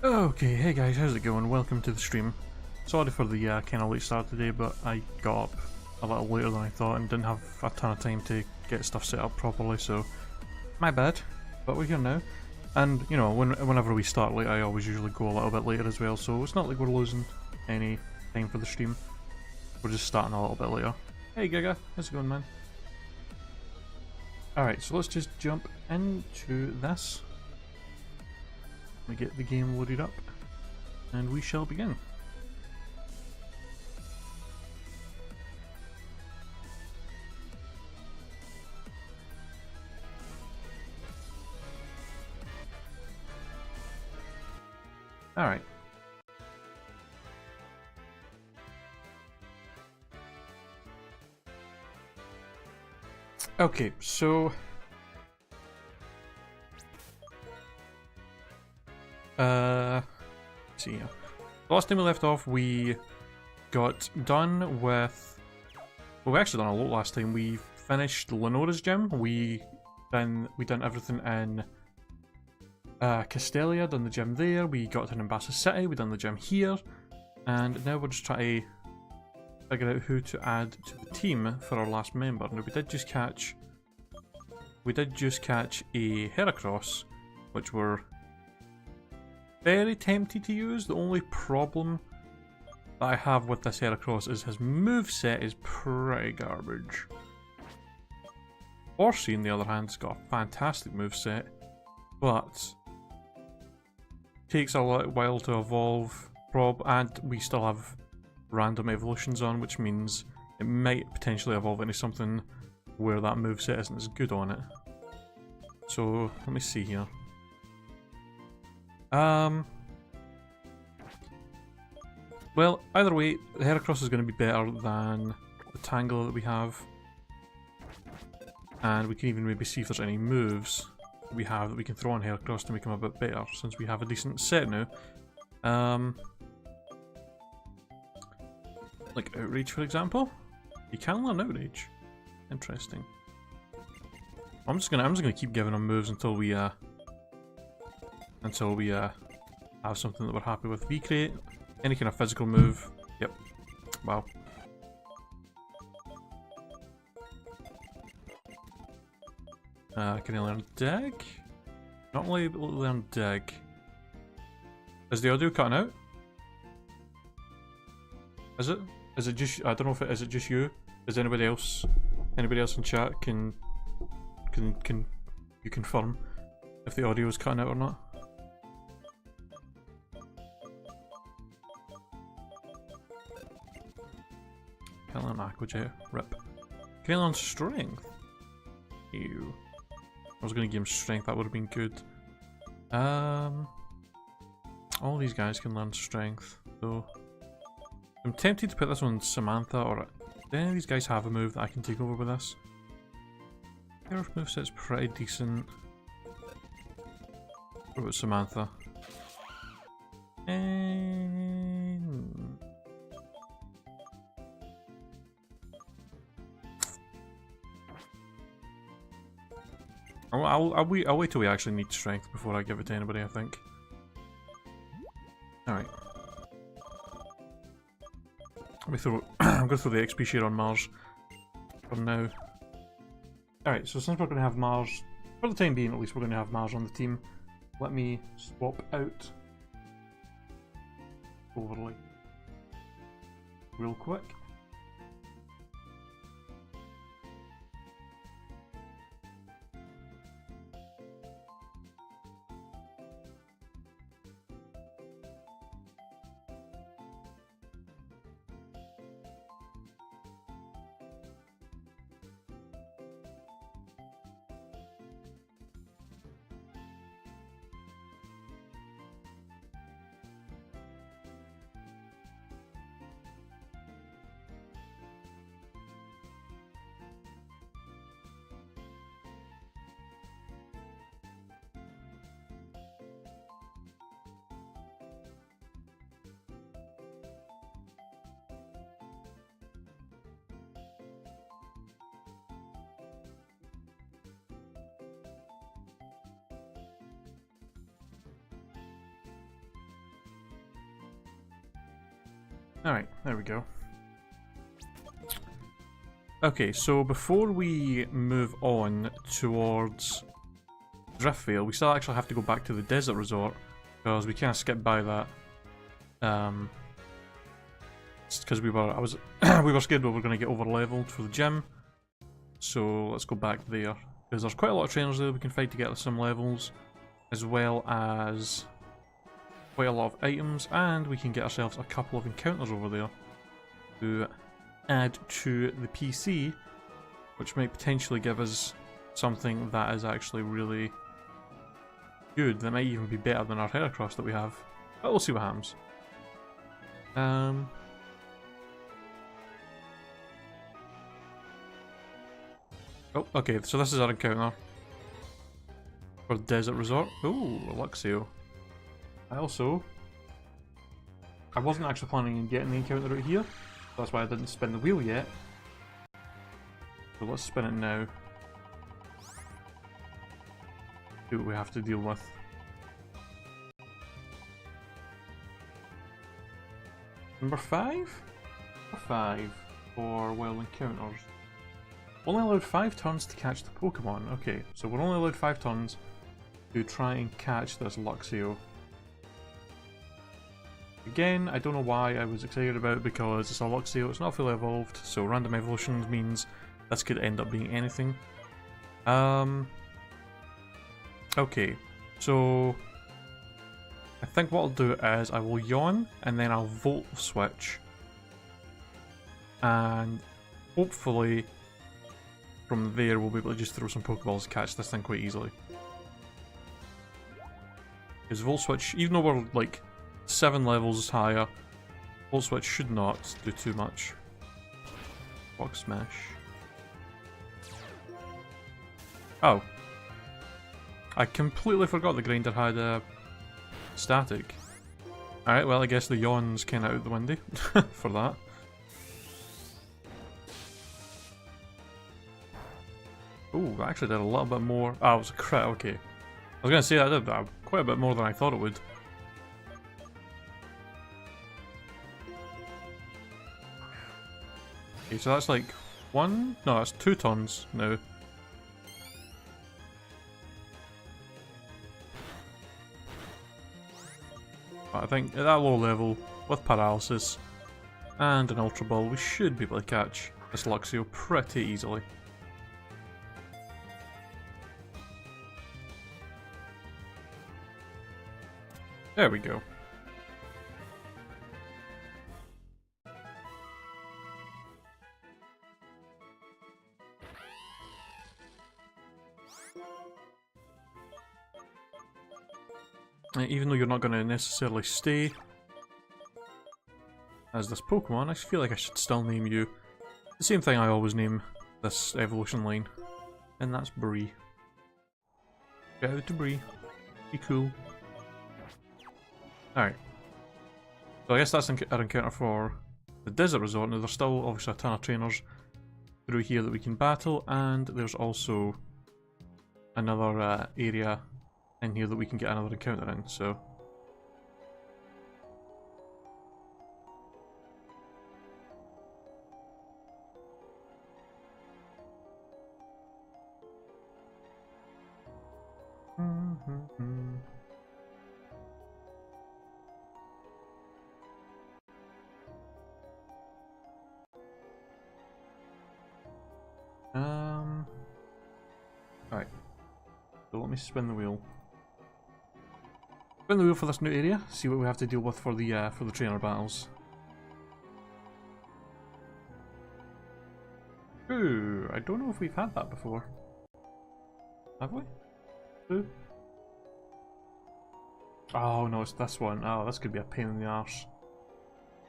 Okay, hey guys, how's it going? Welcome to the stream. Sorry for the kind of late start today, but I got up a little later than I thought and didn't have a ton of time to get stuff set up properly, so my bad. But we're here now. And, you know, whenever we start late, I always usually go a little bit later as well, so it's not like we're losing any time for the stream. We're just starting a little bit later. Hey Giga, how's it going, man? Alright, so let's just jump into this. We get the game loaded up, and we shall begin. Alright. Okay, so let's see here. The last time we left off, we got done with. Well, we actually done a lot last time. We finished Lenora's gym. We done everything in Castelia. Done the gym there. We got to Nimbasa City. We done the gym here, and now we're just trying to figure out who to add to the team for our last member. Now we did just catch a Heracross, which we're very tempted to use. The only problem that I have with this Heracross is his moveset is pretty garbage. Horsey, on the other hand, has got a fantastic moveset, but takes a little while to evolve, and we still have random evolutions on, which means it might potentially evolve into something where that moveset isn't as good on it. So, let me see here. Well, either way, the Heracross is going to be better than the Tangela that we have. And we can even maybe see if there's any moves that we have that we can throw on Heracross to make him a bit better, since we have a decent set now. Like Outrage, for example. You can learn Outrage. Interesting. I'm just gonna keep giving him moves until we have something that we're happy with. V-Crate, any kind of physical move. Yep. Wow. Can I learn Dig? Not only able to learn Dig. Is the audio cutting out? Is it? Is it just? I don't know if it is. It just you? Is anybody else? Anybody else in chat can you confirm if the audio is cutting out or not? Can't learn Aqua Jet. Rip. Can I learn Strength? Ew. I was gonna give him Strength. That would have been good. All these guys can learn Strength, though. I'm tempted to put this on Samantha, or do any of these guys have a move that I can take over with this? Their moveset's pretty decent. What about Samantha? I'll wait till we actually need Strength before I give it to anybody, I think. Alright. I'm going to throw the XP share on Mars for now. Alright, so since we're going to have Mars, for the time being at least, we're going to have Mars on the team. Let me swap out Overlay real quick. Alright, there we go. Okay, so before we move on towards Driftvale, we still actually have to go back to the desert resort, because we can't skip by that. Because we were scared we were going to get over leveled for the gym. So let's go back there, because there's quite a lot of trainers there we can fight to get some levels, as well as quite a lot of items, and we can get ourselves a couple of encounters over there to add to the PC, which might potentially give us something that is actually really good. That might even be better than our Heracross that we have, but we'll see what happens. Oh, okay, so this is our encounter for Desert Resort. Ooh, Luxio. I wasn't actually planning on getting the encounter out here, so that's why I didn't spin the wheel yet. So let's spin it now. See what we have to deal with. Number 5? Number 5 for wild encounters. Only allowed 5 turns to catch the Pokemon. Okay, so we're only allowed 5 turns to try and catch this Luxio. Again, I don't know why I was excited about it, because it's a Luxio, it's not fully evolved, so random evolutions means this could end up being anything. Okay, so I think what I'll do is I will yawn and then I'll Volt Switch, and hopefully from there we'll be able to just throw some Pokeballs to catch this thing quite easily. Because Volt Switch, even though we're like 7 levels higher, Volt Switch should not do too much. Rock Smash. Oh. I completely forgot the grinder had a static. Alright, well I guess the yawn's kinda out the window for that. Ooh, I actually did a little bit more. Ah, it was a crit, okay. I was gonna say I did quite a bit more than I thought it would. Okay, so that's like 1? No, that's 2 turns now. But I think at that low level, with paralysis and an Ultra Ball, we should be able to catch this Luxio pretty easily. There we go. Even though you're not going to necessarily stay as this Pokemon, I feel like I should still name you the same thing I always name this evolution line, and that's Bree. Shout out to Bree. Be cool. Alright. So I guess that's our encounter for the Desert Resort. Now there's still obviously a ton of trainers through here that we can battle, and there's also another area in here that we can get another encounter in, so... Alright. So let me spin the wheel. Spin the wheel for this new area, see what we have to deal with for the trainer battles. Ooh, I don't know if we've had that before. Have we? Ooh. Oh no, it's this one. Oh, this could be a pain in the arse.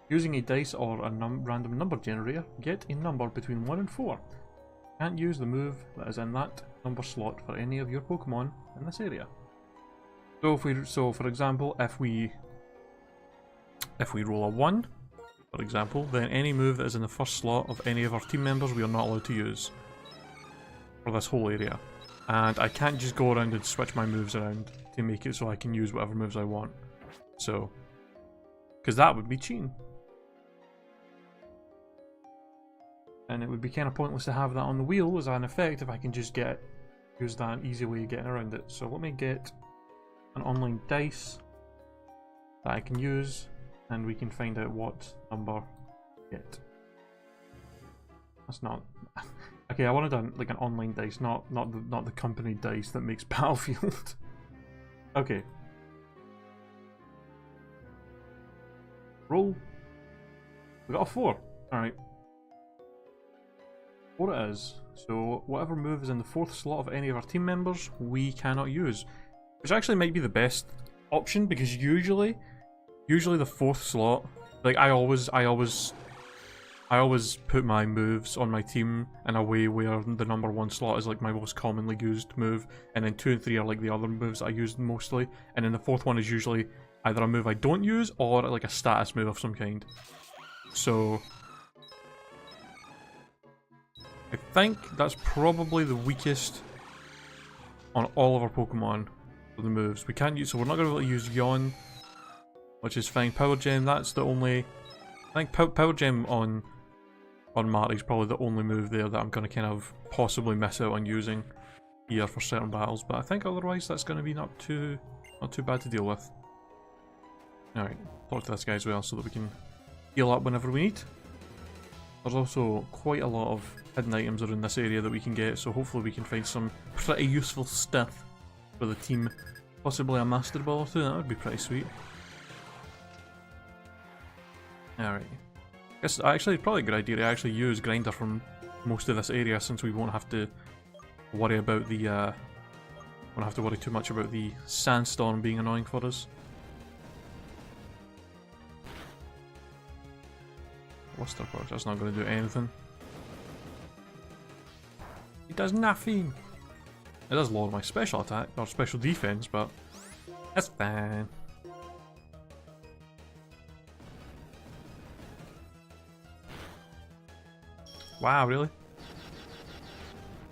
Using a dice or a random number generator, get a number between 1 and 4. Can't use the move that is in that number slot for any of your Pokemon in this area. So for example, if we roll a 1, for example, then any move that is in the first slot of any of our team members we are not allowed to use for this whole area. And I can't just go around and switch my moves around to make it so I can use whatever moves I want. So, because that would be cheating. And it would be kind of pointless to have that on the wheel as an effect if I can just use that easy way of getting around it. So let me get an online dice that I can use, and we can find out what number to get. That's not okay. I wanted like an online dice, not the company dice that makes Battlefield. Okay. Roll. We got a 4. All right. 4 it is. So whatever move is in the 4th slot of any of our team members, we cannot use, which actually might be the best option, because usually the 4th slot, like I always put my moves on my team in a way where the number 1 slot is like my most commonly used move, and then 2 and 3 are like the other moves that I use mostly, and then the 4th one is usually either a move I don't use or like a status move of some kind. So I think that's probably the weakest on all of our Pokemon for the moves. We can't use, so we're not going to be able to use Yawn, which is fine. Power Gem, that's the only, I think Power Gem on Marty's probably the only move there that I'm going to kind of possibly miss out on using here for certain battles, but I think otherwise that's going to be not too bad to deal with. Alright, talk to this guy as well so that we can heal up whenever we need. There's also quite a lot of hidden items around this area that we can get, so hopefully we can find some pretty useful stuff for the team. Possibly a Master Ball or 2, that would be pretty sweet. Alright. Guess actually it's probably a good idea to actually use Grinder from most of this area, since we won't have to worry about the won't have to worry too much about the sandstorm being annoying for us. Luster Purge, that's not going to do anything. It does nothing. It does lower my special attack or special defense, but that's fine. Wow, really?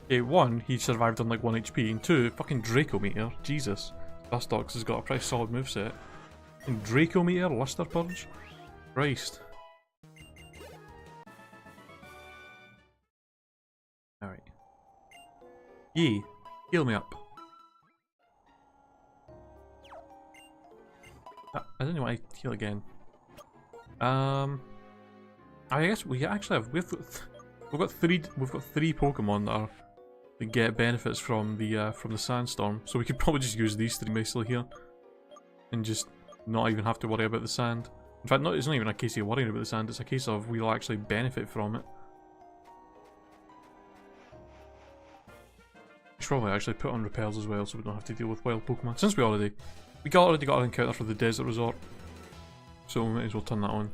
Okay, 1, he survived on like 1 HP, and 2, fucking Draco Meteor. Jesus. Dustox has got a pretty solid moveset. And Draco Meteor, Luster Purge? Christ. Alright. Yee, heal me up. I didn't want to heal again. I guess we actually have we've got three Pokemon that get benefits from the sandstorm, so we could probably just use these 3 basically here, and just not even have to worry about the sand. In fact, it's not even a case of worrying about the sand; it's a case of we'll actually benefit from it. We should probably actually put on repels as well, so we don't have to deal with wild Pokemon. Since we already got an encounter for the desert resort, so we might as well turn that on.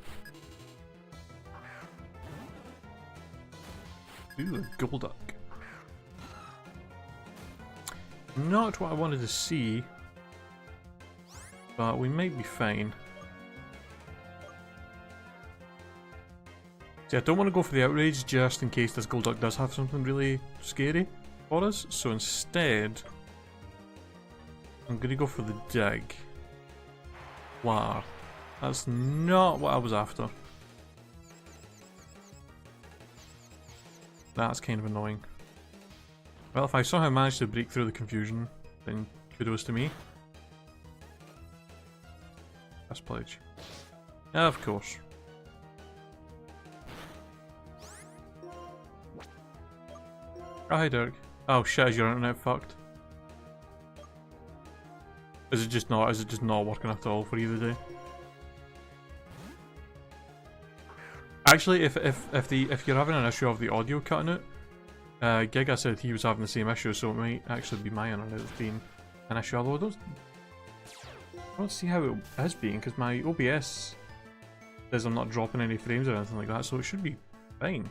Ooh, Golduck. Not what I wanted to see, but we might be fine. See, I don't want to go for the outrage just in case this Golduck does have something really scary for us, so instead I'm going to go for the dig. Wow, that's not what I was after. That's kind of annoying. Well, if I somehow manage to break through the confusion, then kudos to me. That's pledge. Yeah, of course. Oh, hi Dirk. Oh shit, is your internet fucked? Is it just not working at all for you today? Actually, if you're having an issue of the audio cutting out, Giga said he was having the same issue, so it might actually be my internet that's being an issue. Although I don't see how it is being, because my OBS says I'm not dropping any frames or anything like that, so it should be fine.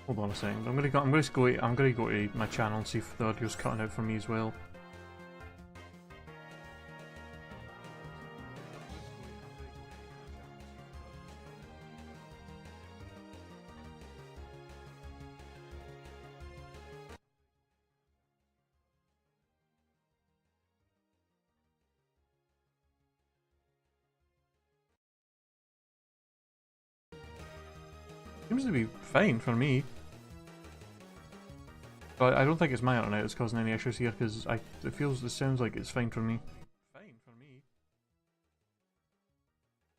Hold on a second. I'm gonna go to my channel and see if the audio's cutting out for me as well. Seems to be fine for me. But I don't think it's my internet that's causing any issues here, because it sounds like it's fine for me. Fine for me.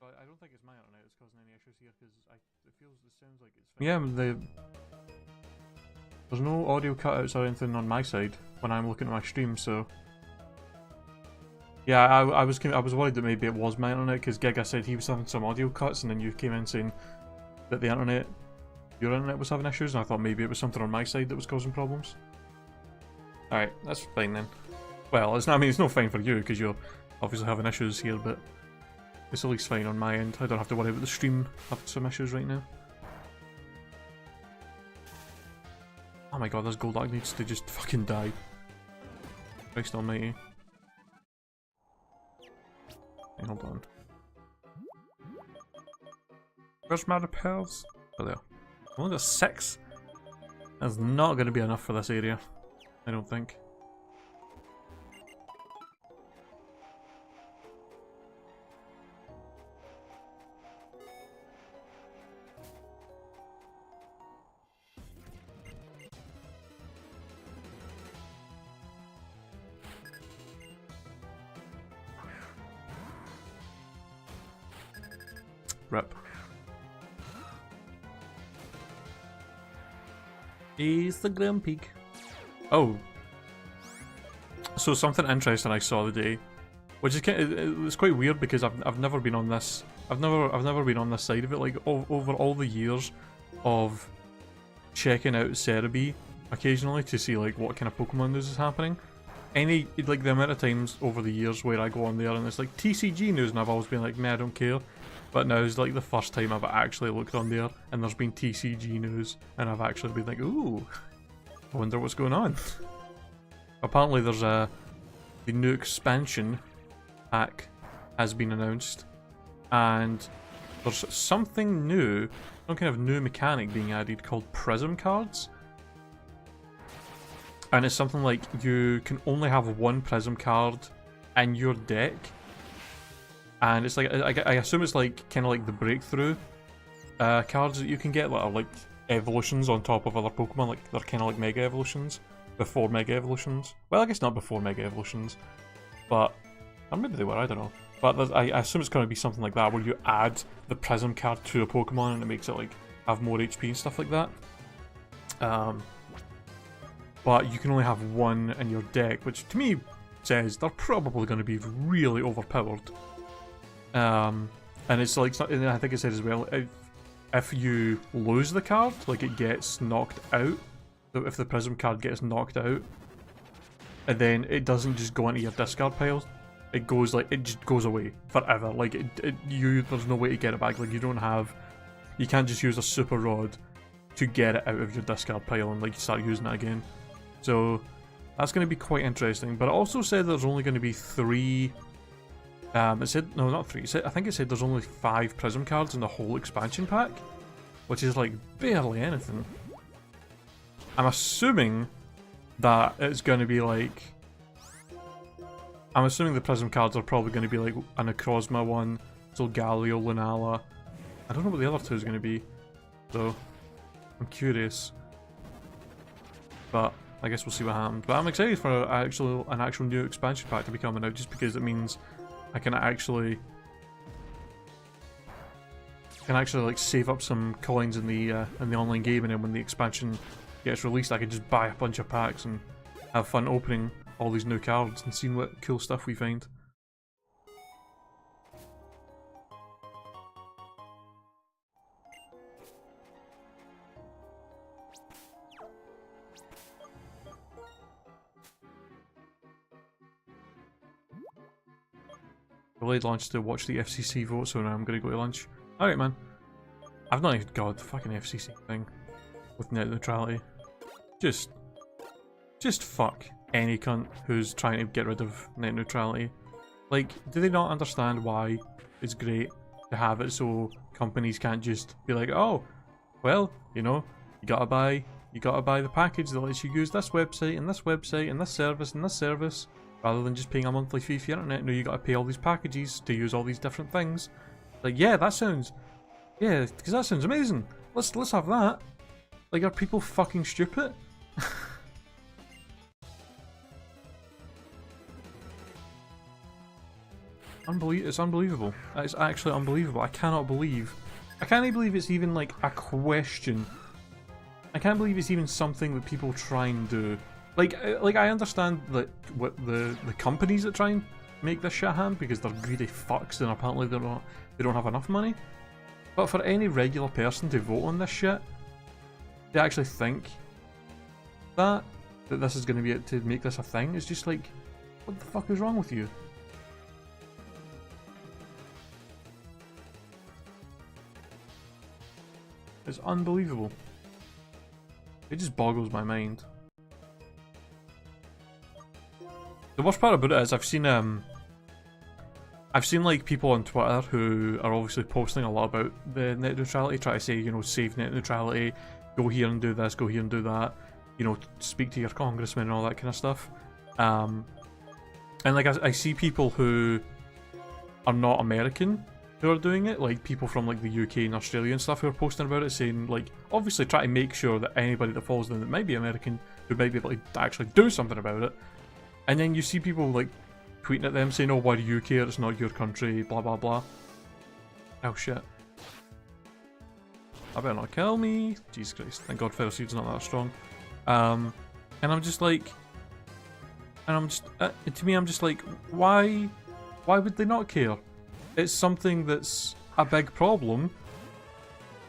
But I don't think it's my internet that's causing any issues here, because it sounds like it's fine. Yeah, there's no audio cutouts or anything on my side when I'm looking at my stream, so. Yeah, I was worried that maybe it was my internet, because Giga said he was having some audio cuts, and then you came in saying that your internet was having issues, and I thought maybe it was something on my side that was causing problems. Alright, that's fine then. Well, it's not, I mean, it's not fine for you, because you're obviously having issues here, but it's at least fine on my end. I don't have to worry about the stream having some issues right now. Oh my god, this Golduck needs to just fucking die. Christ almighty. Hey, hold on. Where's my repairs? Oh, there. Only got 6? That's not going to be enough for this area, I don't think. Rip. He's the Grumpig. Oh. So something interesting I saw today, which is it's quite weird because I've never been on this. I've never been on this side of it. Like over all the years of checking out Cerebi occasionally to see like what kind of Pokemon news is happening. Like the amount of times over the years where I go on there and it's like TCG news, and I've always been like, man, I don't care. But now is like the first time I've actually looked on there and there's been TCG news, and I've actually been like, ooh, I wonder what's going on. Apparently there's the new expansion pack has been announced, and there's something new, some kind of new mechanic being added called Prism cards. And it's something like you can only have one Prism card in your deck. And it's like, I assume it's like kind of like the breakthrough cards that you can get that are like evolutions on top of other Pokemon. Like they're kind of like Mega Evolutions before Mega Evolutions. Well, I guess not before Mega Evolutions, but or maybe they were. I don't know. But I assume it's going to be something like that where you add the Prism card to a Pokemon and it makes it like have more HP and stuff like that. But you can only have one in your deck, which to me says they're probably going to be really overpowered. And it's like, and I think it said as well, if you lose the card, like it gets knocked out, if the Prism card gets knocked out, and then it doesn't just go into your discard pile, it goes like, it just goes away forever. Like there's no way to get it back. Like you can't just use a Super Rod to get it out of your discard pile and like start using it again. So that's going to be quite interesting. But it also said there's only going to be 3. It said, no, not 3. I think it said there's only 5 Prism cards in the whole expansion pack, which is like barely anything. I'm assuming that it's going to be like, I'm assuming the Prism cards are probably going to be like a Necrozma one, Solgaleo, Lunala. I don't know what the other 2 is going to be, so I'm curious. But I guess we'll see what happens. But I'm excited for an actual new expansion pack to be coming out, just because it means I can actually like save up some coins in the online game, and then when the expansion gets released, I can just buy a bunch of packs and have fun opening all these new cards and seeing what cool stuff we find. Delayed lunch to watch the FCC vote, so now I'm gonna go to lunch. Alright, man. I've not even got the fucking FCC thing. with net neutrality. Just fuck any cunt who's trying to get rid of net neutrality. Like, do they not understand why it's great to have it so companies can't just be like, oh, well, you know, you gotta buy the package that lets you use this website and this website and this service, rather than just paying a monthly fee for the internet. No, you gotta pay all these packages to use all these different things. Like, yeah, because that sounds amazing. Let's have that. Like, are people fucking stupid? It's unbelievable. It's actually unbelievable. I can't believe it's even like a question. I can't believe it's even something that people try and do. Like I understand that what the companies that try and make this shit happen because they're greedy fucks and apparently they don't have enough money. But for any regular person to vote on this shit, to actually think that this is going to be it to make this a thing, is just like, what the fuck is wrong with you? It's unbelievable. It just boggles my mind. The worst part about it is I've seen like people on Twitter who are obviously posting a lot about the net neutrality, try to say, you know, save net neutrality, go here and do this, go here and do that, you know, speak to your congressman and all that kind of stuff. And like I see people who are not American who are doing it, like people from like the UK and Australia and stuff who are posting about it, saying like, obviously try to make sure that anybody that follows them that might be American who might be able to actually do something about it. And then you see people like tweeting at them saying, oh, why do you care, it's not your country, blah blah blah. Oh shit. I better not kill me. Jesus Christ, thank God Fire Seed's not that strong. And I'm just like, to me I'm just like, why would they not care? It's something that's a big problem.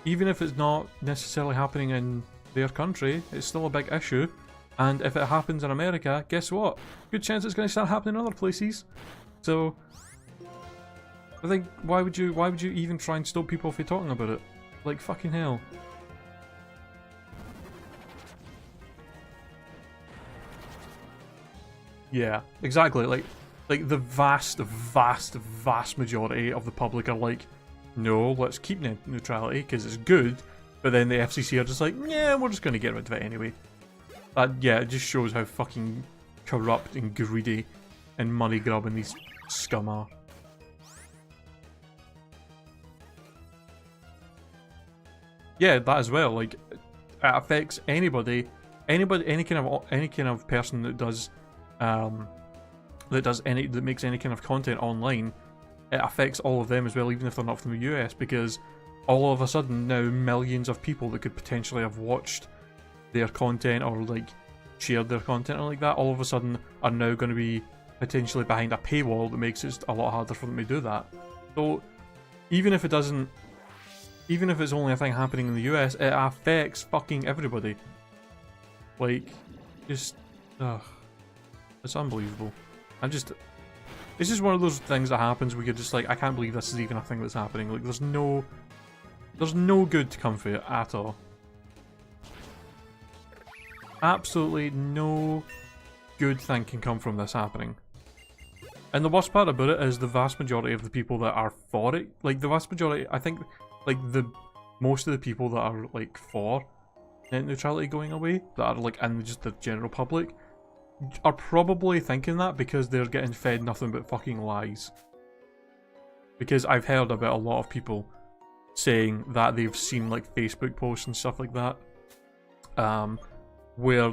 Even if it's not necessarily happening in their country, it's still a big issue. And if it happens in America, guess what? Good chance it's going to start happening in other places. So, I think, why would you even try and stop people from talking about it? Like, fucking hell. Yeah, exactly. Like the vast majority of the public are like, no, let's keep net neutrality because it's good. But then the FCC are just like, yeah, we're just going to get rid of it anyway. Yeah, it just shows how fucking corrupt and greedy and money grubbing these scum are. Yeah, that as well. Like, it affects anybody, any kind of person that does that makes any kind of content online. It affects all of them as well, even if they're not from the US, because all of a sudden now millions of people that could potentially have watched their content or like shared their content or like that, all of a sudden are now going to be potentially behind a paywall that makes it a lot harder for them to do that. So even if it's only a thing happening in the US, it affects fucking everybody. Like, just, ugh, it's unbelievable. It's just one of those things that happens where you're just like, I can't believe this is even a thing that's happening. Like, there's no good to come for it at all. Absolutely no good thing can come from this happening. And the worst part about it is the vast majority of the people that are for it, like the vast majority, I think, like most of the people that are like for net neutrality going away, that are like in just the general public, are probably thinking that because they're getting fed nothing but fucking lies. Because I've heard about a lot of people saying that they've seen like Facebook posts and stuff like that, where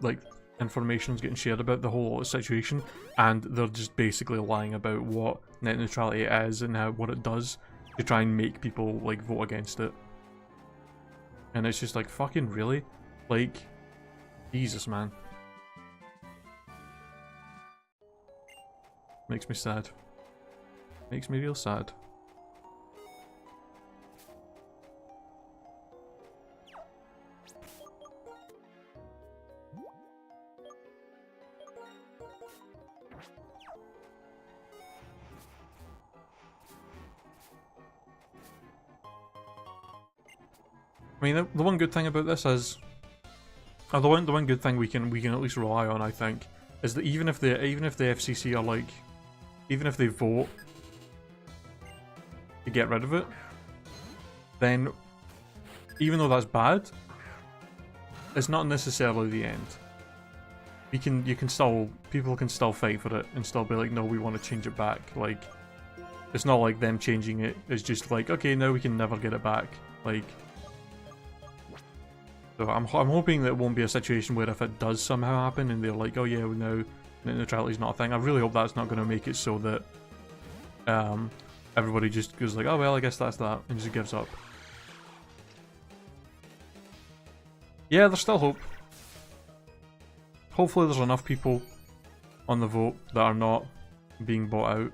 like information's getting shared about the whole situation, and they're just basically lying about what net neutrality is and what it does to try and make people like vote against it. And it's just like, fucking really? Like, Jesus, man. Makes me sad. Makes me real sad. I mean, the one good thing about this is, the one good thing we can at least rely on, I think, is that even if the FCC are like, even if they vote to get rid of it, then even though that's bad, it's not necessarily the end. People can still fight for it and still be like, no, we want to change it back. Like, it's not like them changing it. It's just like, okay, now we can never get it back. Like, so I'm hoping that it won't be a situation where if it does somehow happen and they're like, oh yeah, we now net neutrality is not a thing. I really hope that's not going to make it so that everybody just goes like, oh well, I guess that's that, and just gives up. Yeah, there's still hope. Hopefully there's enough people on the vote that are not being bought out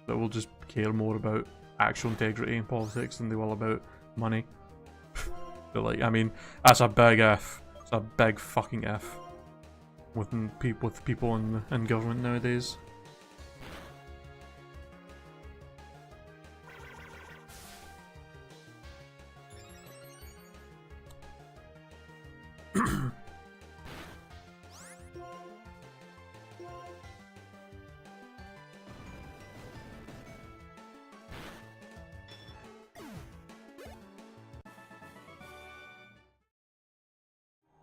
that will just care more about actual integrity in politics than they will about money. But like, I mean, that's a big if. It's a big fucking if. With people in government nowadays.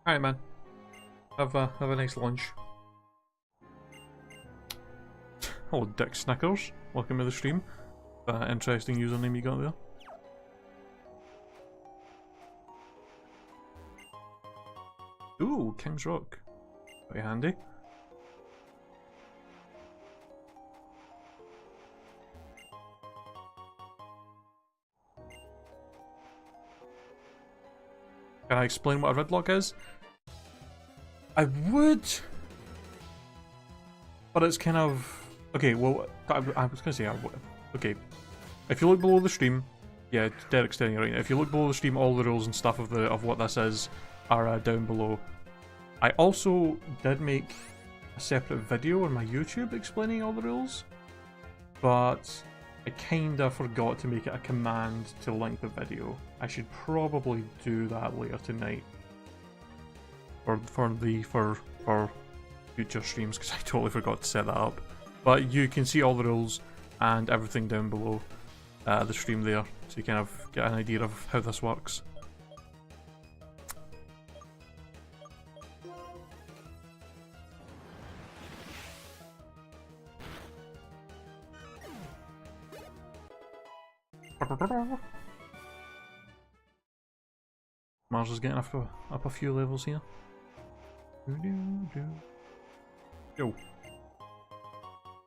Alright, man. Have a nice lunch. Hello, Dick Snickers. Welcome to the stream. Interesting username you got there. Ooh, King's Rock. Very handy. Can I explain what a Ridlocke is? I would, but it's kind of okay. Well, I was gonna say I would. Okay, if you look below the stream, yeah, Derek's telling you right now. If you look below the stream, all the rules and stuff of what this is are down below. I also did make a separate video on my YouTube explaining all the rules, but I kinda forgot to make it a command to link the video. I should probably do that later tonight. For future streams, because I totally forgot to set that up. But you can see all the rules and everything down below the stream there, so you kind of get an idea of how this works. Mars is getting up a few levels here. Yo.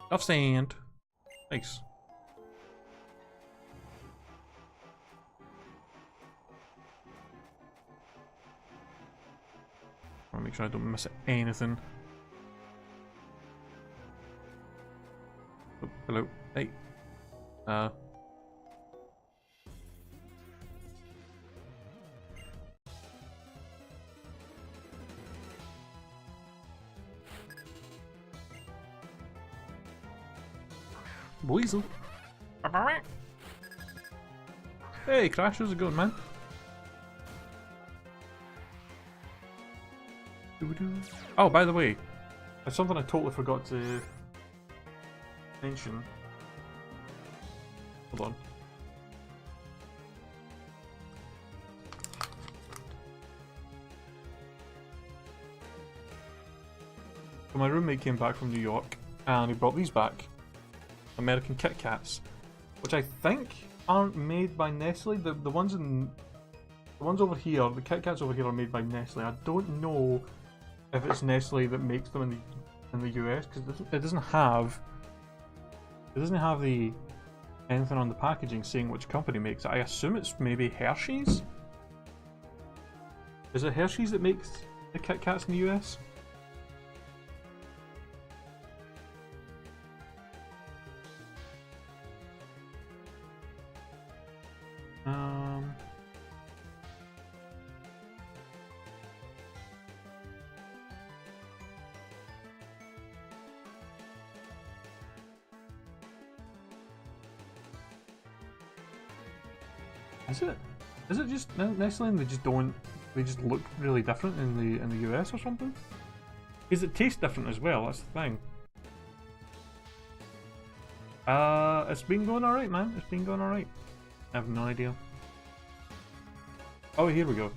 Tough sand. Nice. I want to make sure I don't miss anything. Oh, hello. Hey. Weasel. Hey, Crash, how's it going, man? Oh, by the way, there's something I totally forgot to mention. Hold on. So my roommate came back from New York and he brought these back. American Kit Kats, which I think aren't made by Nestle. The ones over here, the Kit Kats over here are made by Nestle. I don't know if it's Nestle that makes them in the US, because it doesn't have the anything on the packaging saying which company makes it. I assume it's maybe Hershey's. Is it Hershey's that makes the Kit Kats in the US? Is it? Is it just Nestle and they just don't? They just look really different in the US or something? Because it tastes different as well. That's the thing. It's been going alright, man. It's been going alright. I have no idea. Oh, here we go.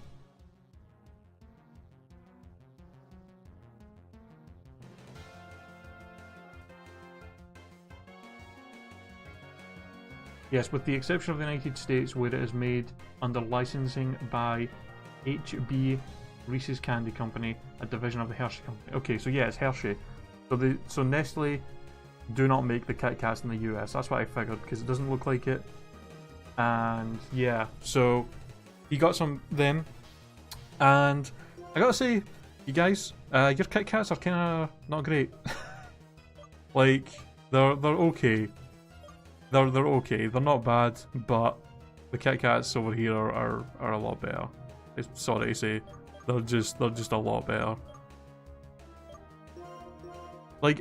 Yes, with the exception of the United States, where it is made under licensing by HB Reese's Candy Company, a division of the Hershey Company. Okay, so yeah, it's Hershey. So Nestle do not make the Kit Kats in the US. That's what I figured, because it doesn't look like it. And yeah, so you got some them, and I gotta say, you guys, your Kit Kats are kind of not great. Like they're okay. They're okay. They're not bad, but the Kit Kats over here are a lot better. It's sorry to say, they're just a lot better. Like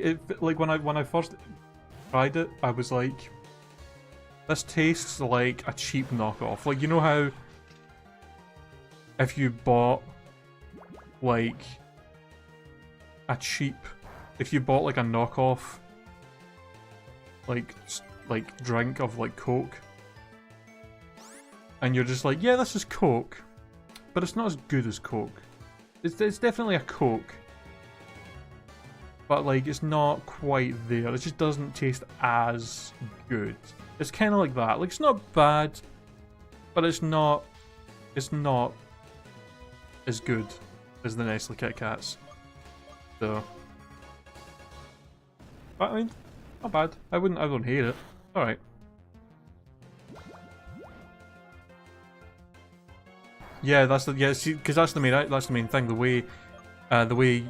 when I first tried it, I was like, this tastes like a cheap knockoff. Like, you know how if you bought like a cheap, if you bought like a knockoff like drink of like Coke, and you're just like, yeah, this is Coke, but it's not as good as Coke. It's definitely a Coke, but like it's not quite there. It just doesn't taste as good. It's kind of like that. Like, it's not bad, but it's not as good as the Nestle Kit Kats. So, but I mean, not bad. I wouldn't hate it. All right. Yeah, see, because that's the main thing. The way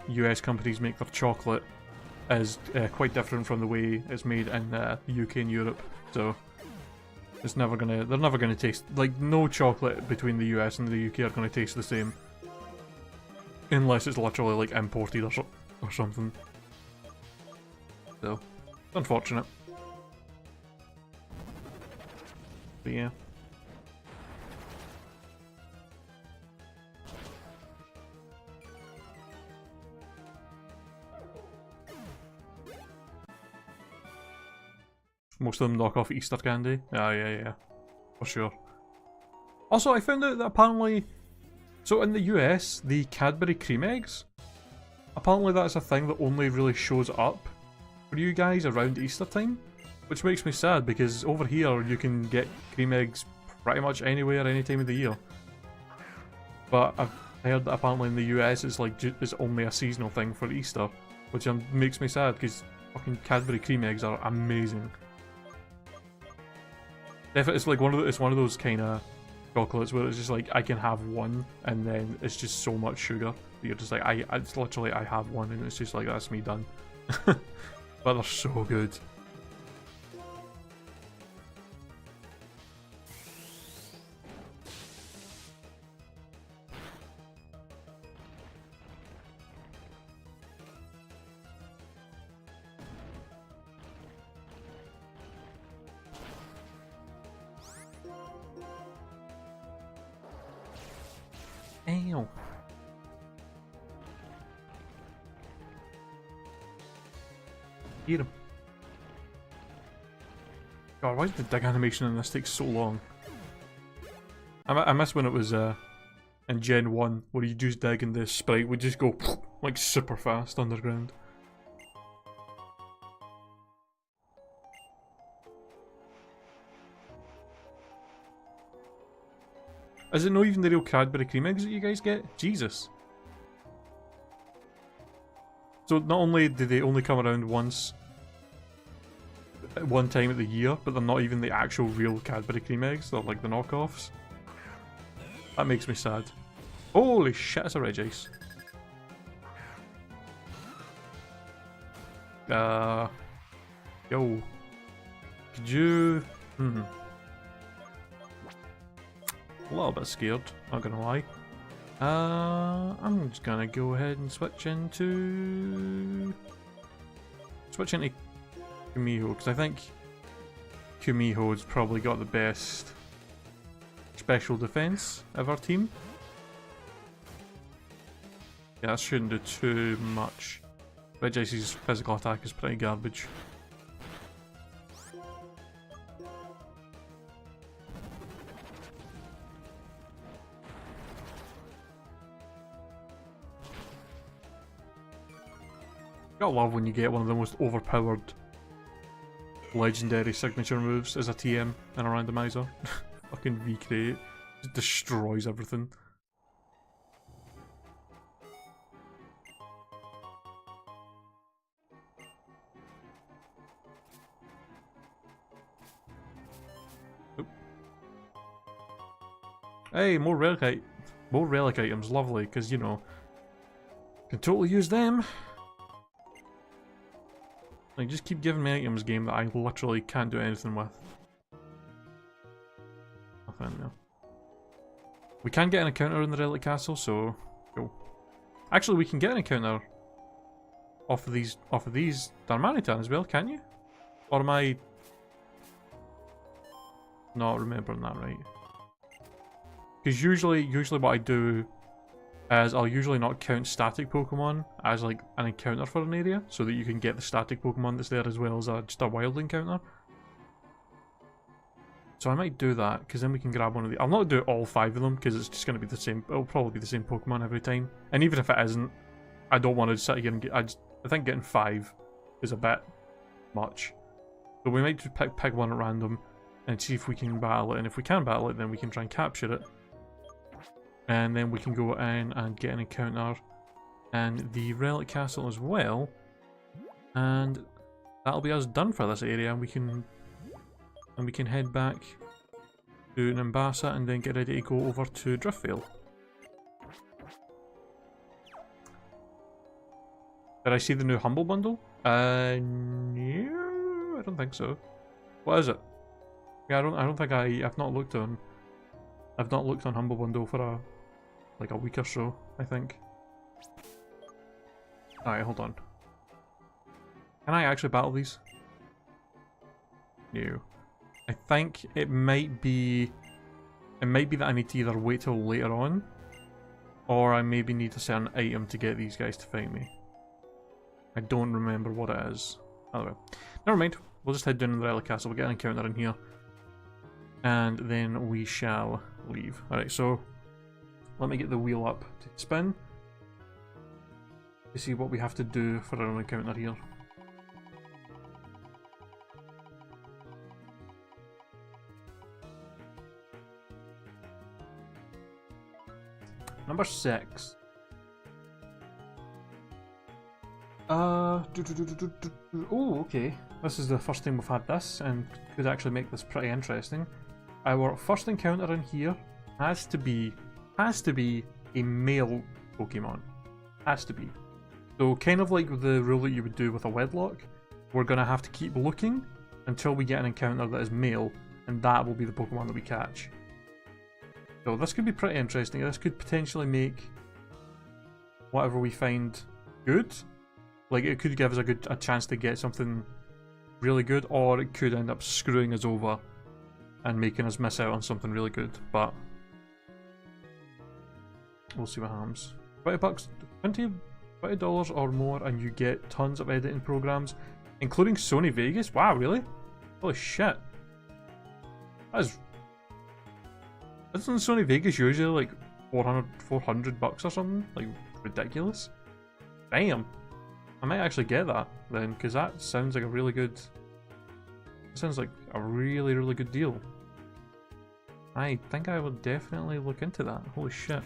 US companies make their chocolate is quite different from the way it's made in the UK and Europe. So they're never gonna taste, like, no chocolate between the US and the UK are gonna taste the same, unless it's literally like imported or something. So it's unfortunate. But yeah. Most of them knock off Easter candy. Yeah, for sure. Also, I found out that apparently, so in the US, the Cadbury cream eggs, apparently that's a thing that only really shows up for you guys around Easter time, which makes me sad because over here you can get cream eggs pretty much anywhere, any time of the year. But I've heard that apparently in the US it's like it's only a seasonal thing for Easter, which makes me sad because fucking Cadbury cream eggs are amazing. It's like it's one of those kind of chocolates where it's just like I can have one and then it's just so much sugar that you're just like it's literally I have one and it's just like that's me done. But they're so good. Ow. Get him. God, why did the dig animation in this take so long? I miss when it was in Gen 1, where you just dig and the sprite would just go like super fast underground. Is it not even the real Cadbury cream eggs that you guys get? Jesus. So not only do they only come around once, at one time of the year, but they're not even the actual real Cadbury cream eggs, they're like the knockoffs. That makes me sad. Holy shit, it's a Regice. Yo. Could you... A little bit scared, not gonna lie. I'm just gonna go ahead and switch into Kumiho, because I think Kumiho's probably got the best special defense of our team. Yeah, that shouldn't do too much. Regice's physical attack is pretty garbage. Gotta love when you get one of the most overpowered legendary signature moves as a TM in a randomizer. Fucking V-Create. Just destroys everything. Oop. Hey, more relic items, lovely, because you know, can totally use them. Like, just keep giving me items, game, that I literally can't do anything with. Nothing, no. We can get an encounter in the Relic Castle, so go. Actually, we can get an encounter off of these Darmanitan as well, can you? Or am I not remembering that right? Because usually what I do is I'll usually not count static Pokemon as like an encounter for an area, so that you can get the static Pokemon that's there as well as just a wild encounter. So I might do that, because then we can grab one of the... I'll not do all 5 of them, because it's just going to be the same... It'll probably be the same Pokemon every time. And even if it isn't, I don't want to sit here and get... I think getting 5 is a bit much. So we might just pick one at random and see if we can battle it, and if we can battle it, then we can try and capture it. And then we can go in and get an encounter and the Relic Castle as well. And that'll be us done for this area, and we can head back to Nimbasa and then get ready to go over to Driftvale. Did I see the new Humble Bundle? No, I don't think so. What is it? Yeah, I don't think I've not looked on Humble Bundle for like a week or so, I think. Alright, hold on. Can I actually battle these? No. I think it might be that I need to either wait till later on, or I maybe need a certain item to get these guys to fight me. I don't remember what it is. Anyway, never mind. We'll just head down to the Relic Castle, we'll get an encounter in here, and then we shall leave. Alright, so let me get the wheel up to spin to see what we have to do for our encounter here. Number 6. Oh, okay. This is the first time we've had this, and could actually make this pretty interesting. Our first encounter in here has to be a male Pokemon. Has to be. So kind of like the rule that you would do with a Wedlock, we're gonna have to keep looking until we get an encounter that is male, and that will be the Pokemon that we catch. So this could be pretty interesting. This could potentially make whatever we find good. Like, it could give us a chance to get something really good, or it could end up screwing us over and making us miss out on something really good. But we'll see what happens. $20, $20 or more, and you get tons of editing programs, including Sony Vegas. Wow, really? Holy shit! Isn't Sony Vegas usually like $400 bucks or something? Like, ridiculous. Damn. I might actually get that then, because that sounds like a really good... sounds like a really, really good deal. I think I would definitely look into that. Holy shit.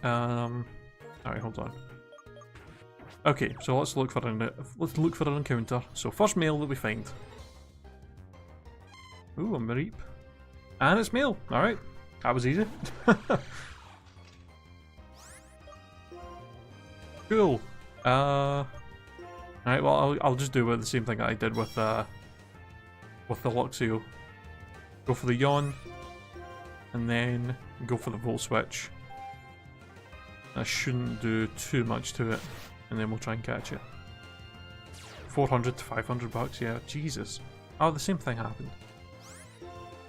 Alright, hold on. Okay, so let's look for an encounter. So first male that we find. Ooh, a Mareep. And it's male. Alright. That was easy. Cool. Alright, well, I'll just do the same thing that I did with the Luxio. Go for the Yawn, and then go for the Volt Switch. I shouldn't do too much to it, and then we'll try and catch it. 400 to 500 bucks, yeah, Jesus. Oh, the same thing happened.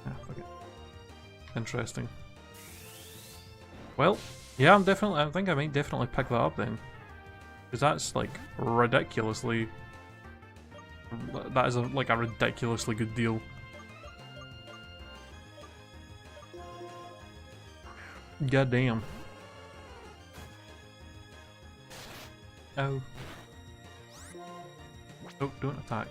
Ah, fuck it. Interesting. Well, yeah, I think I might definitely pick that up then. Because that's like ridiculously... That is like a ridiculously good deal. God damn. Oh. Oh, don't attack.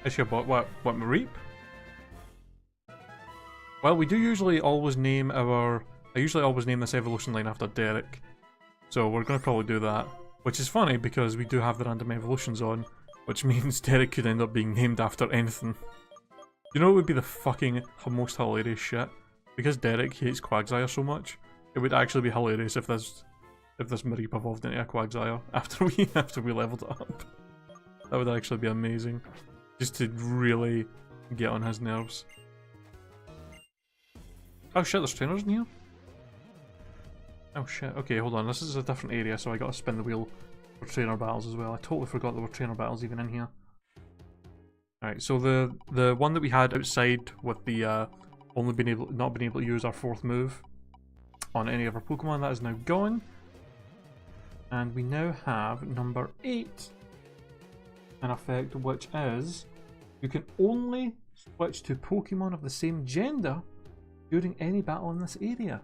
Is your bot what Mareep? Well, we do usually always name our... I usually always name this evolution line after Derek. So we're going to probably do that. Which is funny because we do have the random evolutions on. Which means Derek could end up being named after anything. You know what would be the fucking most hilarious shit? Because Derek hates Quagsire so much, it would actually be hilarious if this Mareep evolved into a Quagsire after we leveled it up. That would actually be amazing. Just to really get on his nerves. Oh shit, there's trainers in here? Oh shit, okay, hold on, this is a different area, so I gotta spin the wheel for trainer battles as well. I totally forgot there were trainer battles even in here. Alright, so the one that we had outside with the not being able to use our fourth move on any of our Pokemon, that is now gone. And we now have number 8. An effect which is you can only switch to Pokemon of the same gender during any battle in this area.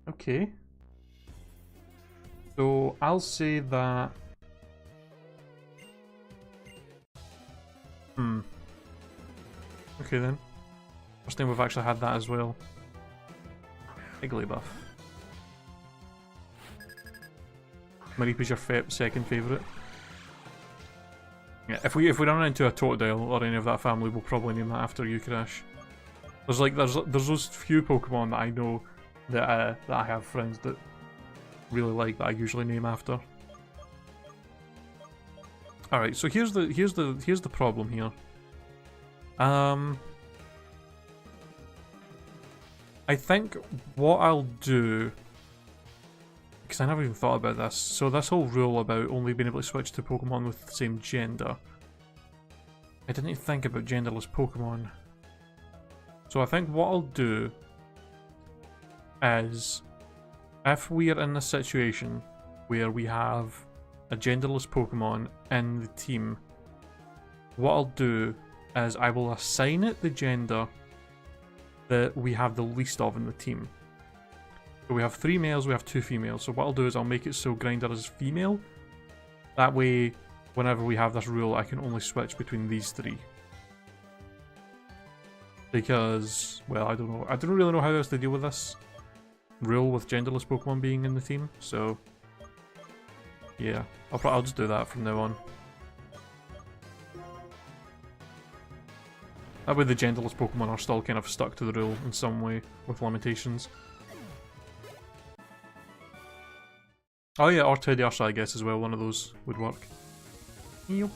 Okay. So I'll say that... Okay then. First time we've actually had that as well. Igglybuff. Mareep is your second favourite. Yeah, if we run into a Totodile or any of that family, we'll probably name that after you, Crash. There's those few Pokemon that I know that I have friends that really like that I usually name after. All right, so here's the problem here. I think what I'll do, because I never even thought about this, so this whole rule about only being able to switch to Pokemon with the same gender, I didn't even think about genderless Pokemon. So I think what I'll do is, if we are in this situation where we have a genderless Pokemon in the team, what I'll do is I will assign it the gender that we have the least of in the team. So we have 3 males, we have 2 females. So what I'll do is I'll make it so Grinder is female. That way, whenever we have this rule, I can only switch between these 3. Because, well, I don't know. I don't really know how else to deal with this rule with genderless Pokemon being in the team. So, yeah, I'll just do that from now on. That way the genderless Pokemon are still kind of stuck to the rule in some way, with limitations. Oh yeah, or Teddiursa I guess as well, one of those would work. Yep.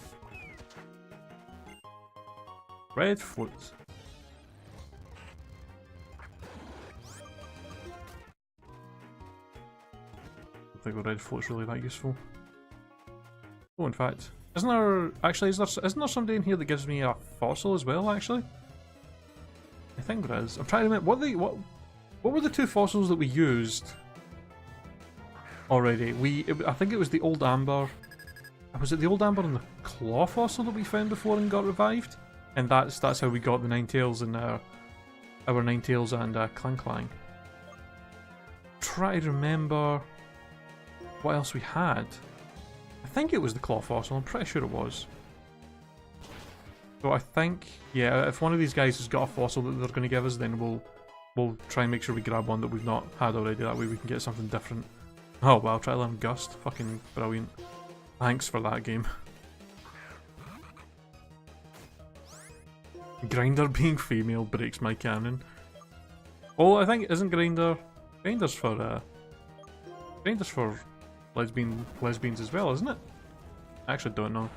Red Foot. I don't think the Red Foot's really that useful. Oh, in fact, isn't there somebody in here that gives me a fossil as well? Actually, I think there is. I'm trying to remember what were the 2 fossils that we used already. I think it was the old Amber. Was it the old Amber and the Claw fossil that we found before and got revived? And that's how we got the Ninetales and our Ninetales and Klinklang. Try to remember what else we had. I think it was the Claw fossil, I'm pretty sure it was. So I think, yeah, if one of these guys has got a fossil that they're going to give us, then we'll try and make sure we grab one that we've not had already, that way we can get something different. Oh well, try to learn Gust, fucking brilliant. Thanks for that game. Grinder being female breaks my canon. Oh, I think, isn't Grinder's for lesbians as well, isn't it? I actually don't know.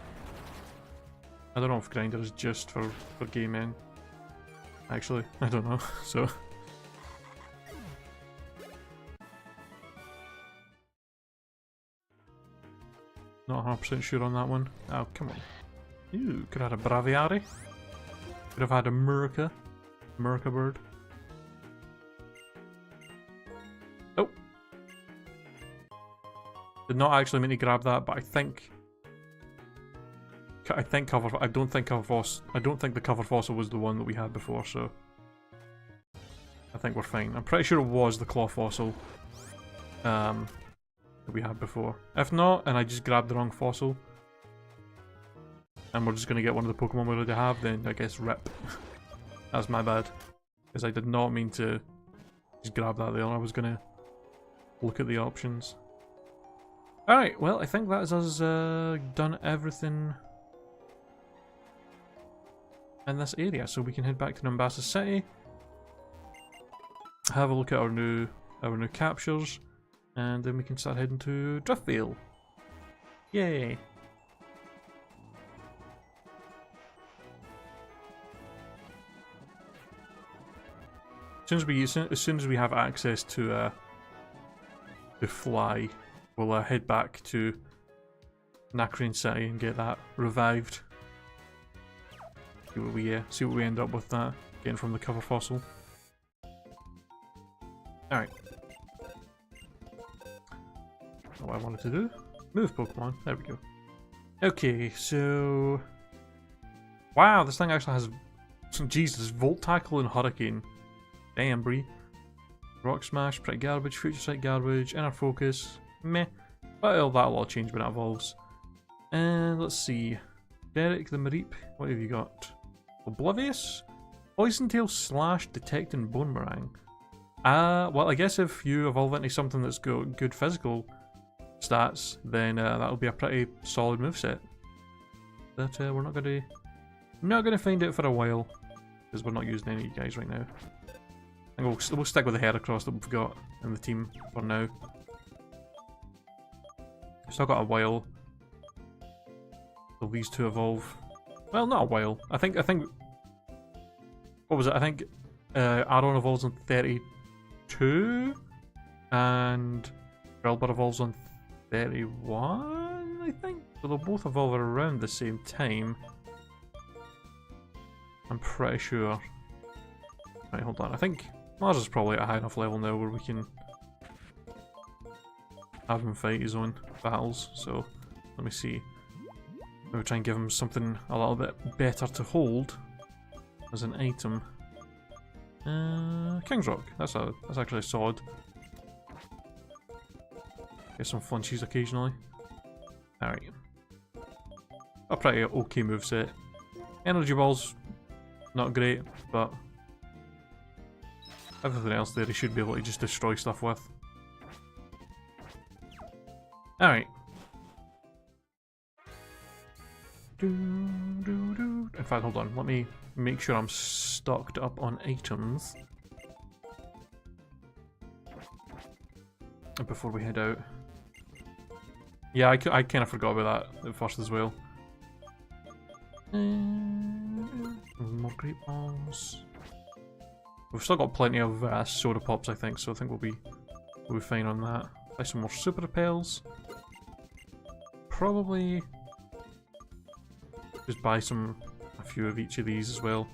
I don't know if Grinder is just for gay men. Actually, I don't know, so... Not 100% sure on that one. Oh, come on. Ooh, could have had a Braviary. Could have had a Murka. Murka bird. Oh! Did not actually mean to grab that, but I think I don't think the cover fossil was the one that we had before, so I think we're fine. I'm pretty sure it was the claw fossil that we had before. If not, and I just grabbed the wrong fossil, and we're just gonna get one of the Pokemon we already have, then I guess rip. That's my bad, because I did not mean to just grab that there. I was gonna look at the options. Alright, well, I think that is us done everything in this area, so we can head back to Numbasa City, have a look at our new captures, and then we can start heading to Driftvale. Yay! As soon as we have access to fly, we'll head back to Nacrane City and get that revived. See what we end up with that, getting from the cover fossil. Alright. What I wanted to do. Move Pokemon. There we go. Okay, so... Wow, this thing actually has... Jesus, Volt Tackle and Hurricane. Damn, Bree. Rock Smash, pretty garbage. Future Sight garbage. Inner Focus. Meh. But that'll all change when it evolves. And let's see. Derek the Mareep. What have you got? Oblivious? Poison Tail Slash, Detect and Boomerang. Well, I guess if you evolve into something that's got good physical stats, then that'll be a pretty solid moveset. But we're not gonna find out for a while, because we're not using any of you guys right now. I think we'll stick with the Heracross that we've got in the team for now. Still got a while till these two evolve. Well, not a while. I think. What was it? I think Aron evolves on 32, and Drillbur evolves on 31. I think. So they'll both evolve around the same time. I'm pretty sure. Right, hold on. I think Mars is probably at a high enough level now where we can have him fight his own battles. So let me see. Maybe try and give him something a little bit better to hold as an item. King's Rock. That's actually solid. Get some flinchies occasionally. Alright. A pretty okay moveset. Energy Ball's not great, but everything else there he should be able to just destroy stuff with. Alright. In fact, hold on, let me make sure I'm stocked up on items before we head out. Yeah, I kind of forgot about that at first as well. More Great Balls. We've still got plenty of Soda Pops, I think, so I think we'll be fine on that. Buy some more Super Repels. Probably just buy a few of each of these as well.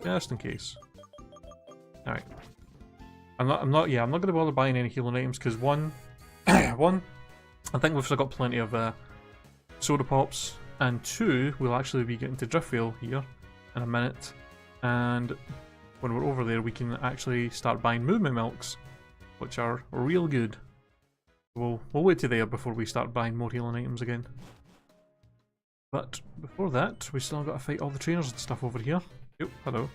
Just in case. Alright. I'm not gonna bother buying any healing items because one I think we've still got plenty of Soda Pops, and two, we'll actually be getting to Driftvale here in a minute, and when we're over there we can actually start buying Moo Milks, which are real good. We'll wait till there before we start buying more healing items again. But before that, we still got to fight all the trainers and stuff over here. Yep, hello.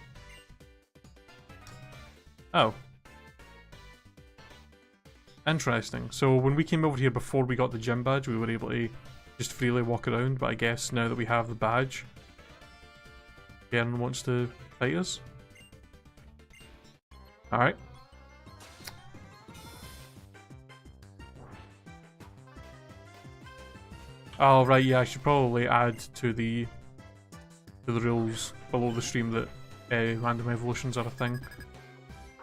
Oh. Interesting. So when we came over here before we got the gym badge, we were able to just freely walk around, but I guess now that we have the badge, Garen wants to fight us. Alright. Oh right, yeah, I should probably add to the rules below the stream that random evolutions are a thing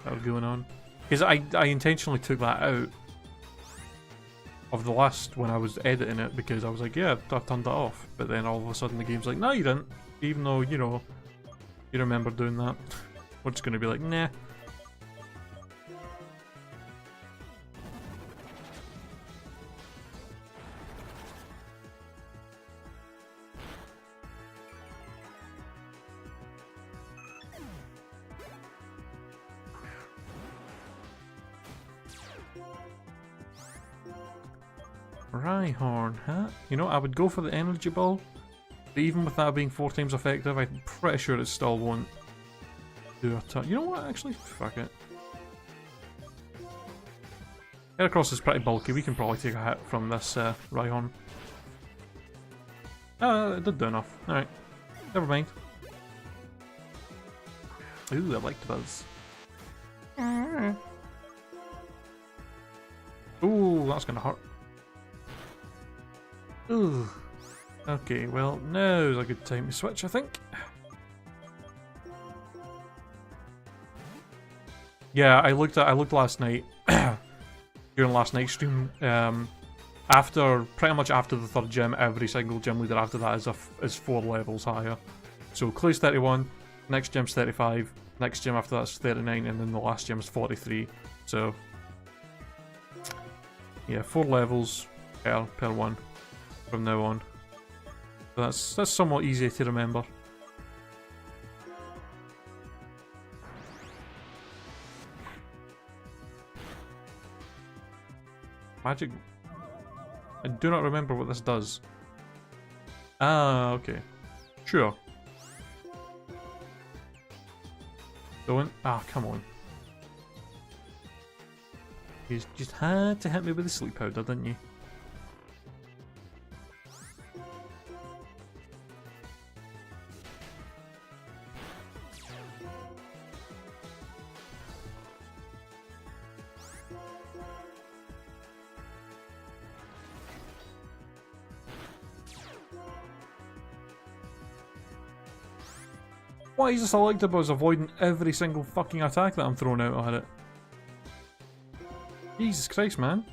that are going on. Because I intentionally took that out of the last when I was editing it because I was like, yeah, I turned that off. But then all of a sudden the game's like, no, you didn't. Even though, you know, you remember doing that. We're just going to be like, nah. Rhyhorn, huh? You know, I would go for the energy ball, but even with that being 4 times effective, I'm pretty sure it still won't do a ton. You know what, actually? Fuck it. Heracross is pretty bulky, we can probably take a hit from this Rhyhorn. It did do enough. Alright. Never mind. Ooh, I like the buzz. Ooh, that's gonna hurt. Ooh. Okay, well, now's a good time to switch, I think. Yeah, I looked last night during last night's stream. Pretty much after the 3rd gym, every single gym leader after that is 4 levels higher. So Clay's 31, next gym's 35, next gym after that's 39, and then the last gym's 43. So yeah, 4 levels per one from now on. So that's somewhat easy to remember. Magic. I do not remember what this does. Ah, okay. Sure. Don't. Ah, come on. You just had to hit me with the sleep powder, didn't you? Why is this electable as avoiding every single fucking attack that I'm throwing out at it? Jesus Christ, man.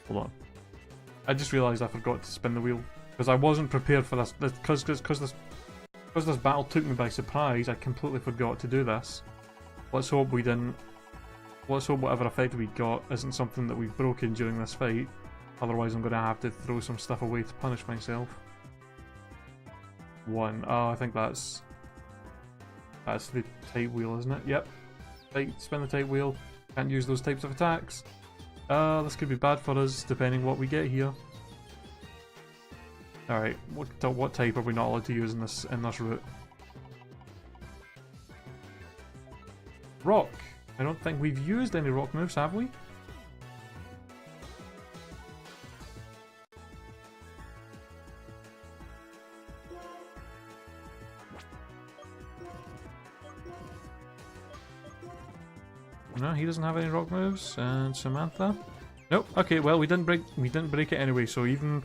Hold on. I just realised I forgot to spin the wheel. Because I wasn't prepared for this. Because this battle took me by surprise, I completely forgot to do this. Let's hope we didn't. Let's hope whatever effect we got isn't something that we've broken during this fight. Otherwise I'm going to have to throw some stuff away to punish myself. 1. Oh, I think that's the type wheel, isn't it? Yep. Right, spin the type wheel. Can't use those types of attacks. This could be bad for us, depending what we get here. Alright, what type are we not allowed to use in this route? Rock. I don't think we've used any rock moves, have we? No, he doesn't have any rock moves. And Samantha? Nope. Okay, well we didn't break it anyway, so even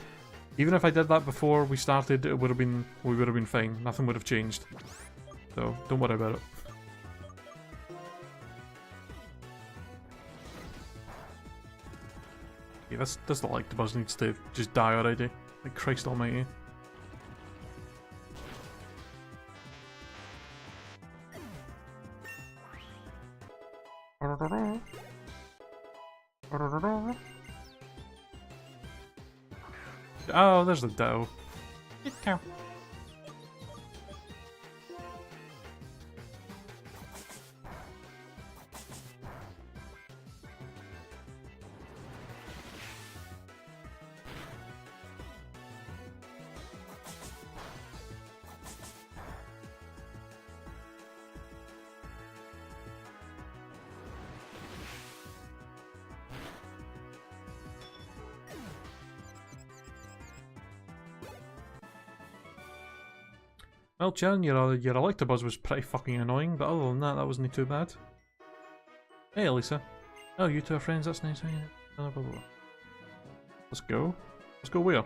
if I did that before we started, we would have been fine. Nothing would have changed. So don't worry about it. Yeah, this Electabuzz needs to just die already. Like Christ almighty. Oh, there's the Ditto. Well, Chan, your Electabuzz was pretty fucking annoying, but other than that, that wasn't too bad. Hey, Elisa. Oh, you two are friends, that's nice. Blah, blah, blah. Let's go. Let's go where?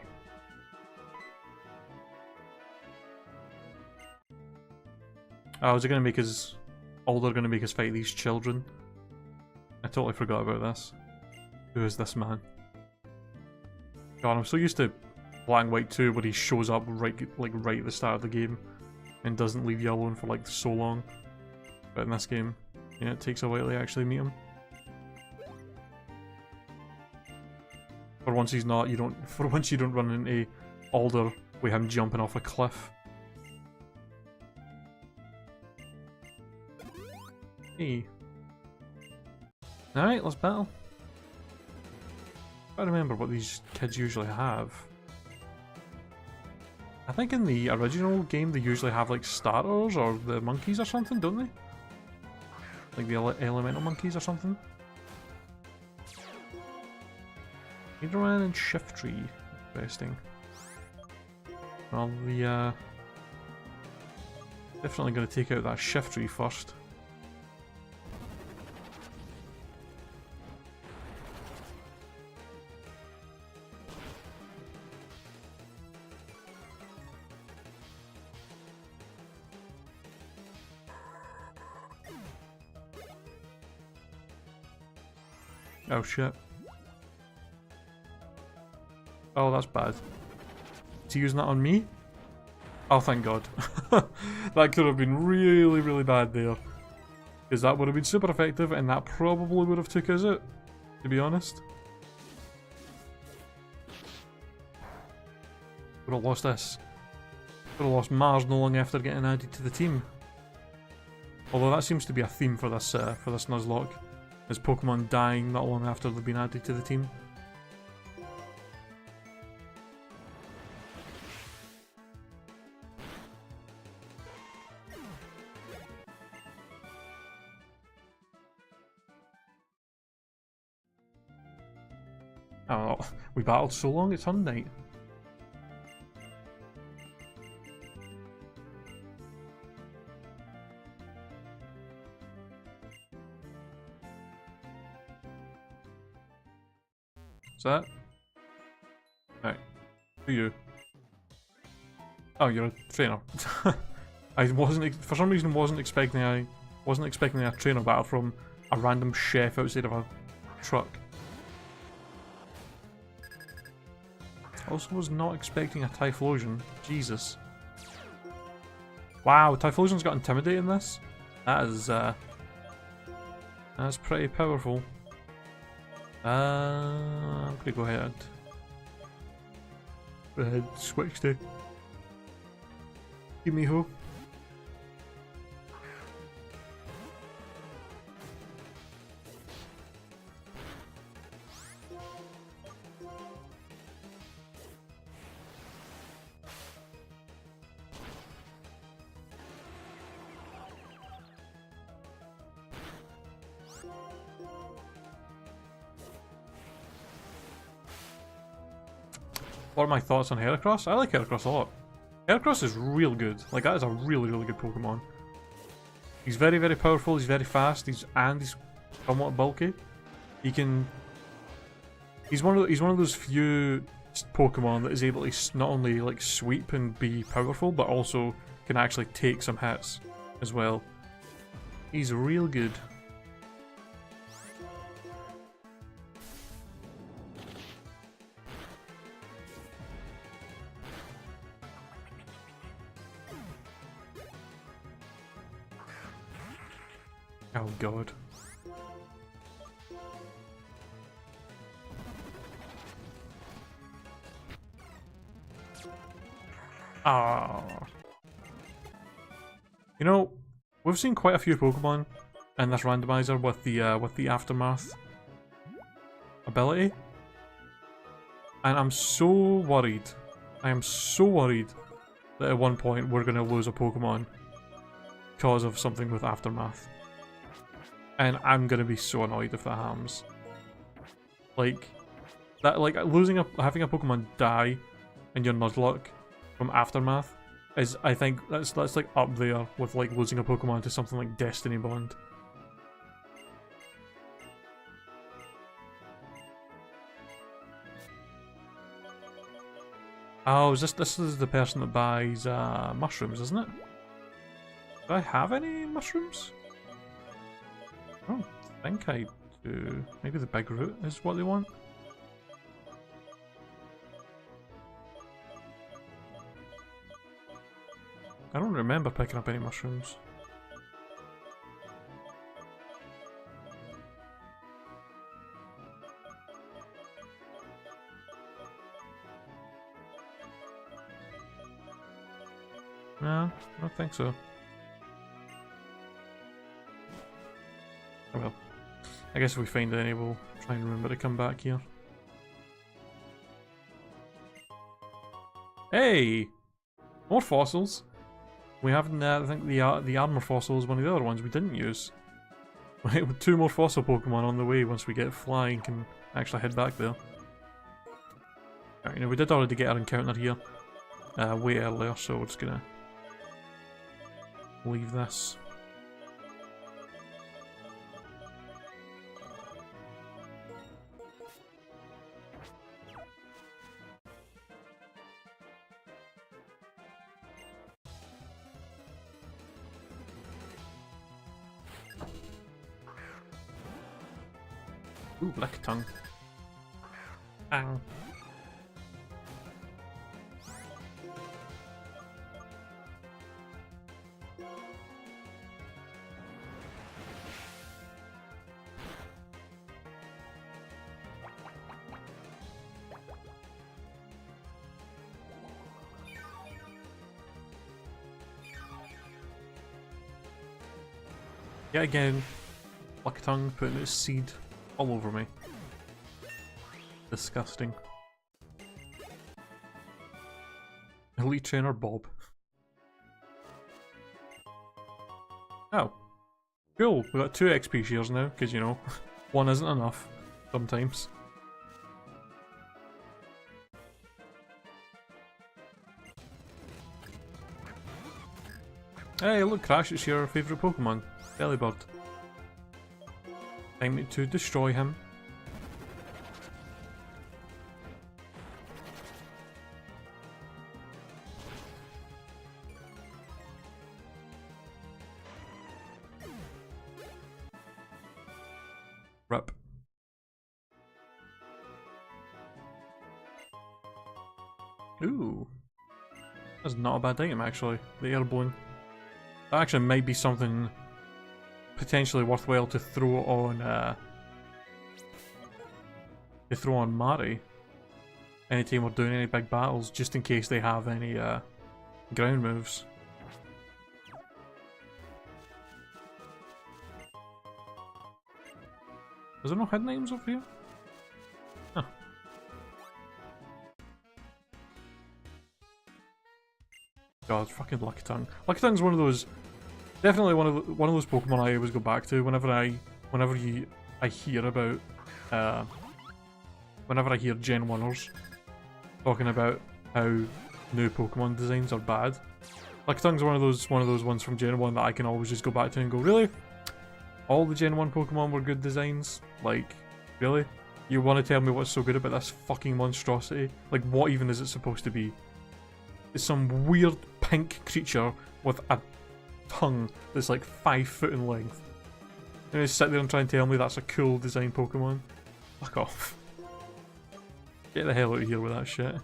Oh, is it going to make us... All they're going to make us fight these children? I totally forgot about this. Who is this man? God, I'm so used to Black and White 2 where he shows up right at the start of the game and doesn't leave you alone for like so long. But in this game, yeah, it takes a while to actually meet him. For once he's not, you don't. For once you don't run into Alder with him jumping off a cliff. Hey. Alright, let's battle. I remember what these kids usually have. I think in the original game they usually have like starters or the monkeys or something, don't they? Like the elemental monkeys or something. Nidoran and Shiftry. Interesting. Well, the definitely going to take out that Shiftry first. Oh shit. Oh, that's bad. Is he using that on me? Oh, thank God. That could have been really, really bad there. Because that would have been super effective and that probably would have took us out, to be honest. Would have lost this. Would have lost Mars no long after getting added to the team. Although that seems to be a theme for this Nuzlocke. Is Pokemon dying not long after they've been added to the team. Oh, we battled so long it's on night. Is that? Right. Who are you? Oh, you're a trainer. I wasn't, for some reason, wasn't expecting a trainer battle from a random chef outside of a truck. Also, was not expecting a Typhlosion. Jesus. Wow, Typhlosion's got Intimidate in this. That is, that's pretty powerful. I'm gonna go ahead. Switch to Yumiko. What are my thoughts on Heracross? I like Heracross a lot. Heracross is real good. Like, that is a really, really good Pokemon. He's very, very powerful, he's very fast, he's somewhat bulky. He can... He's one of those few Pokemon that is able to not only, like, sweep and be powerful, but also can actually take some hits as well. He's real good. Oh God. Ah. You know, we've seen quite a few Pokemon in this randomizer with the Aftermath ability. And I'm so worried. I am so worried that at one point we're gonna lose a Pokemon because of something with Aftermath. And I'm gonna be so annoyed if that happens. Like that, like having a Pokemon die in your Nuzlocke from Aftermath is I think that's like up there with like losing a Pokemon to something like Destiny Bond. Oh, this is the person that buys mushrooms, isn't it? Do I have any mushrooms? I don't think I do. Maybe the big root is what they want. I don't remember picking up any mushrooms. No, I don't think so. Oh well. I guess if we find any, we'll try and remember to come back here. Hey! More fossils! We haven't, I think the armor fossil is one of the other ones we didn't use. Right, with 2 more fossil Pokemon on the way once we get flying can actually head back there. Alright, you know, we did already get our encounter here way earlier, so we're just gonna leave this. Ooh, Black Tongue. Bang. Yet again, Black Tongue putting its seed all over me. Disgusting. Elite Trainer Bob. Oh. Cool, we got 2 XP shares now, because you know, 1 isn't enough sometimes. Hey, look, Crash, it's your favourite Pokemon, Delibird. Time to destroy him. Rip. Ooh. That's not a bad item actually, the air balloon. That actually might be something potentially worthwhile to throw on Mari anytime we're doing any big battles, just in case they have any ground moves. Is there no hidden items over here? Huh. God, fucking Lucky Tongue. Lucky Tongue's one of those, definitely one of those Pokemon I always go back to whenever I hear about, whenever I hear Gen 1ers talking about how new Pokemon designs are bad. Lucky Tongue's one of those ones from Gen 1 that I can always just go back to and go, really? All the Gen 1 Pokemon were good designs? Like, really? You want to tell me what's so good about this fucking monstrosity? Like, what even is it supposed to be? It's some weird pink creature with a tongue that's like 5 foot in length. And you sit there and try and tell me that's a cool design Pokemon? Fuck off. Get the hell out of here with that shit.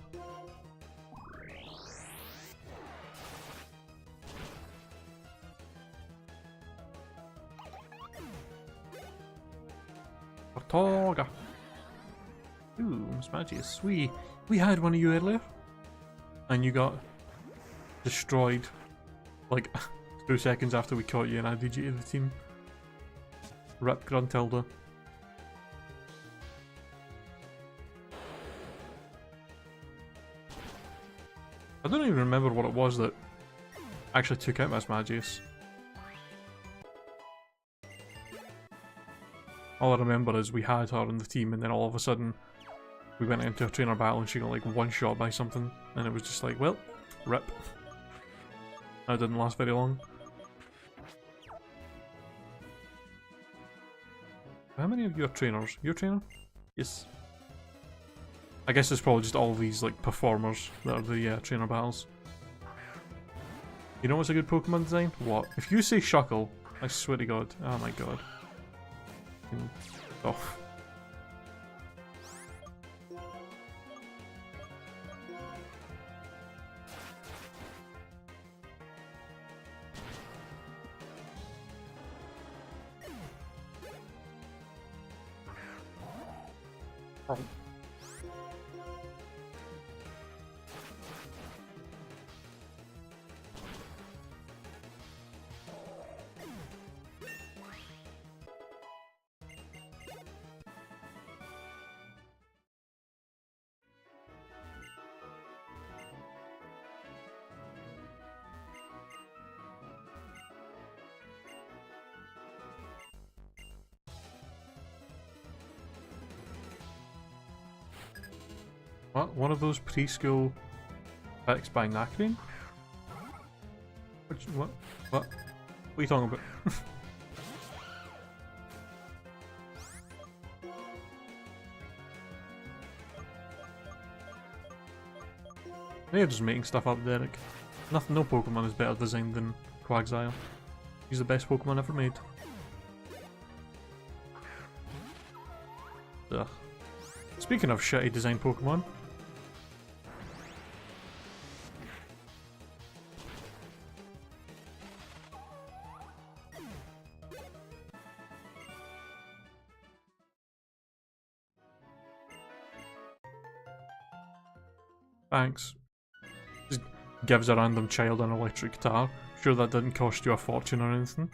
Tortoga. Ooh, Smagius. We had one of you earlier. And you got destroyed like 2 seconds after we caught you and added you to the team. Rip Gruntilda. I don't even remember what it was that actually took out my Smagius. All I remember is we had her on the team and then all of a sudden we went into a trainer battle and she got like one shot by something and it was just like, well, rip. That didn't last very long. How many of your trainers? Your trainer? Yes. I guess it's probably just all these like performers that are the trainer battles. You know what's a good Pokemon design? What? If you say Shuckle, I swear to God. Oh my God. Oh. What? One of those preschool picks by Nacrane? What? What? What are you talking about? They're just making stuff up, Derek. Nothing, no Pokemon is better designed than Quagsire. He's the best Pokemon ever made. Ugh. Speaking of shitty designed Pokemon. Thanks. Just gives a random child an electric guitar. Sure that didn't cost you a fortune or anything.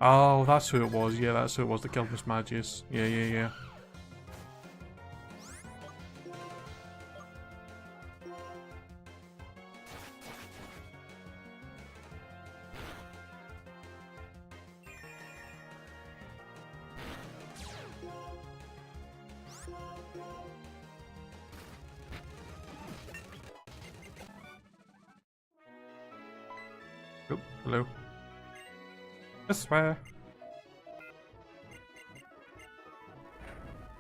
Oh, that's who it was. Yeah, that's who it was that killed Miss Magius. Yeah. Oh, hello. This way.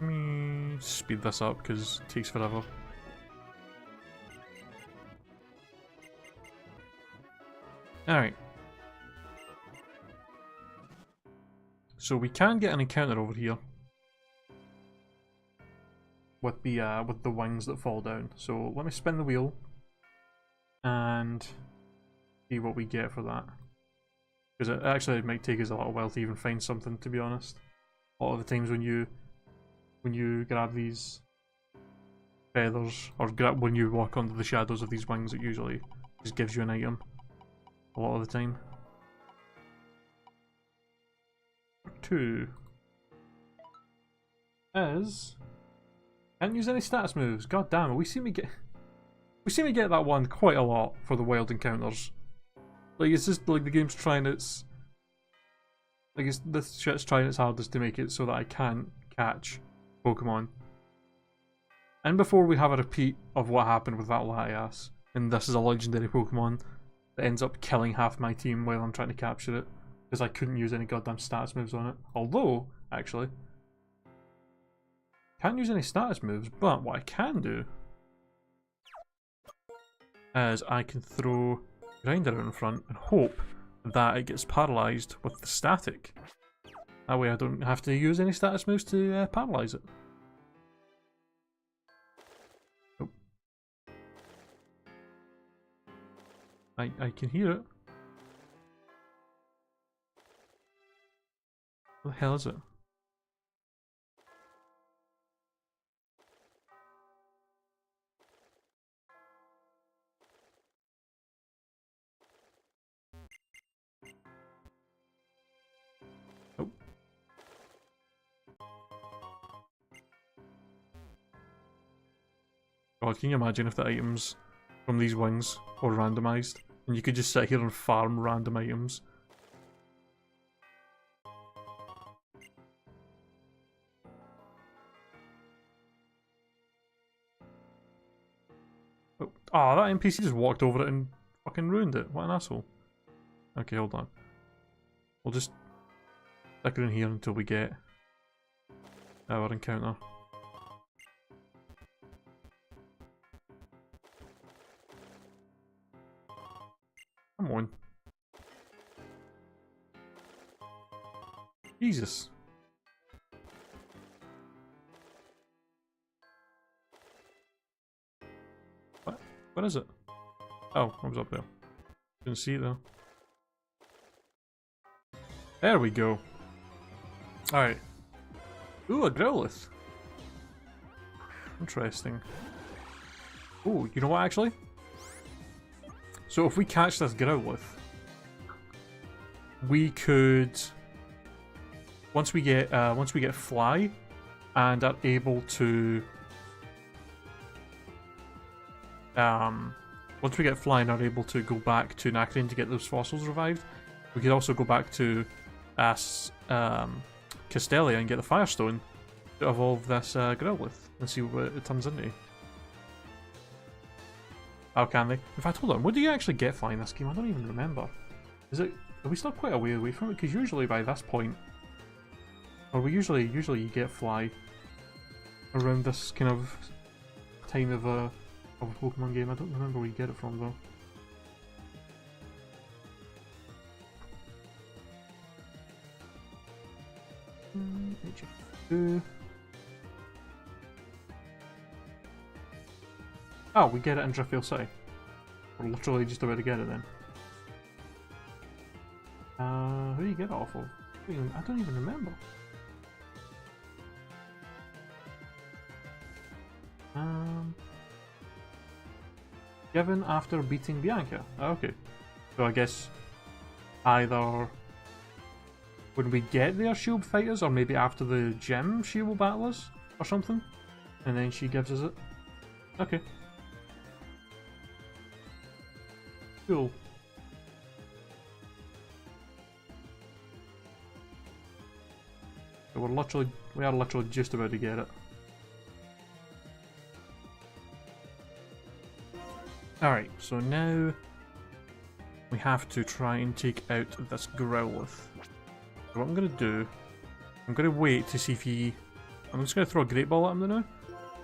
Let me speed this up because it takes forever. Alright. So we can get an encounter over here. With the wings that fall down. So let me spin the wheel. And see what we get for that. Because it actually might take us a little while to even find something, to be honest. A lot of the times when you grab these feathers, or when you walk under the shadows of these wings, it usually just gives you an item. A lot of the time. 2 is can't use any status moves. God damn it, we seem to get that one quite a lot for the wild encounters. Like, it's just like the game's trying its... Like, this shit's trying its hardest to make it so that I can't catch Pokemon. And before we have a repeat of what happened with that Latias, and this is a legendary Pokemon that ends up killing half my team while I'm trying to capture it, because I couldn't use any goddamn status moves on it. Although, actually, can't use any status moves, but what I can do is I can throw Grinder out in front and hope that it gets paralysed with the static. That way I don't have to use any status moves to paralyse it. Oh. I can hear it. What the hell is it? Oh. God, can you imagine if the items from these wings were randomized and you could just sit here and farm random items? Oh, that NPC just walked over it and fucking ruined it. What an asshole. Okay, hold on. We'll just stick it in here until we get our encounter. Come on. Jesus. What? What is it? Oh, I was up there. Didn't see it though. There we go. Alright. Ooh, a Growlithe. Interesting. Ooh, you know what actually? So if we catch this Growlithe, we could once we get Fly and are able to once we get Fly and are able to go back to Nacrane to get those fossils revived, we could also go back to Castelia and get the Firestone to evolve this Growlithe and see what it turns into. How can they? In fact, hold on, what do you actually get Fly in this game? I don't even remember. Is it? Are we still quite a way away from it? Because usually by this point, or we usually you get Fly around this kind of time of a Pokemon game. I don't remember where you get it from though. Oh, we get it in Driftveil City. We're literally just about to get it then. Who do you get it off of? I don't even remember. Given after beating Bianca. Okay. So I guess either when we get there she will fight us, or maybe after the gym she will battle us, or something. And then she gives us it. Okay. Cool. So we are literally just about to get it. Alright, so now we have to try and take out this Growlithe. So what I'm gonna do, I'm gonna wait to see if I'm just gonna throw a Great Ball at him now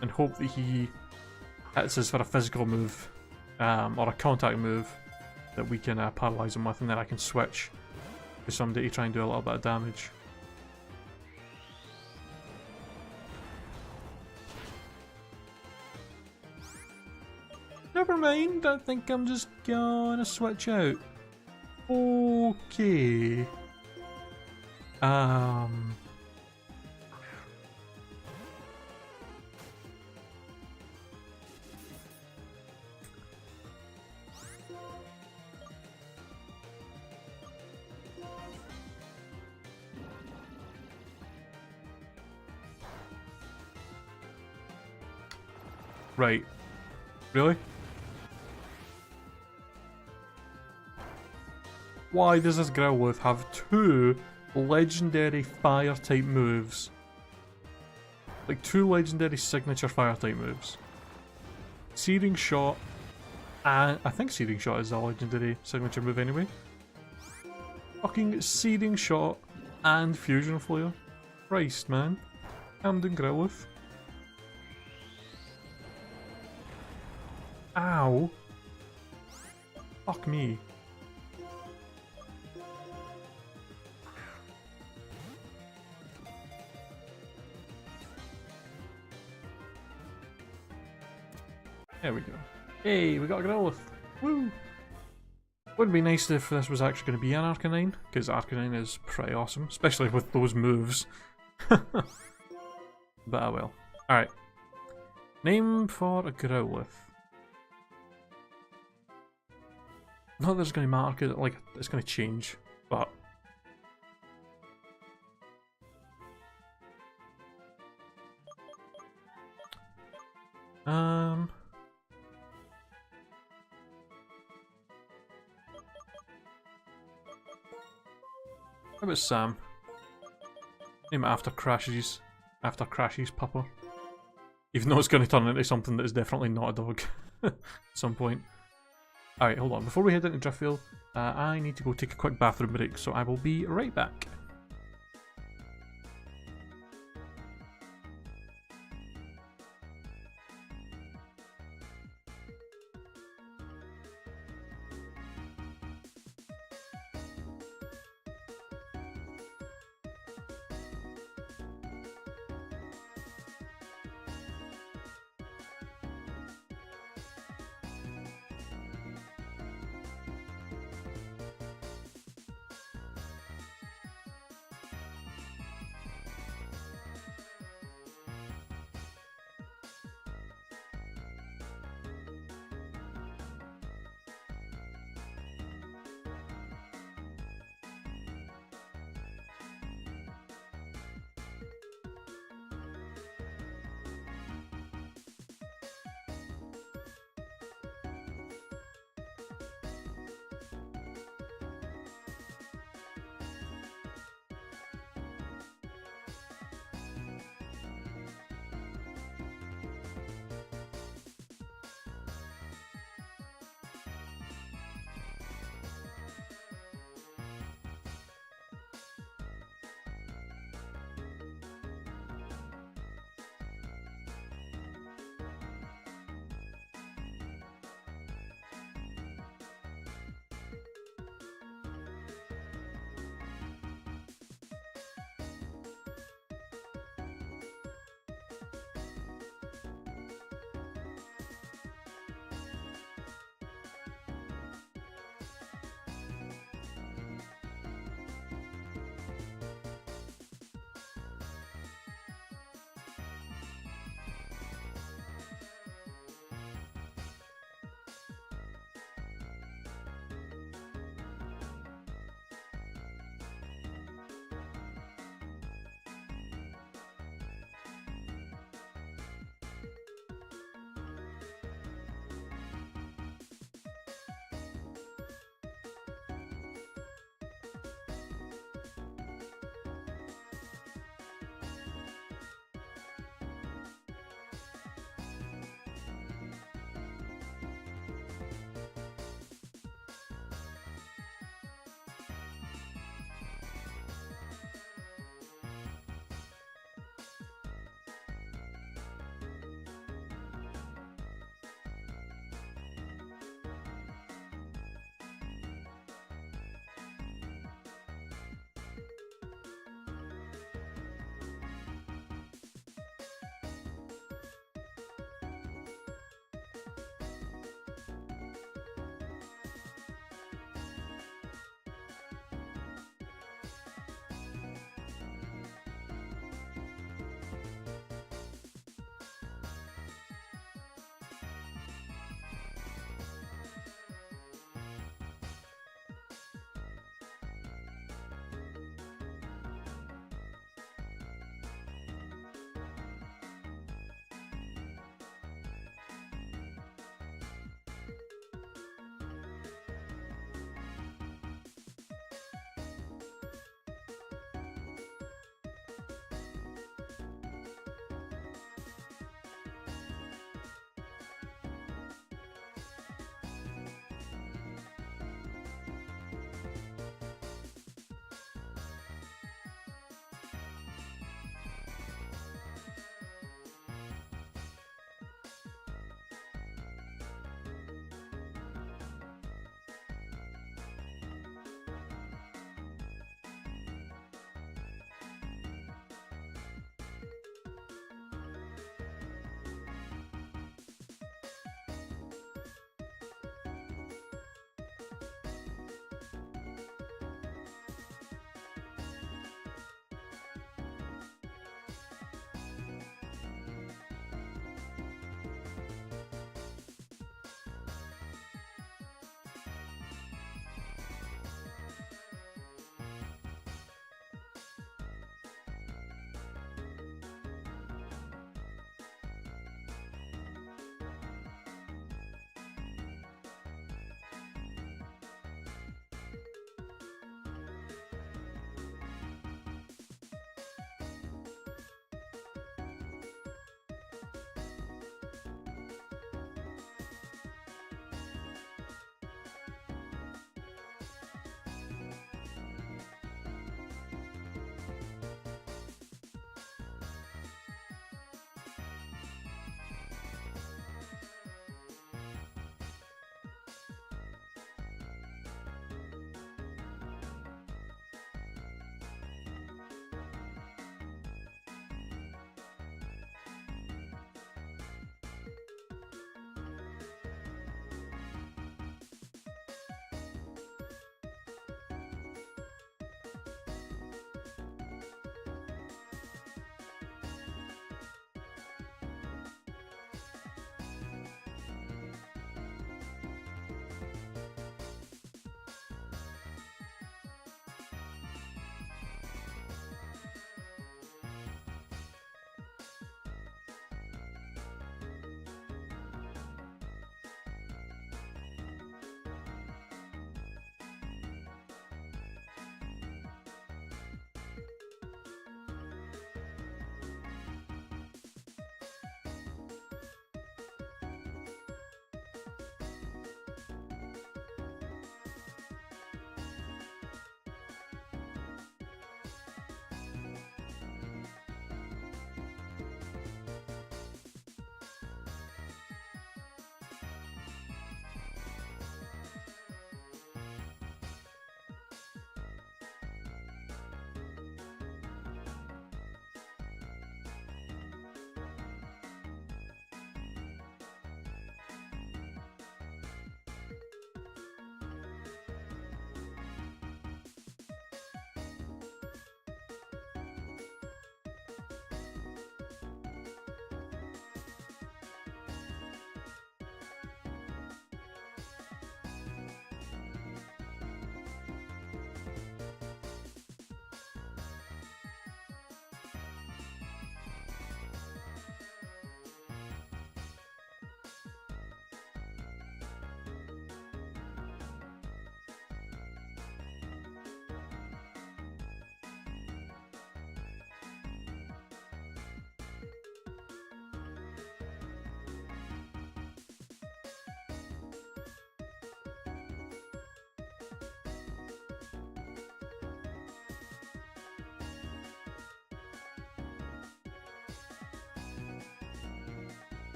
and hope that he hits us for a physical move, or a contact move that we can paralyze him with, and then I can switch to somebody to try and do a little bit of damage. Never mind, I think I'm just gonna switch out. Okay. Right. Really? Why does this Growlithe have two legendary fire type moves? Like two legendary signature fire type moves. Searing Shot, and I think Searing Shot is a legendary signature move anyway. Fucking Searing Shot and Fusion Flare. Christ, man. Camden Growlithe. Ow. Fuck me. There we go. Hey, we got a Growlithe. Woo! Would be nice if this was actually going to be an Arcanine, because Arcanine is pretty awesome, especially with those moves. But I will. Alright. Name for a Growlithe. Not that it's going to matter, because like, it's going to change, but... How about Sam? Name it after Crash's pupper. Even though it's going to turn into something that is definitely not a dog at some point. Alright, hold on. Before we head into Driftfield, I need to go take a quick bathroom break, so I will be right back.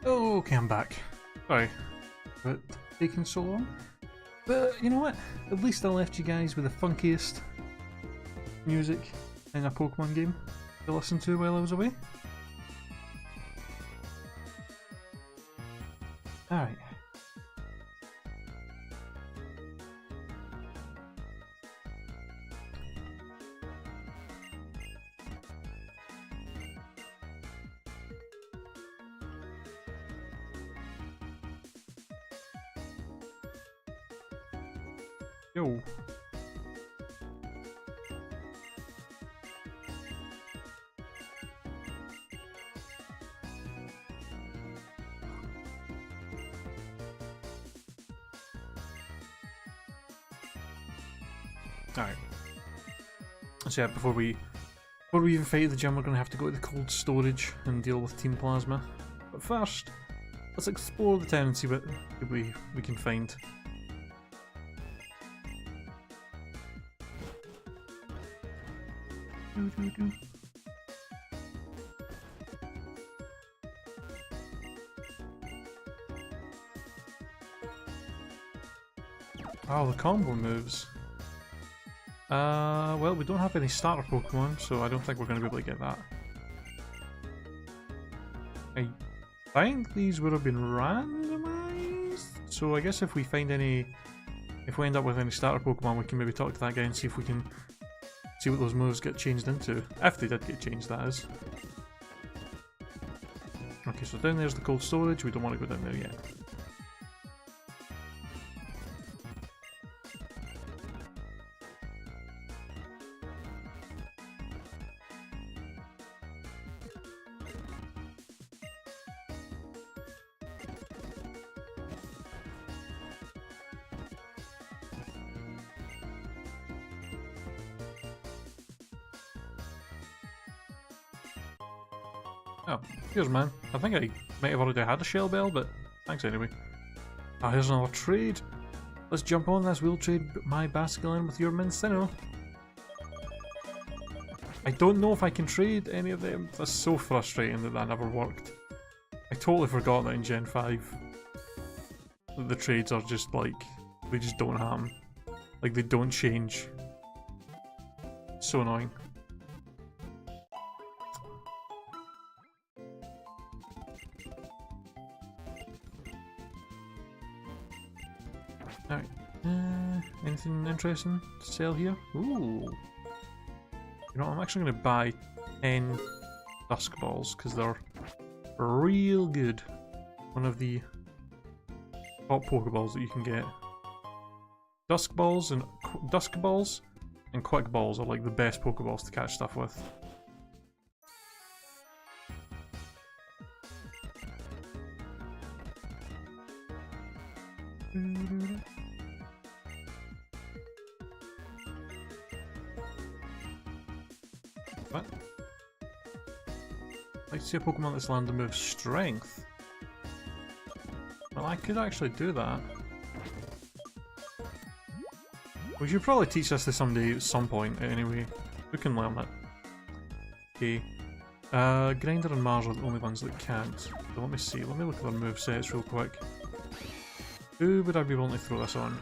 Oh, okay, I'm back. Sorry, but taking so long. But you know what? At least I left you guys with the funkiest music in a Pokemon game to listen to while I was away. Alright. Yo. Alright. So yeah, before we even fight the gym, we're gonna have to go to the cold storage and deal with Team Plasma. But first, let's explore the town and see what we can find. Oh, the combo moves. Well, we don't have any starter Pokemon, so I don't think we're going to be able to get that. I think these would have been randomized, so I guess if we find any, if we end up with any starter Pokemon, we can maybe talk to that guy and see if we can see what those moves get changed into. If they did get changed, that is. Okay, so down there's the cold storage, we don't want to go down there yet. Oh, here's man. I think I might have already had a Shell Bell, but thanks anyway. Ah, here's another trade. Let's jump on this. We'll trade my Basculin with your Mincino. I don't know if I can trade any of them. That's so frustrating that that never worked. I totally forgot that in Gen 5 the trades are just like, they just don't happen. Like, they don't change. So annoying. Alright, anything interesting to sell here? Ooh. You know, I'm actually going to buy 10 Dusk Balls because they're real good. One of the top Pokeballs that you can get. Dusk Balls and Quick Balls are like the best Pokeballs to catch stuff with. What? I'd like to see a Pokemon that's land to move Strength. Well, I could actually do that. We should probably teach this to somebody at some point anyway. We can learn it. Okay. Grinder and Mars are the only ones that can't. So let me see. Let me look at their movesets real quick. Who would I be willing to throw this on?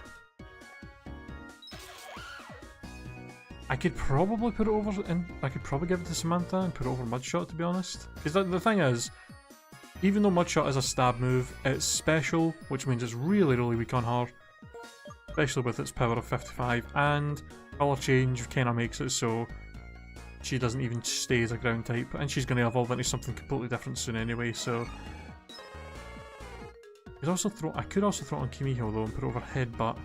I could probably put it over I could probably give it to Samantha and put it over Mudshot, to be honest. Because the thing is, even though Mudshot is a stab move, it's special, which means it's really, really weak on her. Especially with its power of 55, and Color Change kinda makes it so she doesn't even stay as a ground type, and she's gonna evolve into something completely different soon anyway, so... I could also throw it on Kimiho though and put it over Headbutt.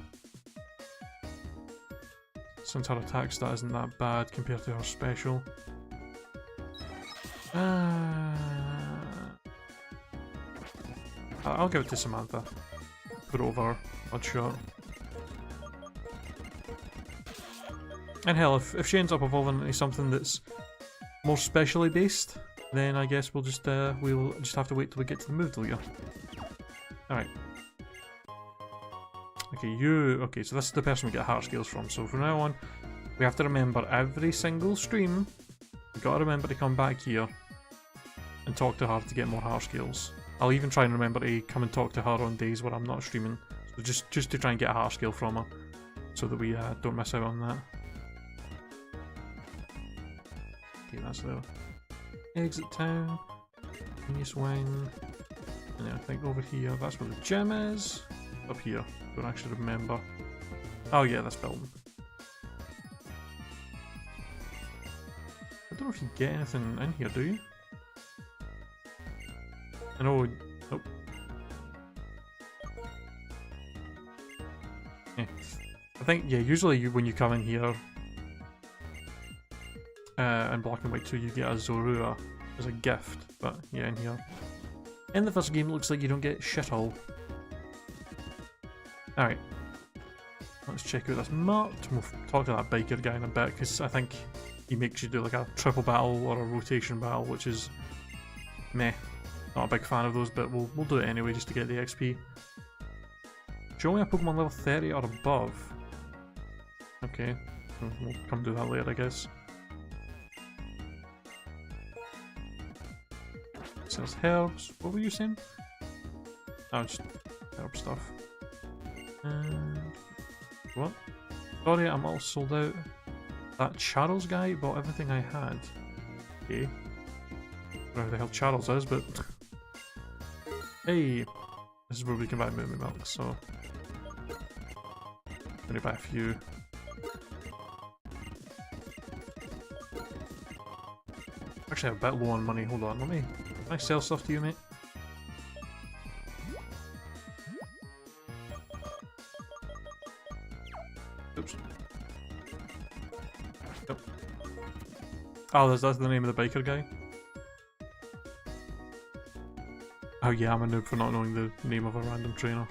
Since her attack stat isn't that bad compared to her special. I'll give it to Samantha. Put it over Mudshot. And hell, if she ends up evolving into something that's more specially based, then I guess we'll just have to wait till we get to the move deleter. Alright. Okay, so this is the person we get heart scales from, so from now on, we have to remember every single stream, we gotta remember to come back here and talk to her to get more heart scales. I'll even try and remember to come and talk to her on days where I'm not streaming. So just to try and get a heart scale from her, so that we don't miss out on that. Okay, that's there. Exit town. Genius wing. And then I think over here, that's where the gym is. Up here. Don't actually remember. Oh yeah, this building. I don't know if you get anything in here, do you? I know. Nope. Yeah. I think, yeah, usually when you come in here in Black and White 2, you get a Zorua as a gift, but yeah, in here. In the first game, it looks like you don't get shit all. Alright. Let's check out this marked. We'll talk to that biker guy in a bit, because I think he makes you do like a triple battle or a rotation battle, which is meh. Not a big fan of those, but we'll do it anyway just to get the XP. Show me a Pokemon level 30 or above. Okay, we'll come do that later, I guess. Sells herbs. What were you saying? Oh, just herb stuff. What? Sorry, I'm all sold out. That Charles guy bought everything I had. Okay. I don't know who the hell Charles is, but... Hey! This is where we can buy Moo Milk, so... I'm gonna buy a few. Actually, I'm a bit low on money. Hold on, can I sell stuff to you, mate? Oops. Yep. Oh, that's the name of the biker guy? Oh yeah, I'm a noob for not knowing the name of a random trainer.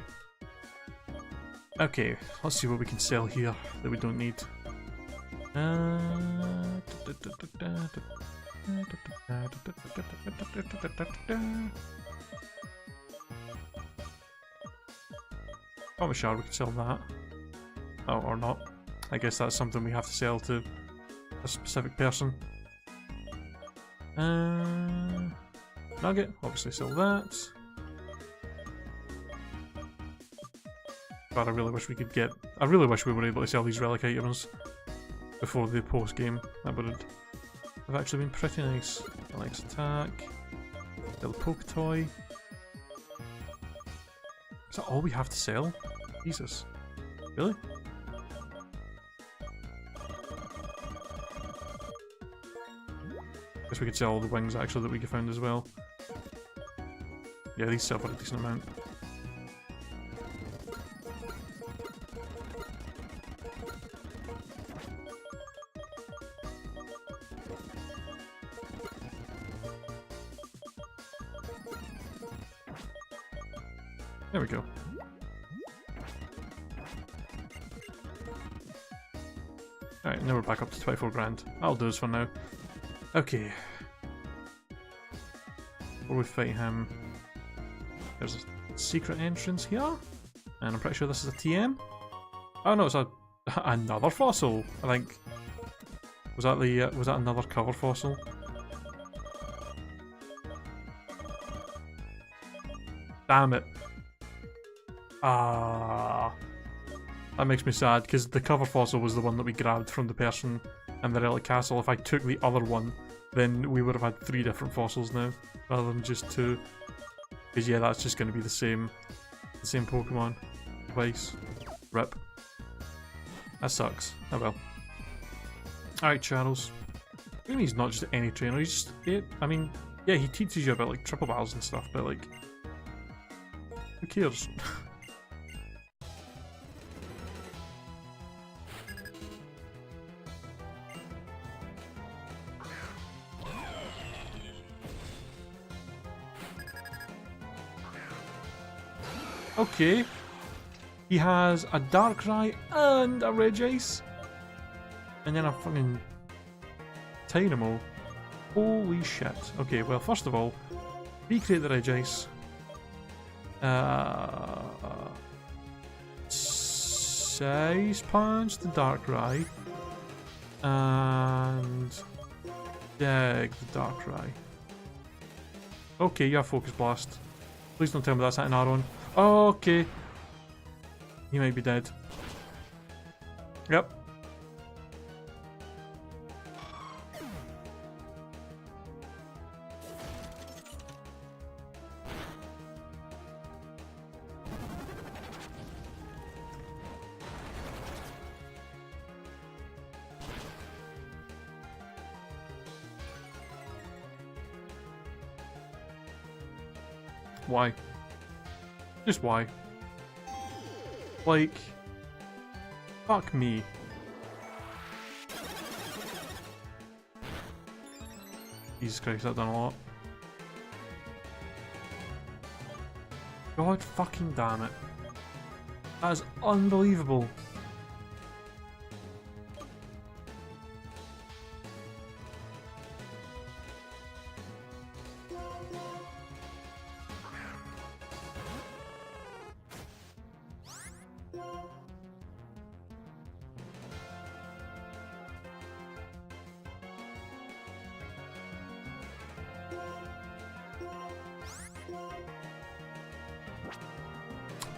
Okay, let's see what we can sell here that we don't need. Probably sure we could sell that. Oh, or not. I guess that's something we have to sell to a specific person. Nugget, obviously sell that. God, I really wish we could get... I really wish we were able to sell these relic items before the post-game. That would have actually been pretty nice. Alex attack. Little poke toy. Is that all we have to sell? Jesus. Really? Guess we could sell all the wings actually that we found as well. Yeah, these sell for a decent amount. There we go. Alright, now we're back up to 24 grand. That'll do us for now. Okay. Before we fight him, there's a secret entrance here, and I'm pretty sure this is a TM. Oh no, it's another fossil. I think was that another cover fossil? Damn it! Ah, that makes me sad because the cover fossil was the one that we grabbed from the person in the relic castle. If I took the other one, then we would have had 3 different fossils now, rather than just 2. Because yeah, that's just going to be the same Pokemon twice. Rip. That sucks. Oh well. Alright, Charles. What do you mean he's not just any trainer? He's just... I mean, yeah, he teaches you about like triple battles and stuff, but like... who cares? Okay. He has a Darkrai and a Regice. And then a fucking Dynamo. Holy shit. Okay, well, first of all, recreate the Regice. Size Punch the Darkrai. And dig the Darkrai. Okay, you have Focus Blast. Please don't tell me that's an Aaron. Oh, okay. He might be dead. Yep. Why? Just why? Like, fuck me. Jesus Christ, I've done a lot. God fucking damn it. That is unbelievable.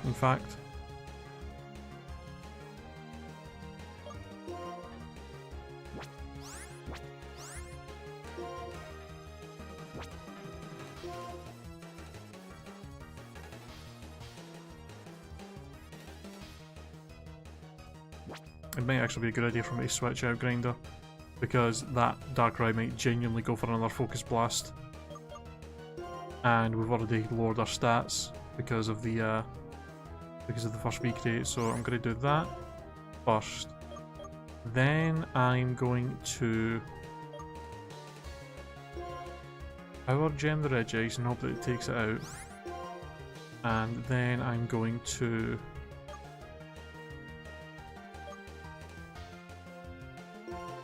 In fact, it might actually be a good idea for me to switch out Grinder, because that Darkrai might genuinely go for another Focus Blast, and we've already lowered our stats because of the first recreate, so I'm going to do that first. Then I'm going to Power Gem the Regice and hope that it takes it out. And then I'm going to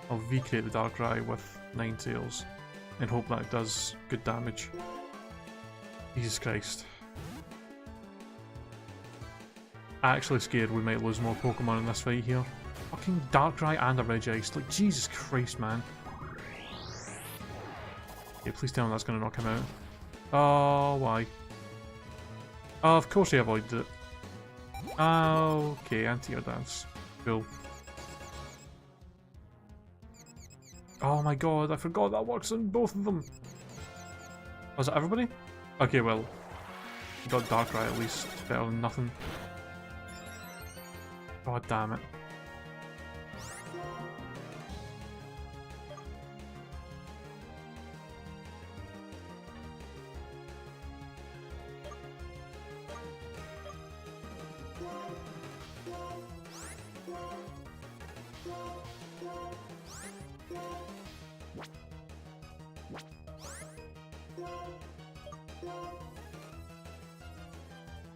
I'll recreate the Darkrai with Ninetales and hope that it does good damage. Jesus Christ. Actually scared we might lose more Pokemon in this fight here. Fucking Darkrai and a Regice. Like, Jesus Christ, man. Yeah, please tell me that's going to knock him out. Oh, why? Oh, of course he avoided it. Oh, okay, anti-air dance. Cool. Oh my god, I forgot that works on both of them. Was it everybody? Okay, well, we got Darkrai at least. It's better than nothing. God damn it.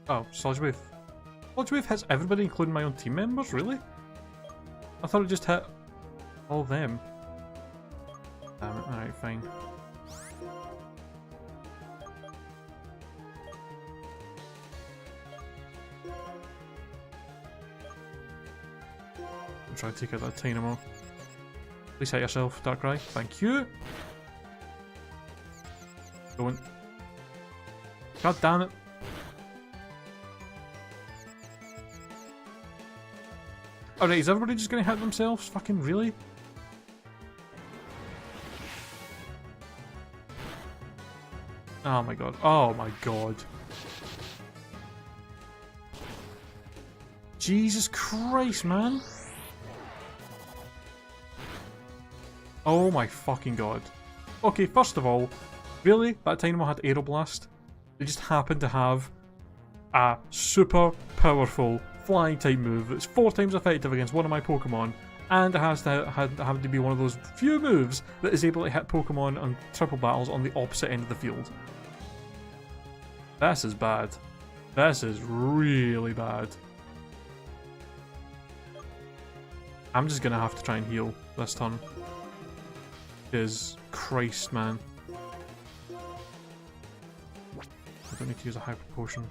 Oh, Sludge Wave. Sludge Wave hits everybody, including my own team members? Really? I thought it just hit all them. Damn it, alright, fine. I'm trying to take out that Tynamo. Please hit yourself, Darkrai. Thank you! Going. God damn it! Alright, is everybody just gonna hit themselves? Fucking really? Oh my god. Oh my god. Jesus Christ, man. Oh my fucking god. Okay, first of all, really? That Dynamo had Aeroblast? They just happened to have a super powerful flying type move that's 4 times effective against one of my Pokemon, and it has to have to be one of those few moves that is able to hit Pokemon on triple battles on the opposite end of the field. This is bad. This is really bad. I'm just gonna have to try and heal this turn. Because, Christ, man. I don't need to use a Hyper Potion.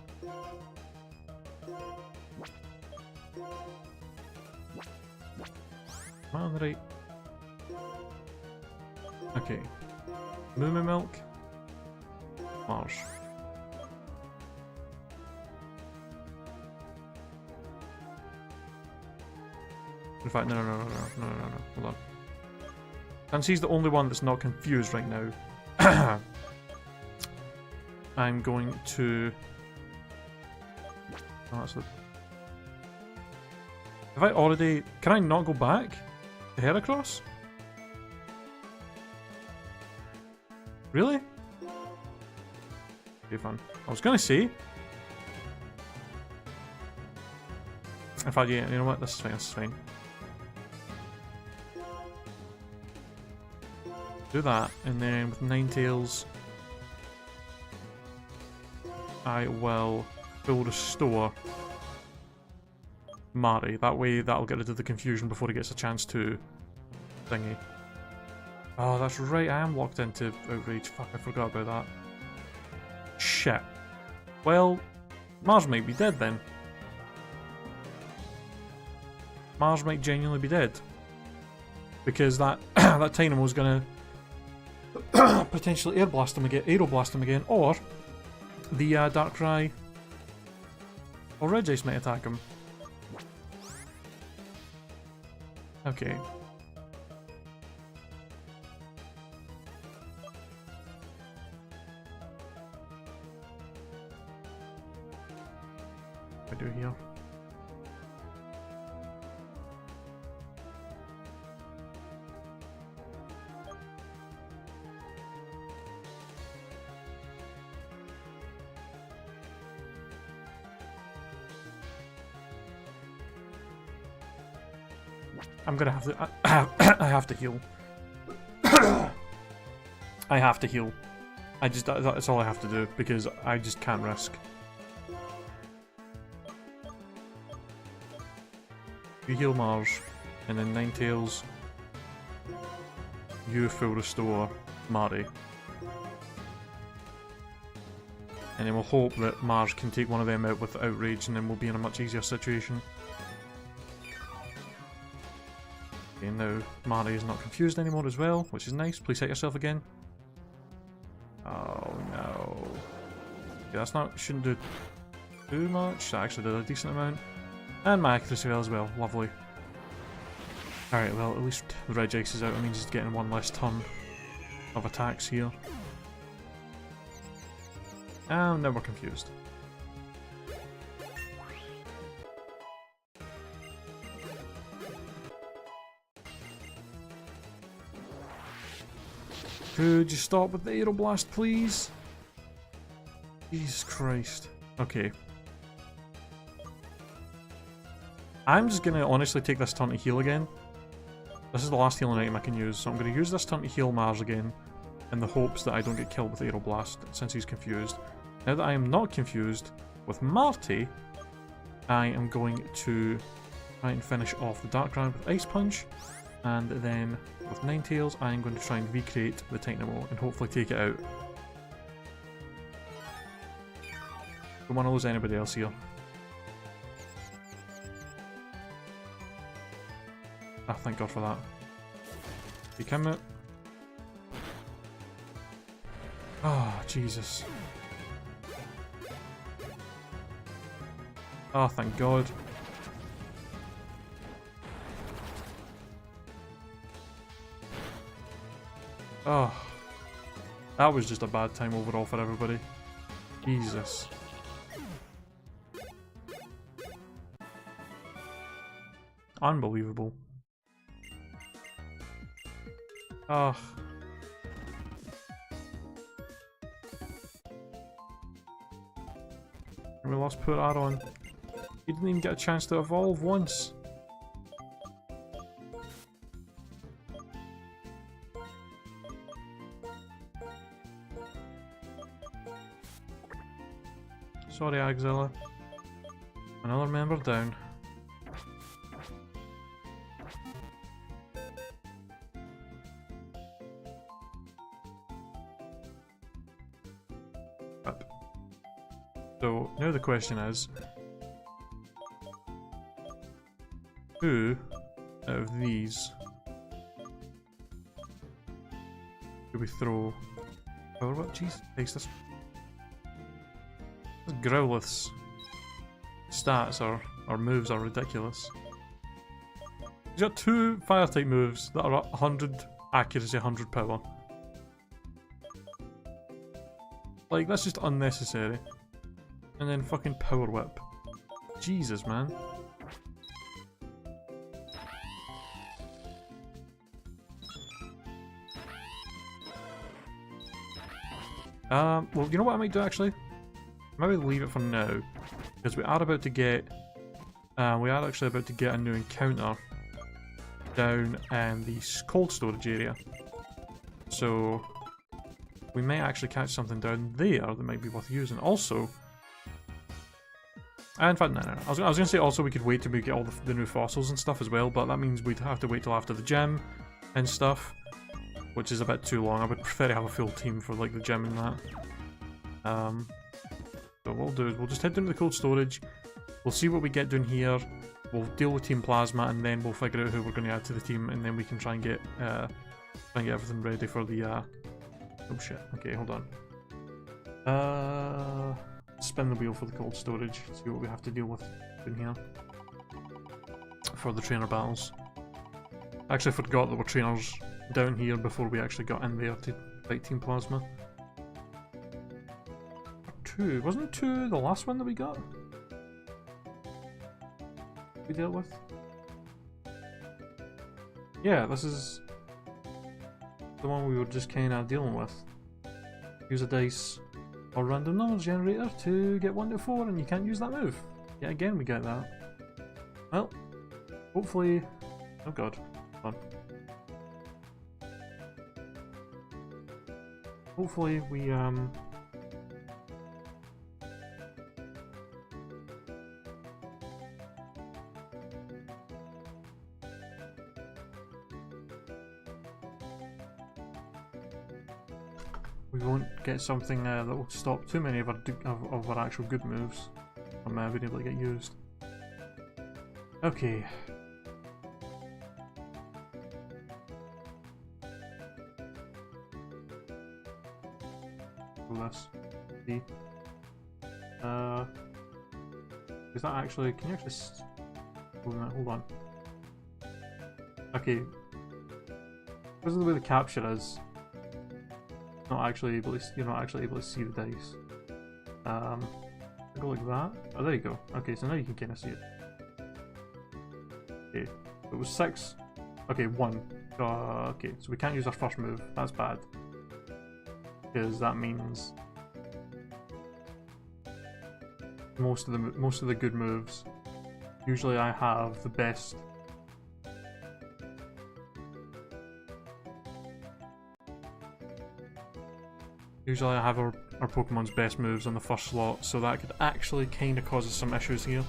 Am I on the right? Okay. Moo Milk. Marsh. In fact, no. Hold on. Since he's the only one that's not confused right now, I'm going to... Oh, that's the... Have I already... Can I not go back to Heracross? Really? Be fun. I was gonna say... In fact, yeah, you know what? This is fine, Do that, and then with Ninetales, I will full restore Mari. That way, that'll get rid of the confusion before he gets a chance to thingy. Oh, that's right, I am locked into Outrage. Fuck, I forgot about that. Shit. Well, Mars might be dead then. Mars might genuinely be dead. Because that that Tynamo's gonna potentially Aeroblast him again, or the Darkrai or Regice might attack him. Okay. What do I do here? I'm gonna have to. I have to heal. I have to heal. That's all I have to do because I just can't risk. You heal Mars, and then Ninetales. You full restore Mari. And then we'll hope that Mars can take one of them out with Outrage, and then we'll be in a much easier situation. Okay, now Mari is not confused anymore as well, which is nice. Please hit yourself again. Oh no. Yeah, that's not... shouldn't do too much. That actually did a decent amount. And my accuracy fell as well. Lovely. Alright, well, at least the Regice is out. It means he's getting one less turn of attacks here. And now we're confused. Could you stop with the Aeroblast, please? Jesus Christ. Okay. I'm just gonna honestly take this turn to heal again. This is the last healing item I can use, so I'm gonna use this turn to heal Mars again in the hopes that I don't get killed with Aeroblast since he's confused. Now that I am not confused with Marty, I am going to try and finish off the Darkrai with Ice Punch, and then with Ninetales I am going to try and recreate the Tynamo and hopefully take it out. Don't want to lose anybody else here. Ah, thank God for that. You come out. Oh, Jesus. Oh, thank God. Oh. That was just a bad time overall for everybody. Jesus. Unbelievable. Oh. We lost poor Aaron. He didn't even get a chance to evolve once. Sorry, Axilla. Another member down. Up. So, now the question is, who out of these do we throw? Oh, what? Jeez, takes this. Growlith's stats or moves are ridiculous. He's got 2 fire type moves that are 100 accuracy, 100 power. Like, that's just unnecessary. And then fucking power whip. Jesus, man. Well, you know what I might do actually? Maybe leave it for now. Because we are about to get... we are actually about to get a new encounter down in the cold storage area. So... we may actually catch something down there that might be worth using. Also... in fact, no. I was going to say also we could wait till we get all the new fossils and stuff as well, but that means we'd have to wait till after the gym and stuff. Which is a bit too long. I would prefer to have a full team for like the gym and that. So what we'll do is we'll just head down to the cold storage. We'll see what we get down here. We'll deal with Team Plasma, and then we'll figure out who we're going to add to the team, and then we can try and get everything ready for the. Oh shit! Okay, hold on. Spin the wheel for the cold storage. See what we have to deal with in here for the trainer battles. I actually forgot there were trainers down here before we actually got in there to fight Team Plasma. 2, wasn't 2 the last one that we got? We dealt with? Yeah, this is the one we were just kind of dealing with. Use a dice or random numbers generator to get 1 to 4, and you can't use that move. Yeah, again we get that. Well, hopefully... oh god, hold on. Hopefully we won't get something that will stop too many of our actual good moves from being able to get used. Okay. This. See? Is that actually... can you actually... hold on. Okay. Because of the way the capture is, not actually able to, you're not actually able to see the dice. Go like that. Oh, there you go. Okay, so now you can kind of see it. Okay, it was 6. Okay, 1. Okay, so we can't use our first move. That's bad. Because that means most of the good moves. Usually, I have the best. Usually, I have our Pokemon's best moves on the first slot, so that could actually kind of cause us some issues here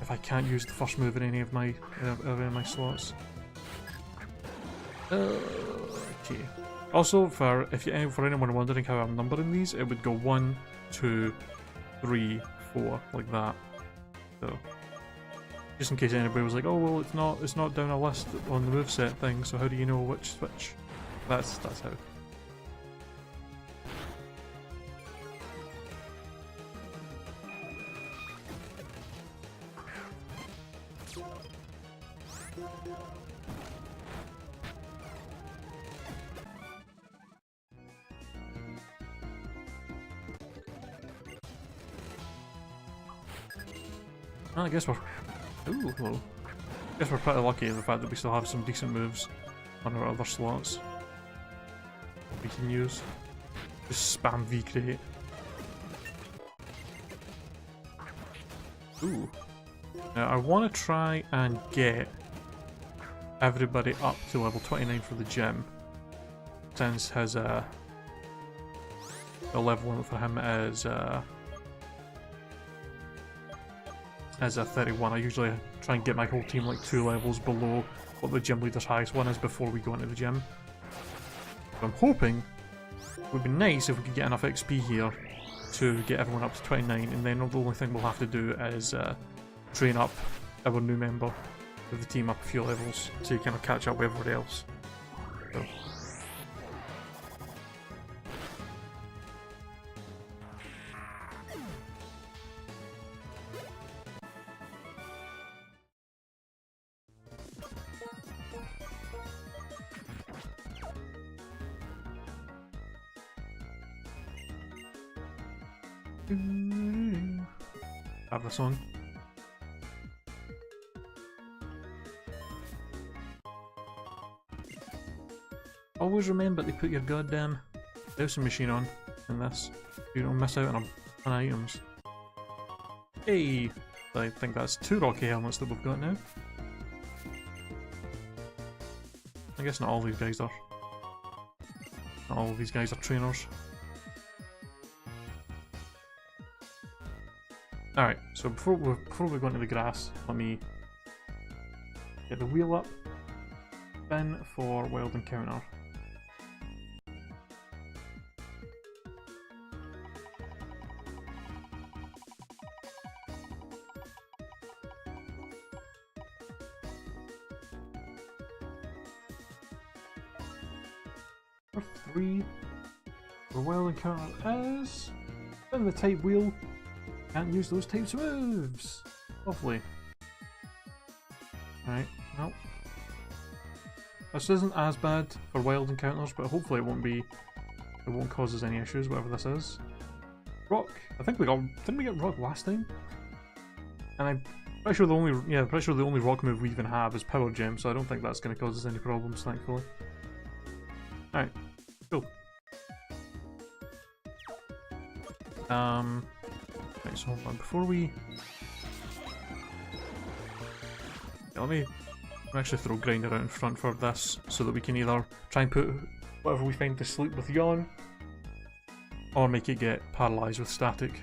if I can't use the first move in any of my slots. Okay. Also, for anyone wondering how I'm numbering these, it would go 1, 2, 3, 4, like that. So, just in case anybody was like, "Oh well, it's not down a list on the moveset thing, so how do you know which switch?" That's how. Well, I guess we're... ooh, hello. I guess we're pretty lucky in the fact that we still have some decent moves on our other slots we can use. Just spam V-Create. Ooh. Now, I want to try and get everybody up to level 29 for the gym, since his, the level limit for him is a 31. I usually try and get my whole team like 2 levels below what the gym leader's highest one is before we go into the gym. So I'm hoping it would be nice if we could get enough XP here to get everyone up to 29, and then the only thing we'll have to do is train up our new member of the team up a few levels to kind of catch up with everybody else. So. Have this on. Always remember to put your goddamn dowsing machine on in this. You don't miss out on items. Hey! I think that's 2 rocky helmets that we've got now. I guess not all these guys are. Not all of these guys are trainers. Alright, so before we go into the grass, let me get the wheel up. Spin for wild encounter. For 3, the wild encounter is spin the type wheel. Can't use those types of moves. Lovely. Right, well. This isn't as bad for wild encounters, but hopefully it won't cause us any issues, whatever this is. Rock. I think didn't we get rock last time? And I'm pretty sure the only rock move we even have is power gem, so I don't think that's gonna cause us any problems, thankfully. Alright, cool. Right, so hold on, before we... Yeah, let me actually throw Grinder out in front for this, so that we can either try and put whatever we find to sleep with Yawn, or make it get paralysed with static.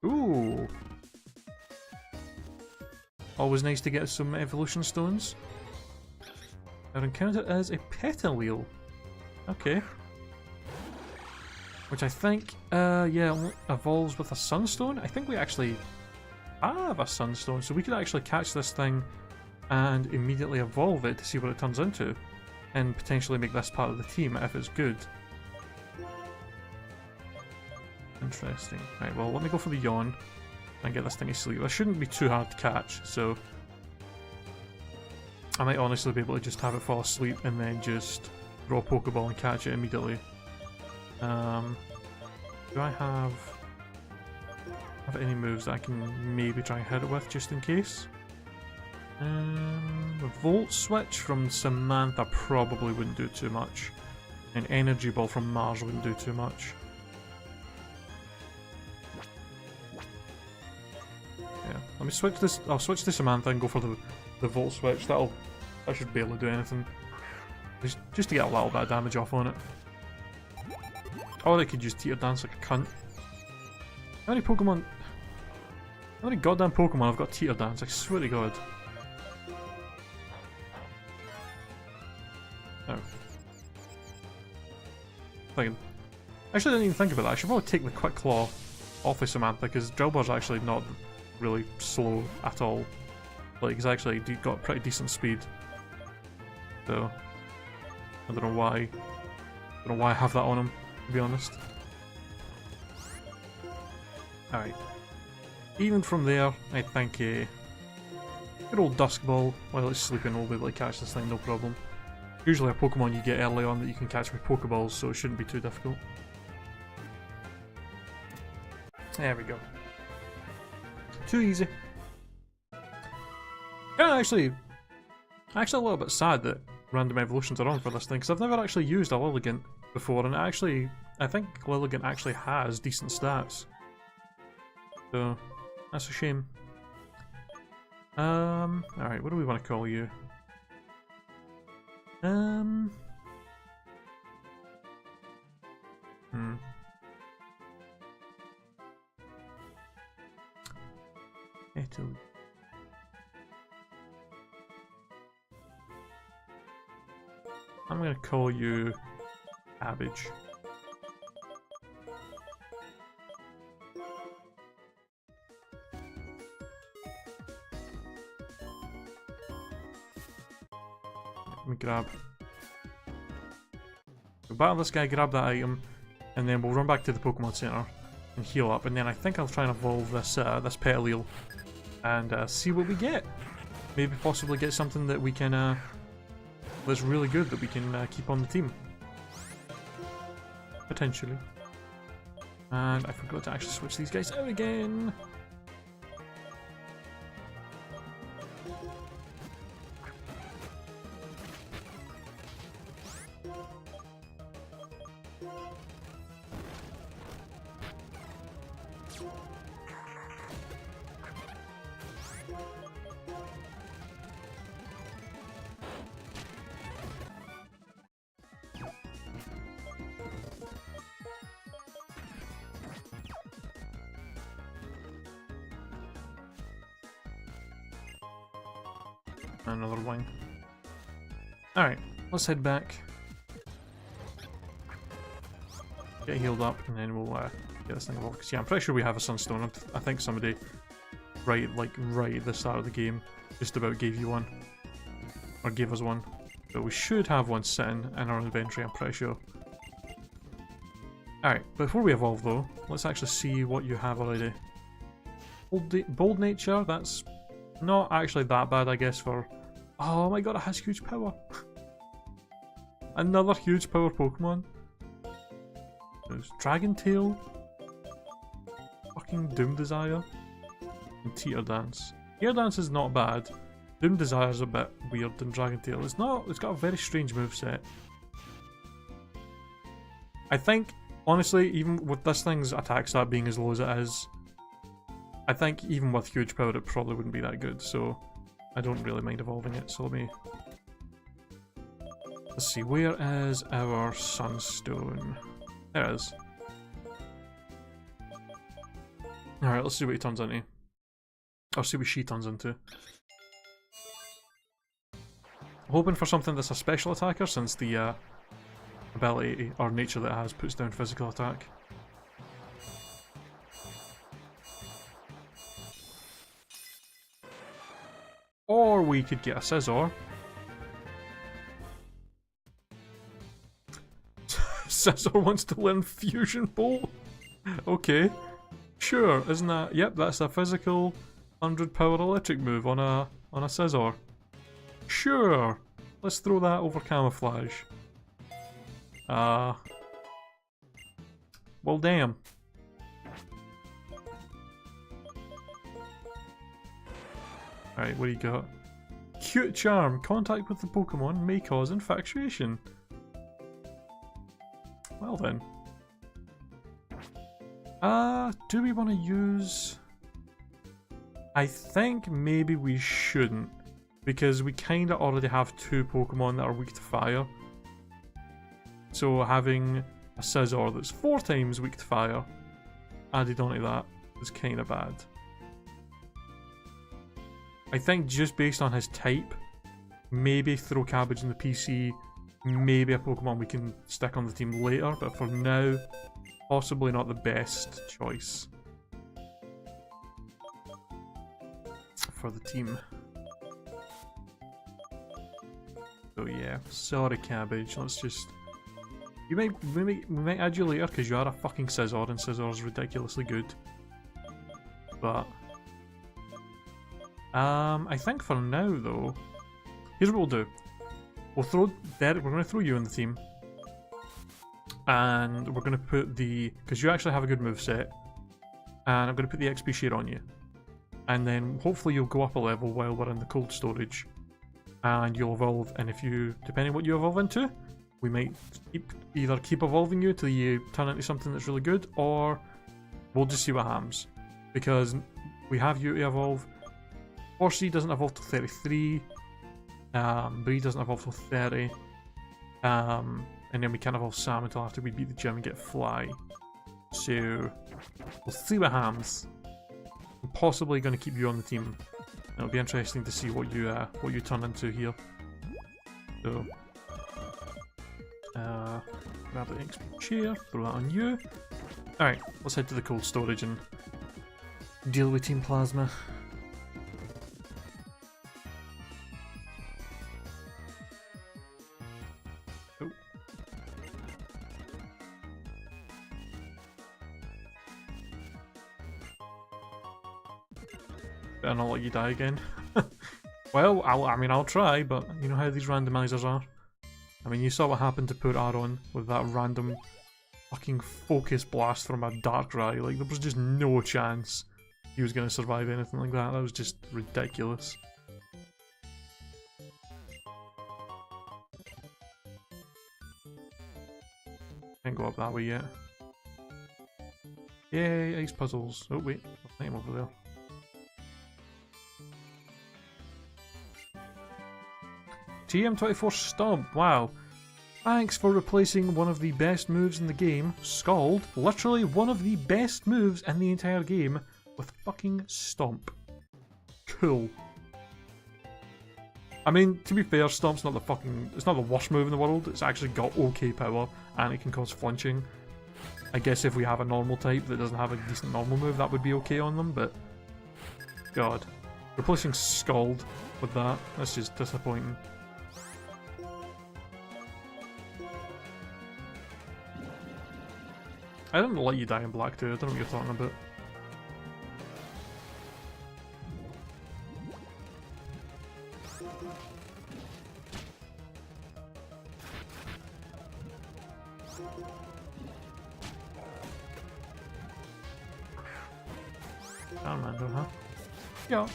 Ooh! Always nice to get some evolution stones. Our encounter is a Petalil. Okay. Which I think, yeah, evolves with a Sunstone. I think we actually have a Sunstone, so we could actually catch this thing and immediately evolve it to see what it turns into, and potentially make this part of the team if it's good. Interesting. Right, well, let me go for the Yawn and get this thing to sleep. This shouldn't be too hard to catch, so I might honestly be able to just have it fall asleep and then just draw a Pokeball and catch it immediately. Do I have any moves that I can maybe try and hit it with just in case? The Volt Switch from Samantha probably wouldn't do too much. An Energy Ball from Mars wouldn't do too much. Yeah, let me switch this. I'll switch to Samantha and go for the Volt Switch. That should be able to do anything. Just to get a little bit of damage off on it. Or I could use Teeter Dance like a cunt. How many Pokemon? How many goddamn Pokemon have got Teeter Dance? I swear to God. No. Thinking. Actually, I didn't even think about that. I should probably take the Quick Claw off of Samantha, because Drillbur's actually not really slow at all. Like, he's actually got pretty decent speed. So, I don't know why I have that on him, to be honest. Alright. Even from there, I think a good old Dusk Ball, while it's sleeping, will be able to catch this thing, no problem. Usually a Pokemon you get early on that you can catch with Pokeballs, so it shouldn't be too difficult. There we go. Too easy. Yeah, actually a little bit sad that random evolutions are on for this thing, because I've never actually used a Lilligant before, and I think Lilligant actually has decent stats. So, that's a shame. Alright, what do we want to call you? I'm gonna call you Cabbage. Let me grab. We'll battle this guy, grab that item, and then we'll run back to the Pokemon Center and heal up. And then I think I'll try and evolve this this Petalil and see what we get. Maybe possibly get something that we can that's really good that we can keep on the team. Potentially. And I forgot to actually switch these guys out again. Another wing. Alright, let's head back. Get healed up, and then we'll get this thing evolved. Because yeah, I'm pretty sure we have a Sunstone. I think somebody, right at the start of the game, just about gave you one. Or gave us one. So we should have one sitting in our inventory, I'm pretty sure. Alright, before we evolve though, let's actually see what you have already. Bold nature, that's not actually that bad, I guess, for... Oh my god, it has huge power! Another huge power Pokemon. There's Dragon Tail. Fucking Doom Desire. And Teeter Dance. Teeter Dance is not bad. Doom Desire's a bit weird than Dragon Tail. It's got a very strange moveset. I think, honestly, even with this thing's attack stat being as low as it is, I think even with huge power it probably wouldn't be that good, so I don't really mind evolving it. So let's see, where is our Sunstone? There it is. Alright, let's see what he turns into. Or see what she turns into. I'm hoping for something that's a special attacker, since the ability or nature that it has puts down physical attack. Or we could get a Scizor. Scizor wants to learn Fusion Bolt? Okay. Sure, isn't that... Yep, that's a physical 100 power electric move on a Scizor. Sure. Let's throw that over Camouflage. Well, damn. Alright, what do you got? Cute Charm. Contact with the Pokemon may cause infatuation. Well then. Do we want to use... I think maybe we shouldn't. Because we kind of already have two Pokemon that are weak to fire. So having a Scizor that's 4 times weak to fire added onto that is kind of bad. I think just based on his type, maybe throw Cabbage in the PC, maybe a Pokemon we can stick on the team later, but for now, possibly not the best choice for the team. So yeah, sorry Cabbage, let's just... we might add you later because you are a fucking Scizor and Scizor's ridiculously good. But... I think for now though, here's what we'll do. We're going to throw you in the team. And we're going to put the... because you actually have a good moveset. And I'm going to put the XP share on you. And then hopefully you'll go up a level while we're in the cold storage. And you'll evolve, and if you... depending what you evolve into, we might either keep evolving you till you turn into something that's really good, or we'll just see what happens. Because we have you to evolve. Horsey doesn't evolve till 33. Bree doesn't evolve till 30. And then we can't evolve Sam until after we beat the gym and get Fly. So we'll see what happens. I'm possibly going to keep you on the team. It'll be interesting to see what you turn into here. So grab the XP chair, throw that on you. Alright, let's head to the cold storage and deal with Team Plasma. Oh. Better not let you die again. Well, I'll try, but you know how these randomizers are. I mean, you saw what happened to poor Aaron with that random fucking focus blast from a Darkrai. Like, there was just no chance he was going to survive anything like that. That was just ridiculous. Can't go up that way yet. Yay, ice puzzles. Oh wait, there's a name over there. TM24 Stomp, wow. Thanks for replacing one of the best moves in the game, Scald, literally one of the best moves in the entire game, with fucking Stomp. Cool. I mean, to be fair, Stomp's not it's not the worst move in the world, it's actually got okay power, and it can cause flinching. I guess if we have a normal type that doesn't have a decent normal move, that would be okay on them, but... God. Replacing Scald with that's just disappointing. I didn't let you die in black too, I don't know what you're talking about. Charmander, huh? Yeah.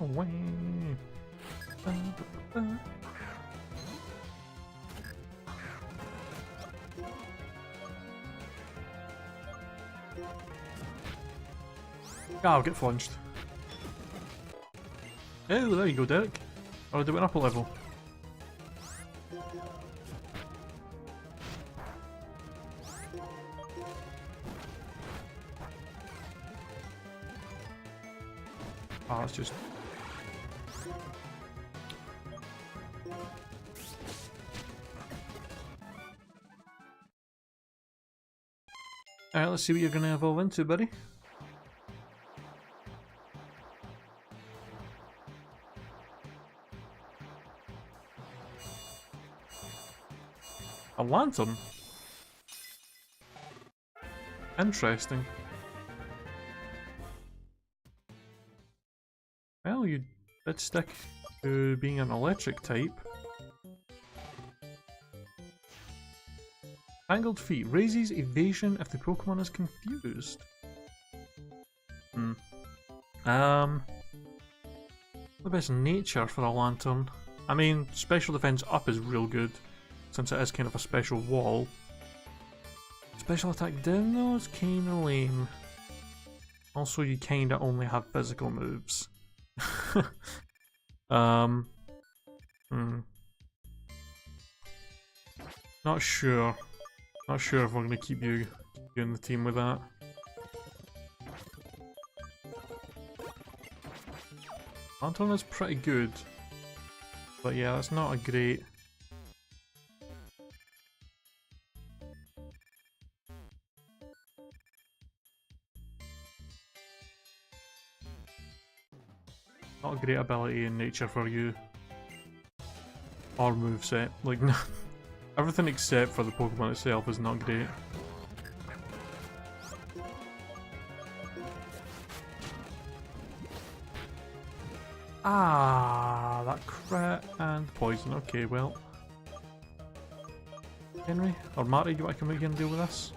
Away. I'll get flunched. Oh, there you go, Derek. Oh, do it up a level. Oh, it's just... Alright, let's see what you're going to evolve into, buddy. A lantern? Interesting. Well, you did stick to being an electric type. Tangled Feet raises evasion if the Pokemon is confused. The best nature for a lantern. I mean, special defense up is real good, since it is kind of a special wall. Special attack down though is kinda lame. Also, you kinda only have physical moves. Not sure. Not sure if we're gonna keep you in the team with that. Lantern is pretty good, but yeah, that's not a great. Not a great ability in nature for you. Or moveset. Like, everything except for the Pokemon itself is not great. Ah, that crit and poison. Okay, well. Henry? Or Marty, do you want to come out here and deal with this?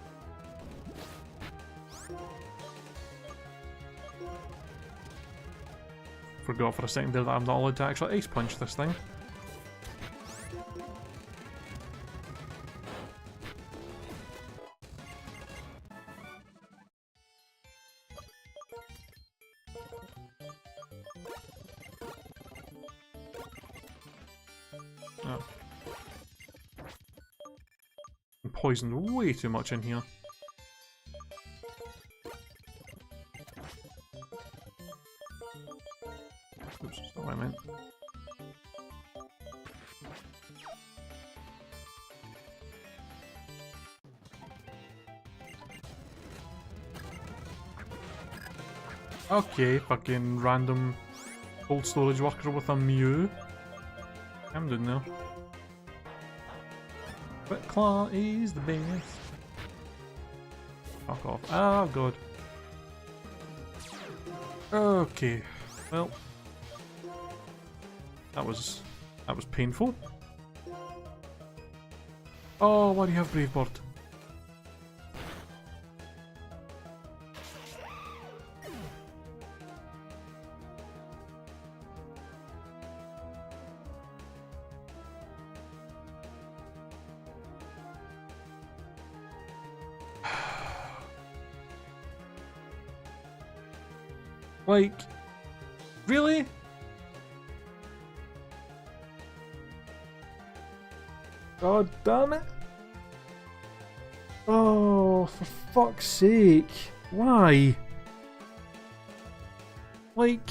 Forgot for a second there that I'm not allowed to actually Ice Punch this thing. Oh. I'm poisoned way too much in here. Oops, that's not what I meant. Okay, fucking random cold storage worker with a Mew. I'm doing now. But Claw is the best. Fuck off. Oh god. Okay. Well. That was painful. Oh, why do you have Brave Bird? Like, really? God damn it. Oh, for fuck's sake. Why? Like...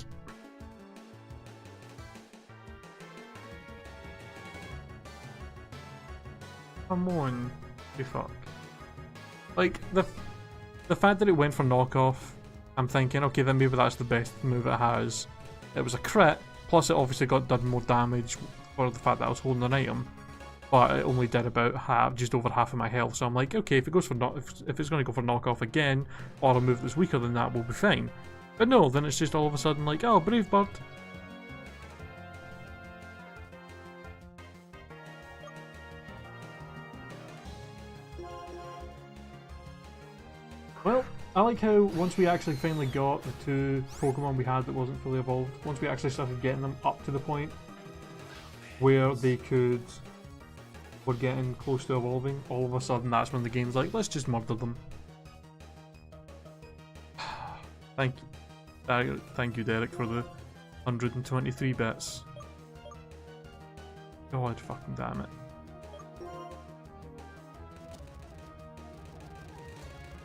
Come on. You fuck. Like, the fact that it went for knockoff, I'm thinking, okay, then maybe that's the best move it has. It was a crit, plus it obviously done more damage for the fact that I was holding an item. But it only did about half, just over half of my health. So I'm like, okay, if it goes for if it's going to go for knockoff again, or a move that's weaker than that, will be fine. But no, then it's just all of a sudden like, oh, Brave Bird. Well, I like how once we actually finally got the two Pokemon we had that wasn't fully evolved, once we actually started getting them up to the point where they were getting close to evolving, all of a sudden that's when the game's like, let's just murder them. Thank you Derek for the 123 bits. God fucking damn it.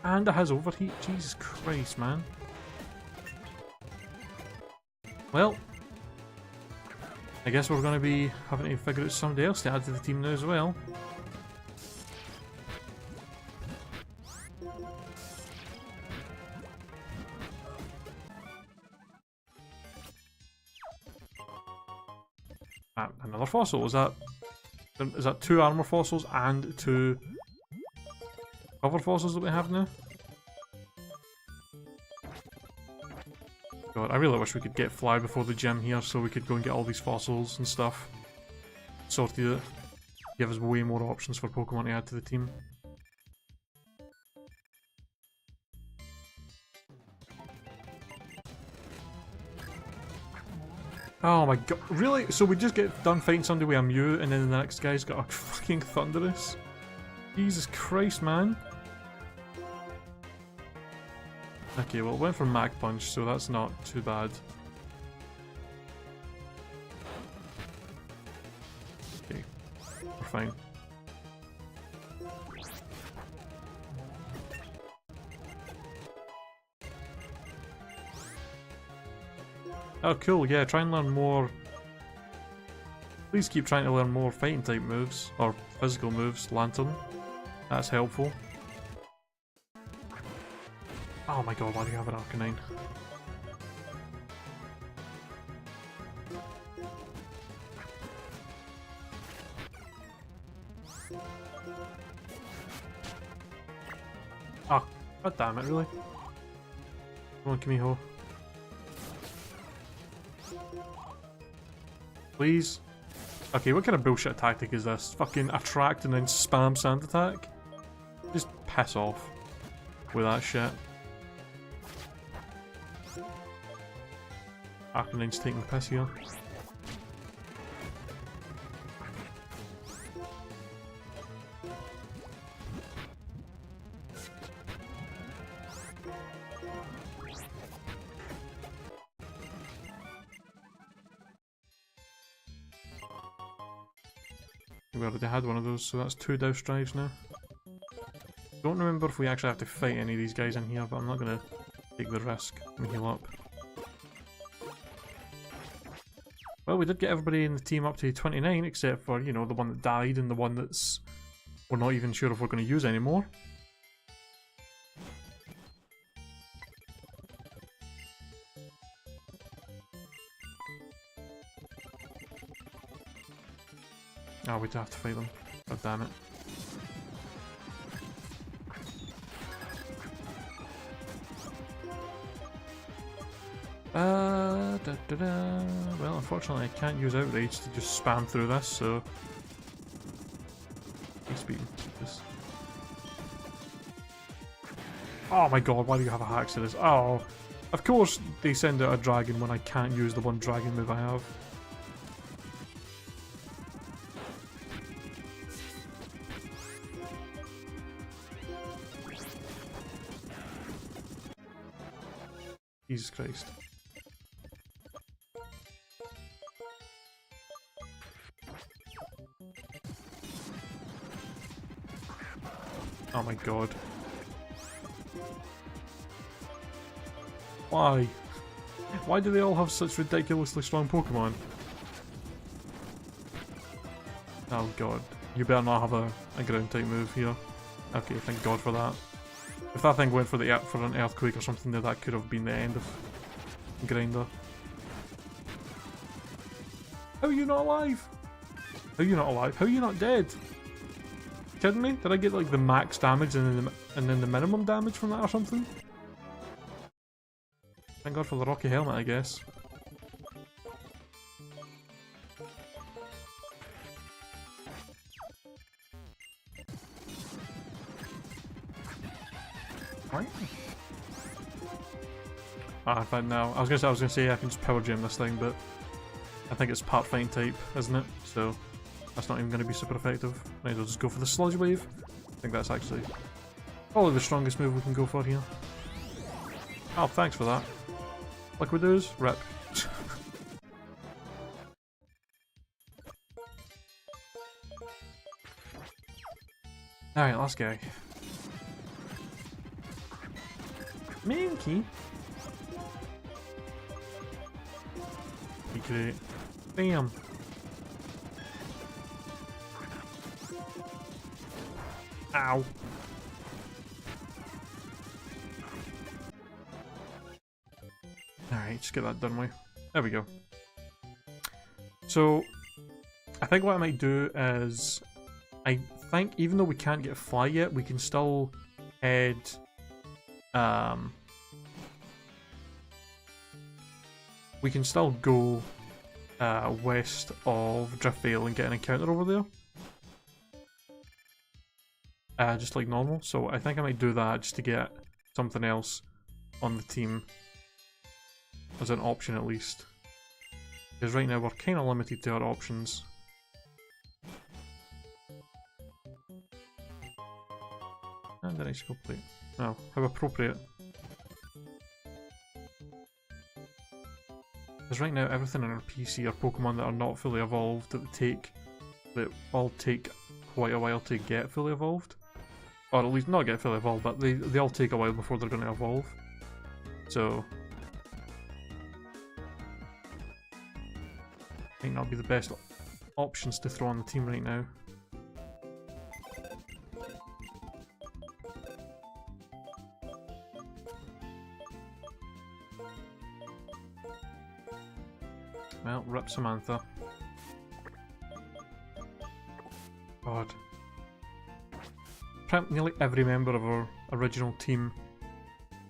And it has overheat, Jesus Christ, man. Well, I guess we're going to be having to figure out somebody else to add to the team now as well. Another fossil, is that 2 armor fossils and 2 other fossils that we have now? God, I really wish we could get Fly before the gym here so we could go and get all these fossils and stuff sorted out. Give us way more options for Pokemon to add to the team. Oh my god, really? So we just get done fighting somebody with a Mew and then the next guy's got a fucking Thunderous? Jesus Christ, man. Okay, well it went for Mach Punch, so that's not too bad. Okay, we're fine. Oh cool, yeah, try and learn more. Please keep trying to learn more fighting type moves, or physical moves, Lantern. That's helpful. Oh my god, why do you have an Arcanine? Oh, god damn it, really? Come on, Kamiho. Please? Okay, what kind of bullshit tactic is this? Fucking attract and then spam Sand Attack? Just piss off with that shit. Arcanine's taking the piss here. We already had one of those, so that's 2 Douse Drives now. Don't remember if we actually have to fight any of these guys in here, but I'm not gonna take the risk and heal up. Well, we did get everybody in the team up to 29, except for, you know, the one that died and the one that's we're not even sure if we're going to use anymore. Oh, we do have to fight them. God damn it. Well, unfortunately, I can't use Outrage to just spam through this, so. This. Oh my god, why do you have a hack to this? Oh, of course they send out a dragon when I can't use the one dragon move I have. Jesus Christ. Oh my god. Why? Why do they all have such ridiculously strong Pokemon? Oh god. You better not have a ground type move here. Okay, thank god for that. If that thing went for an earthquake or something there, that could have been the end of Grinder. How are you not alive? How are you not alive? How are you not dead? Kidding me? Did I get like the max damage and then the minimum damage from that or something? Thank god for the rocky helmet, I guess. Ah, in fact, no. I was gonna say I can just power gem this thing, but I think it's part fighting type, isn't it? So that's not even gonna be super effective. Might as well just go for the sludge wave. I think that's actually probably the strongest move we can go for here. Oh, thanks for that. Liquid ooze, rip. Alright, last guy. Mankey. Great. Bam. Ow. Alright, just get that done with. There we go. So, I think what I might do is, I think even though we can't get Fly yet, we can still head, we can still go west of Driftvale and get an encounter over there. Just like normal. So I think I might do that just to get something else on the team. As an option at least. Because right now we're kind of limited to our options. And an icicle plate. Oh, how appropriate. Because right now everything on our PC are Pokemon that are not fully evolved that all take quite a while to get fully evolved. Or at least not get fully evolved, but they all take a while before they're going to evolve. So might not be the best options to throw on the team right now. Well, rip Samantha. God. Nearly every member of our original team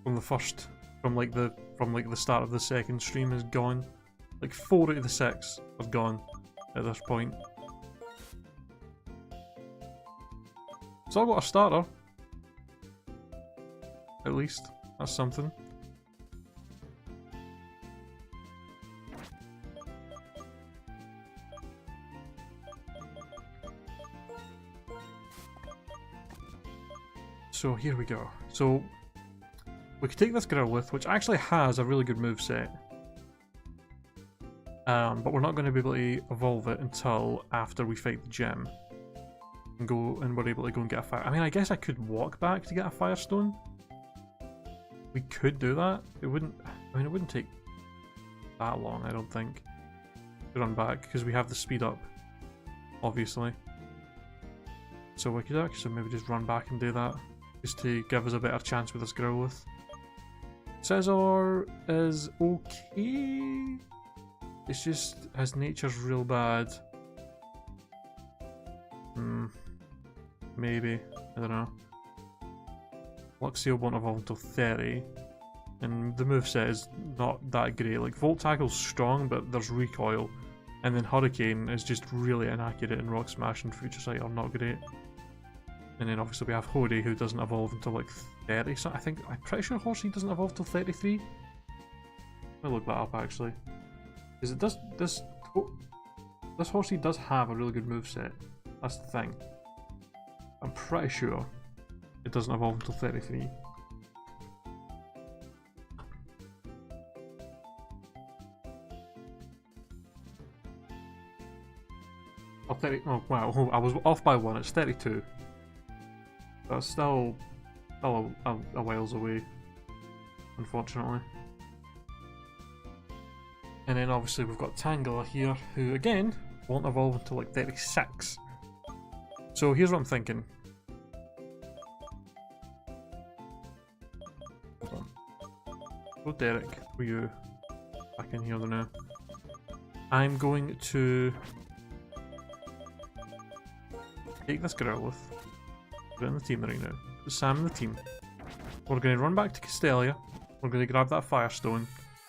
from the start of the second stream is gone. Like 4 out of the 6 have gone at this point. So I got a starter. At least. That's something. So here we go. So we could take this Growlithe, which actually has a really good moveset. But we're not going to be able to evolve it until after we fight the gym. And we're able to go and get a fire. I mean, I guess I could walk back to get a Firestone. We could do that. It wouldn't take that long, I don't think, to run back, because we have the speed up, obviously. So we could actually maybe just run back and do that, just to give us a better chance with this Growlithe. Scizor is okay. It's just his nature's real bad. maybe. I don't know. Luxio won't evolve until 30. And the moveset is not that great. Like, Volt Tackle's strong, but there's recoil. And then Hurricane is just really inaccurate, and Rock Smash and Future Sight are not great. And then obviously we have Hody, who doesn't evolve until like 30. So I'm pretty sure Horsey doesn't evolve until 33. Let me look that up actually. Because it does, this Horsey does have a really good moveset. That's the thing. I'm pretty sure it doesn't evolve until 33. Oh, 30, oh wow, I was off by one, it's 32. That's still a whiles away, unfortunately. And then obviously we've got Tangela here, who again won't evolve until like 36. So here's what I'm thinking. Hold on. Go Derek, for you back in here now. I'm going to take this Growlithe, put it in the team right now, put Sam in the team. We're going to run back to Castelia, we're going to grab that Firestone,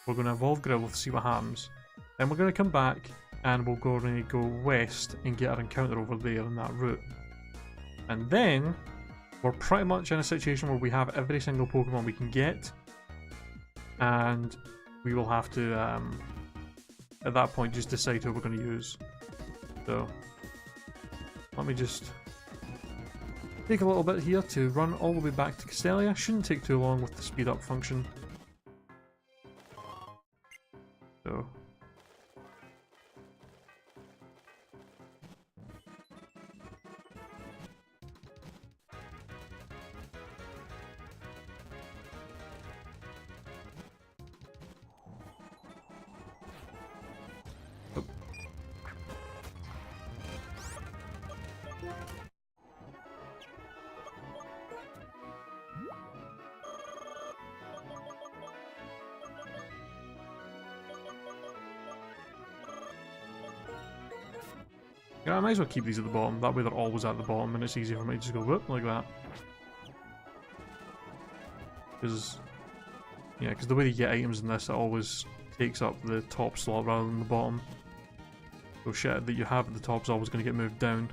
we're going to evolve Growlithe, see what happens. Then we're going to come back and we're going to go west and get our encounter over there in that route. And then we're pretty much in a situation where we have every single Pokemon we can get, and we will have to at that point just decide who we're going to use. So let me just take a little bit here to run all the way back to Castelia. Shouldn't take too long with the speed up function. So yeah, I might as well keep these at the bottom, that way they're always at the bottom and it's easy for me to just go whoop like that. Because, yeah, because the way you get items in this, it always takes up the top slot rather than the bottom. So shit that you have at the top is always going to get moved down.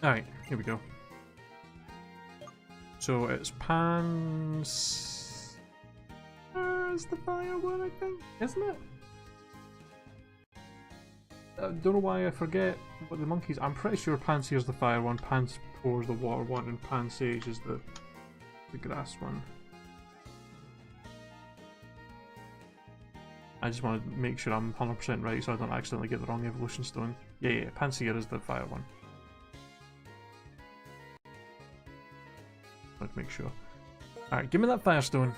Alright, here we go. So it's Pans... is the fire one, I think, isn't it? I don't know why I forget what the monkeys... I'm pretty sure Pansear's the fire one, Panspor's the water one, and Pansage is the grass one. I just want to make sure I'm 100% right so I don't accidentally get the wrong evolution stone. Yeah, Pansear is the fire one. Let's make sure. Alright, give me that Firestone.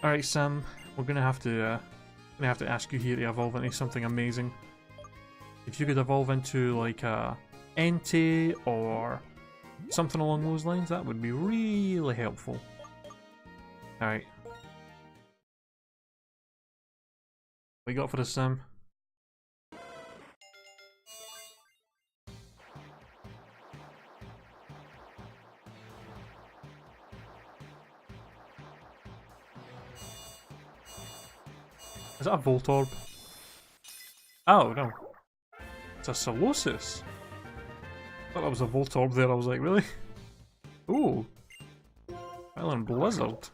Alright, Sam, we're gonna have to ask you here to evolve into something amazing. If you could evolve into like a Entei or something along those lines, that would be really helpful. Alright. What you got for us, Sam? Is that a Voltorb? Oh, no. It's a Solosis. I thought that was a Voltorb there, I was like, really? Ooh. Island Blizzard.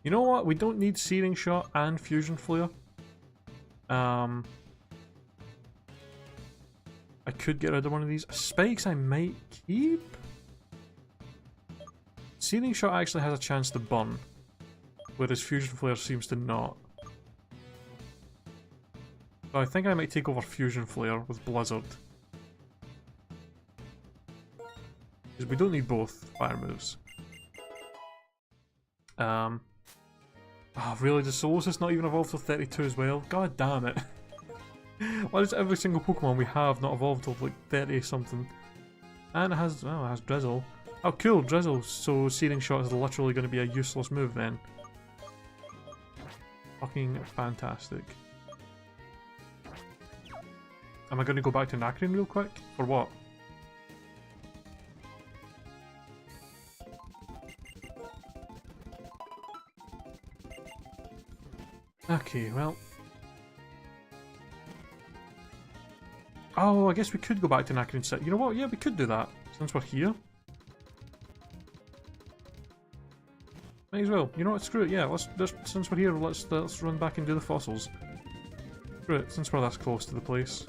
You know what? We don't need Searing Shot and Fusion Flare. I could get rid of one of these. Spikes I might keep? Searing Shot actually has a chance to burn, whereas Fusion Flare seems to not. So I think I might take over Fusion Flare with Blizzard. Because we don't need both fire moves. Oh, really? Does Solosis not even evolve till 32 as well? God damn it. Why does every single Pokemon we have not evolve till like 30 something? And it has, well, it has Drizzle. Oh cool, Drizzle. So Searing Shot is literally going to be a useless move then. Fucking fantastic. Am I going to go back to Nacrene real quick? For what? Okay, well... Oh, I guess we could go back to Nacrene City. You know what? Yeah, we could do that, since we're here. Might as well. You know what? Screw it. Yeah, let's since we're here, let's run back and do the fossils. Screw it, since we're this close to the place.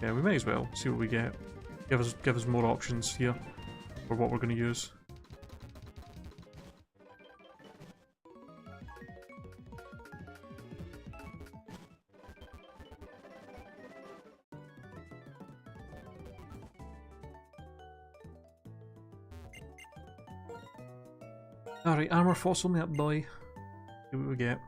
Yeah, we may as well see what we get. Give us more options here for what we're going to use. Alright, armor fossil me up, boy. See what we get.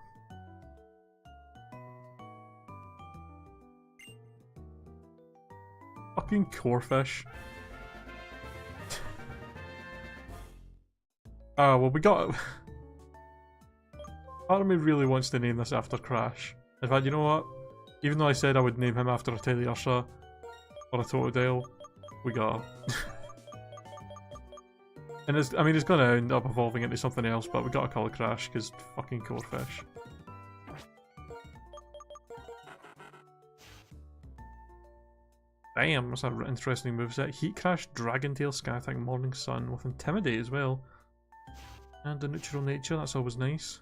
Fucking corefish. Oh, well we got... Part of me really wants to name this after Crash. In fact, you know what? Even though I said I would name him after a Teddiursa or a Totodile, we got And it's, I mean, it's gonna end up evolving into something else, but we gotta call it Crash, because fucking corefish. Damn, that's an interesting moveset. Heat Crash, Dragon Tail, Sky Attack, Morning Sun, with Intimidate as well. And the neutral nature, that's always nice.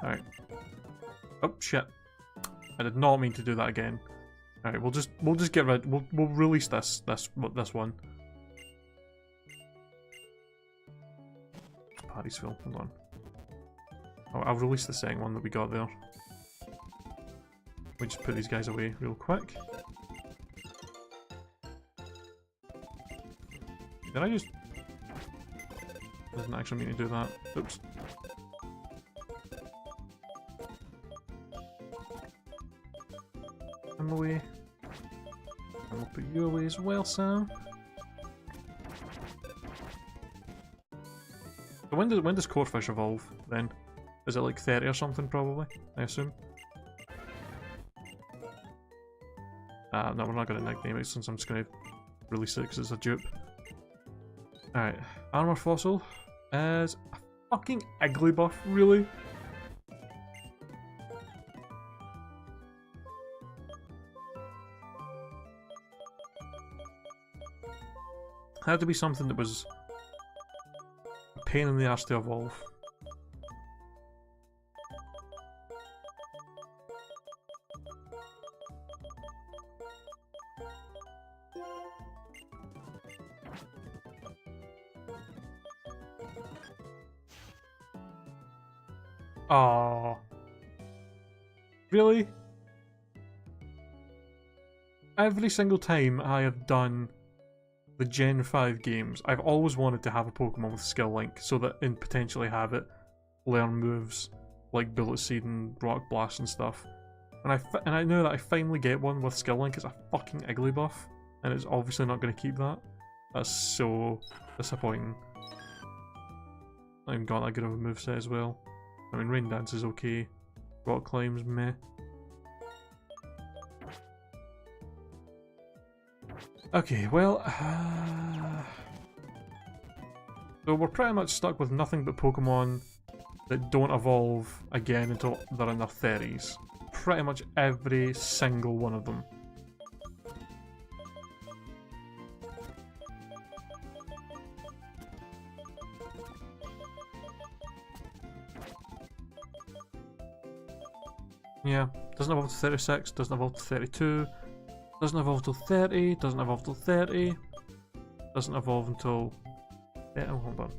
Alright. Oh shit. I did not mean to do that again. Alright, we'll just get rid. We'll release this one. Party's full. Hold on. Oh, I'll release the second one that we got there. We just put these guys away real quick. Did I just? I didn't actually mean to do that. Oops. I'm away. And we'll put you away as well, Sam. So when does Corefish evolve then? Is it like 30 or something probably, I assume? No, we're not going to nickname it since I'm just going to release it because it's a dupe. Alright, armor fossil is a fucking Igglybuff, really? Had to be something that was a pain in the arse to evolve. Oh, really? Every single time I have done the Gen 5 games, I've always wanted to have a Pokemon with Skill Link so that and potentially have it learn moves like Bullet Seed and Rock Blast and stuff. And I know that I finally get one with Skill Link. It's a fucking Igglybuff, and it's obviously not going to keep that. That's so disappointing. Not even got that good of a moveset as well. I mean, Rain Dance is okay. Rock Climb's meh. Okay, well... so we're pretty much stuck with nothing but Pokemon that don't evolve again until they're in their 30s. Pretty much every single one of them. Yeah, doesn't evolve to 36, doesn't evolve to 32, doesn't evolve till 30, doesn't evolve till 30, doesn't evolve until... Yeah, oh, hold on.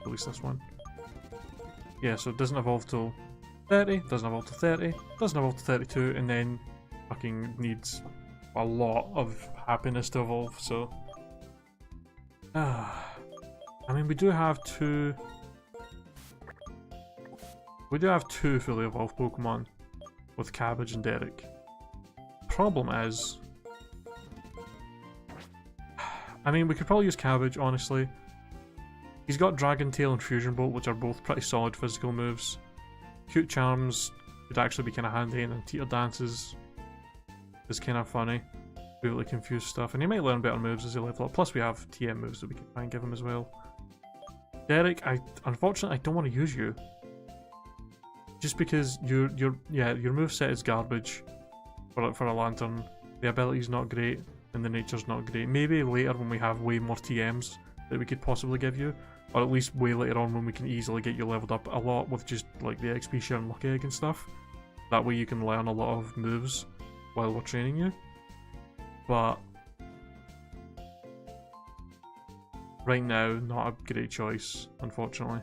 Release this one. Yeah, so it doesn't evolve till 30, doesn't evolve till 30, doesn't evolve to 32, and then fucking needs a lot of happiness to evolve, so... I mean, we do have two... We do have two fully evolved Pokemon. with Cabbage and Derek. Problem is, I mean, we could probably use Cabbage, honestly. He's got Dragon Tail and Fusion Bolt, which are both pretty solid physical moves. Cute Charms would actually be kind of handy, and then Teeter Dances is kind of funny. Be able to confuse stuff, and he might learn better moves as he level up. Plus, we have TM moves that we can try and give him as well. Derek, unfortunately, I don't want to use you. Just because your moveset is garbage for a Lantern. The ability's not great, and the nature's not great. Maybe later when we have way more TMs that we could possibly give you, or at least way later on when we can easily get you leveled up a lot with just like the XP share and Lucky Egg and stuff. That way you can learn a lot of moves while we're training you. But right now, not a great choice, unfortunately.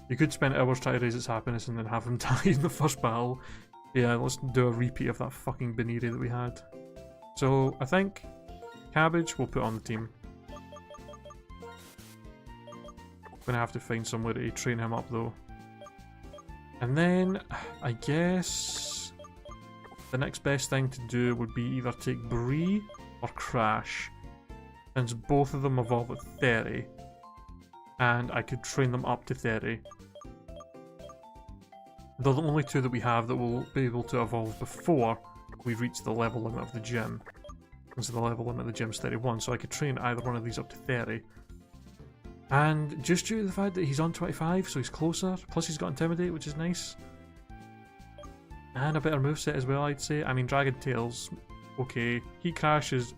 You could spend hours trying to raise its happiness and then have him die in the first battle. Yeah, let's do a repeat of that fucking Baniri that we had. So, I think Cabbage we'll put on the team. Gonna have to find somewhere to train him up though. And then, I guess the next best thing to do would be either take Bree or Crash, since both of them evolve at 30, and I could train them up to 30. They're the only two that we have that will be able to evolve before we reach the level limit of the gym. And so the level limit of the gym is 31, so I could train either one of these up to 30. And just due to the fact that he's on 25, so he's closer, plus he's got Intimidate, which is nice. And a better moveset as well, I'd say. I mean, Dragon Tail's okay. Heat Crash is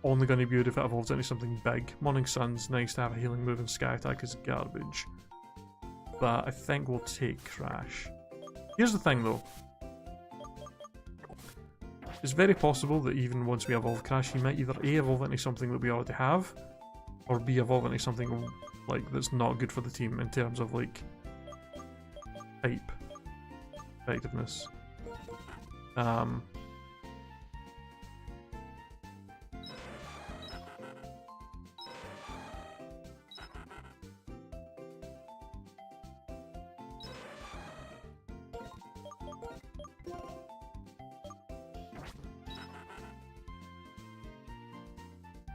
only going to be good if it evolves into something big. Morning Sun's nice to have a healing move, and Sky Attack is garbage. But I think we'll take Crash. Here's the thing though. It's very possible that even once we evolve Crash, he might either A, evolve into something that we already have, or B, evolve into something like that's not good for the team in terms of like type effectiveness.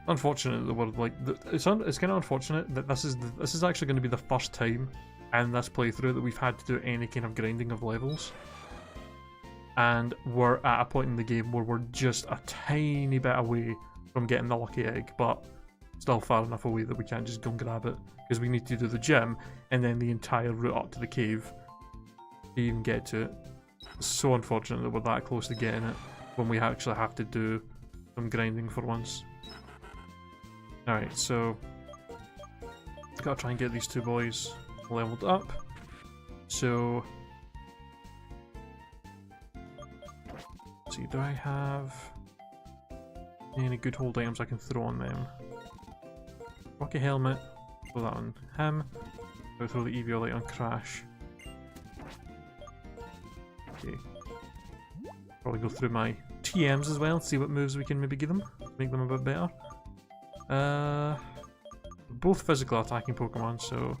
Unfortunate that we're like it's kind of unfortunate that this is actually going to be the first time in this playthrough that we've had to do any kind of grinding of levels, and we're at a point in the game where we're just a tiny bit away from getting the Lucky Egg, but still far enough away that we can't just go and grab it because we need to do the gym and then the entire route up to the cave to even get to it. It's so unfortunate that we're that close to getting it when we actually have to do some grinding for once. Alright, so gotta try and get these two boys leveled up. So let's see, do I have any good hold items I can throw on them? Rocky Helmet, throw that on him. I'll throw the EVO light on Crash. Okay. Probably go through my TMs as well, see what moves we can maybe give them, make them a bit better. Both physical attacking Pokemon, so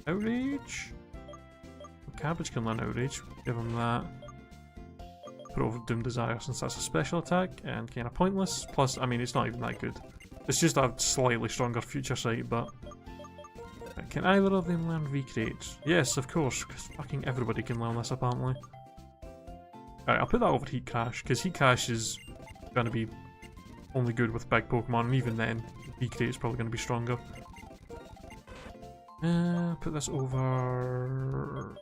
Outrage. Cabbage can learn Outrage, give him that. Put over Doom Desire since that's a special attack and kind of pointless. Plus, I mean, it's not even that good. It's just a slightly stronger Future Sight, but can either of them learn Recreate? Yes, of course, because fucking everybody can learn this apparently. Alright, I'll put that over Heat Crash, because Heat Crash is going to be only good with big Pokemon, and even then, Recreate is probably going to be stronger. Put this over...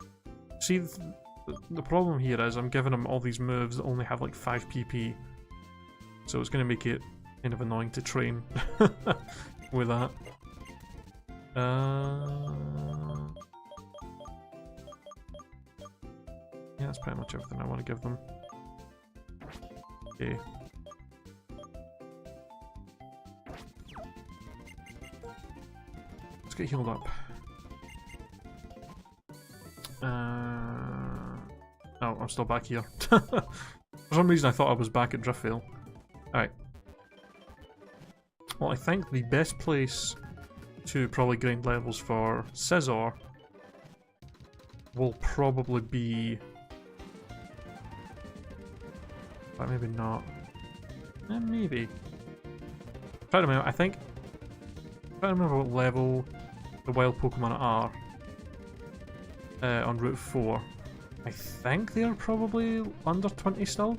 See, the problem here is I'm giving him all these moves that only have like 5 PP, so it's going to make it kind of annoying to train with that. Yeah, that's pretty much everything I want to give them. Okay. Let's get healed up. Oh, I'm still back here. For some reason I thought I was back at Driftvale. Alright. Well, I think the best place to probably grind levels for Scizor will probably be But maybe not. Maybe. Try to remember, I think. Try to remember what level the wild Pokemon are on Route 4. I think they're probably under 20 still.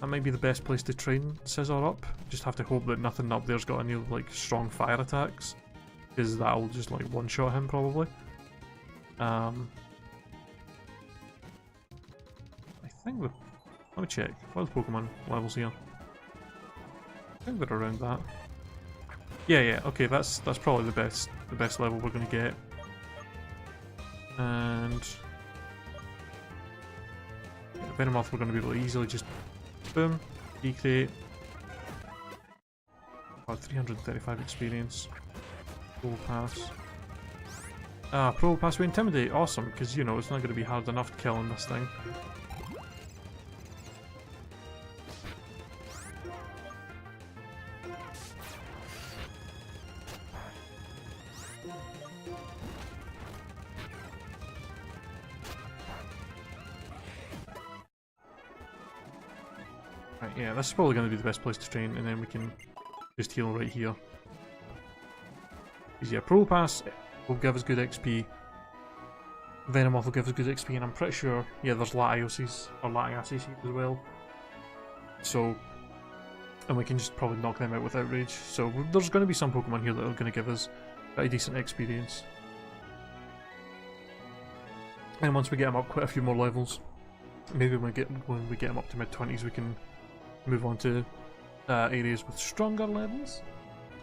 That might be the best place to train Scizor up. Just have to hope that nothing up there's got any like strong fire attacks, because that'll just like one-shot him probably. I think the... Let me check. What are the Pokemon levels here? I think they're around that. Yeah, okay, that's probably the best level we're gonna get. And yeah, Venomoth we're gonna be able to easily just boom, decreate. About 335 experience. Pro Pass. Pro Pass with Intimidate, awesome, because you know it's not gonna be hard enough to kill in this thing. Right, yeah, this is probably going to be the best place to train, and then we can just heal right here. Because yeah, Pro Pass will give us good XP. Venomoth will give us good XP, and I'm pretty sure, yeah, there's Latiosi's, or Latiasis as well. So, and we can just probably knock them out with Outrage. So there's going to be some Pokemon here that are going to give us pretty decent experience. And once we get them up quite a few more levels, maybe when we get them up to mid-20s, we can move on to areas with stronger levels.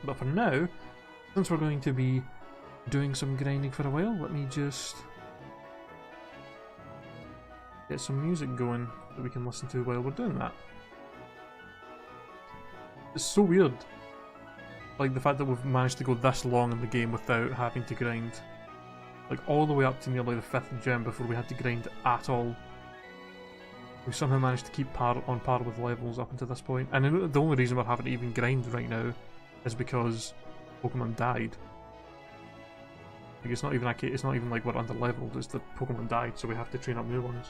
But for now, since we're going to be doing some grinding for a while, let me just get some music going that we can listen to while we're doing that. It's so weird, like the fact that we've managed to go this long in the game without having to grind, like all the way up to nearly the 5th gem before we had to grind at all. We somehow managed to keep on par with levels up until this point, and the only reason we're having to even grind right now is because Pokemon died. Like it's not even like we're under leveled, it's the Pokemon died, so we have to train up new ones.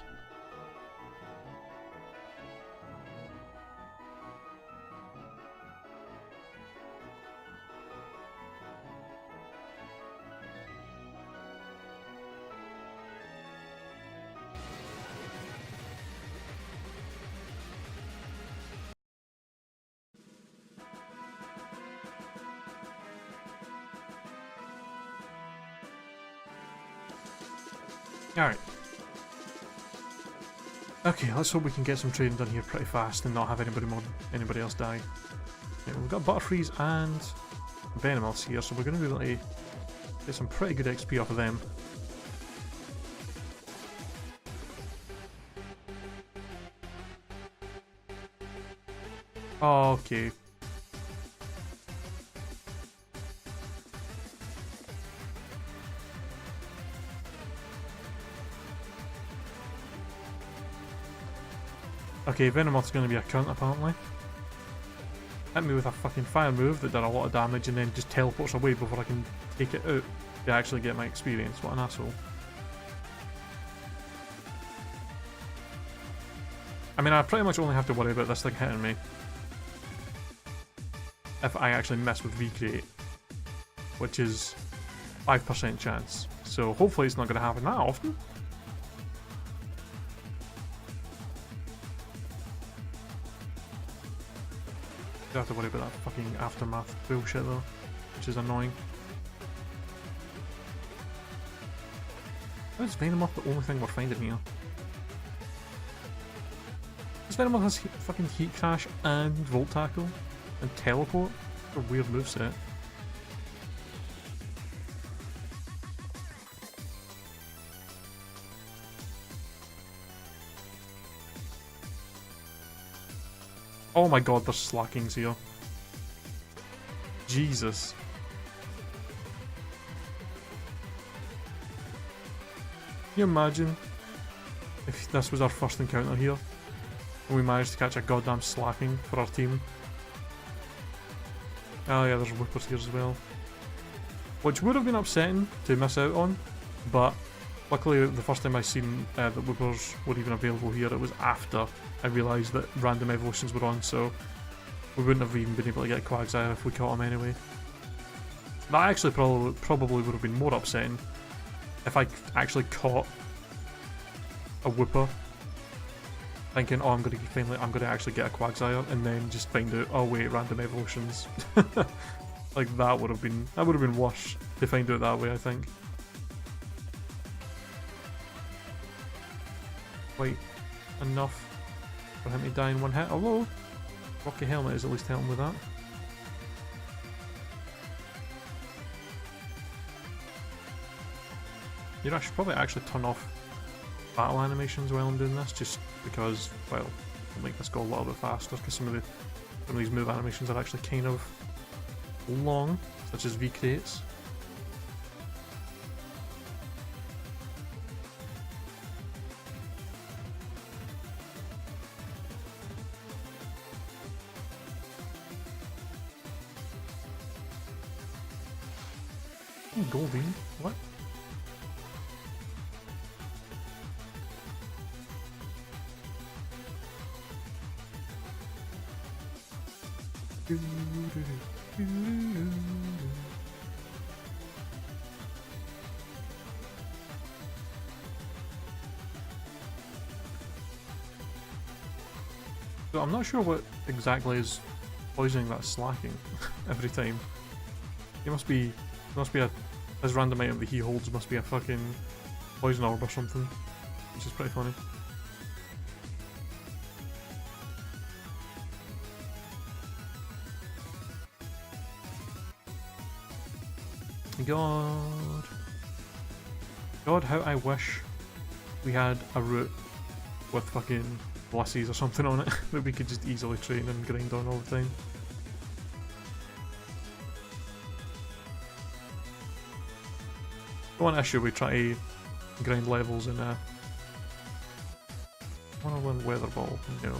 Alright. Okay, let's hope we can get some training done here pretty fast and not have anybody else die. Yeah, we've got Butterfrees and Venomoths here, so we're going to be able to get some pretty good XP off of them. Okay. Okay, Venomoth's going to be a cunt apparently. Hit me with a fucking fire move that did a lot of damage and then just teleports away before I can take it out to actually get my experience. What an asshole. I mean, I pretty much only have to worry about this thing hitting me if I actually miss with Recreate, which is 5% chance. So hopefully it's not going to happen that often. Don't have to worry about that fucking aftermath bullshit though, which is annoying. Why is Venomoth the only thing we're finding here? This Venomoth has fucking Heat Crash and Volt Tackle and Teleport. A weird moveset. Oh my god, there's slackings here. Jesus. Can you imagine if this was our first encounter here and we managed to catch a goddamn slacking for our team? Oh yeah, there's Whippers here as well. Which would have been upsetting to miss out on, but Luckily, the first time I seen that Whippers were even available here, it was after I realised that random evolutions were on, so we wouldn't have even been able to get Quagsire if we caught him anyway. That actually probably would have been more upsetting if I actually caught a Whooper, thinking, oh, I'm going to actually get a Quagsire, and then just find out, oh wait, random evolutions. Like that would have been worse to find out that way, I think. Quite enough for him to die in one hit, although Rocky Helmet is at least helping with that. You know, I should probably actually turn off battle animations while I'm doing this, just because, well, it'll make this go a little bit faster, because some of these move animations are actually kind of long, such as V-Crates. Goldie? What? So I'm not sure what exactly is poisoning that slacking every time. It must be his random item that he holds must be a fucking poison orb or something, which is pretty funny. God, how I wish we had a route with fucking blisses or something on it that we could just easily train and grind on all the time. One issue we try to grind levels in a 101 Weather Ball, no.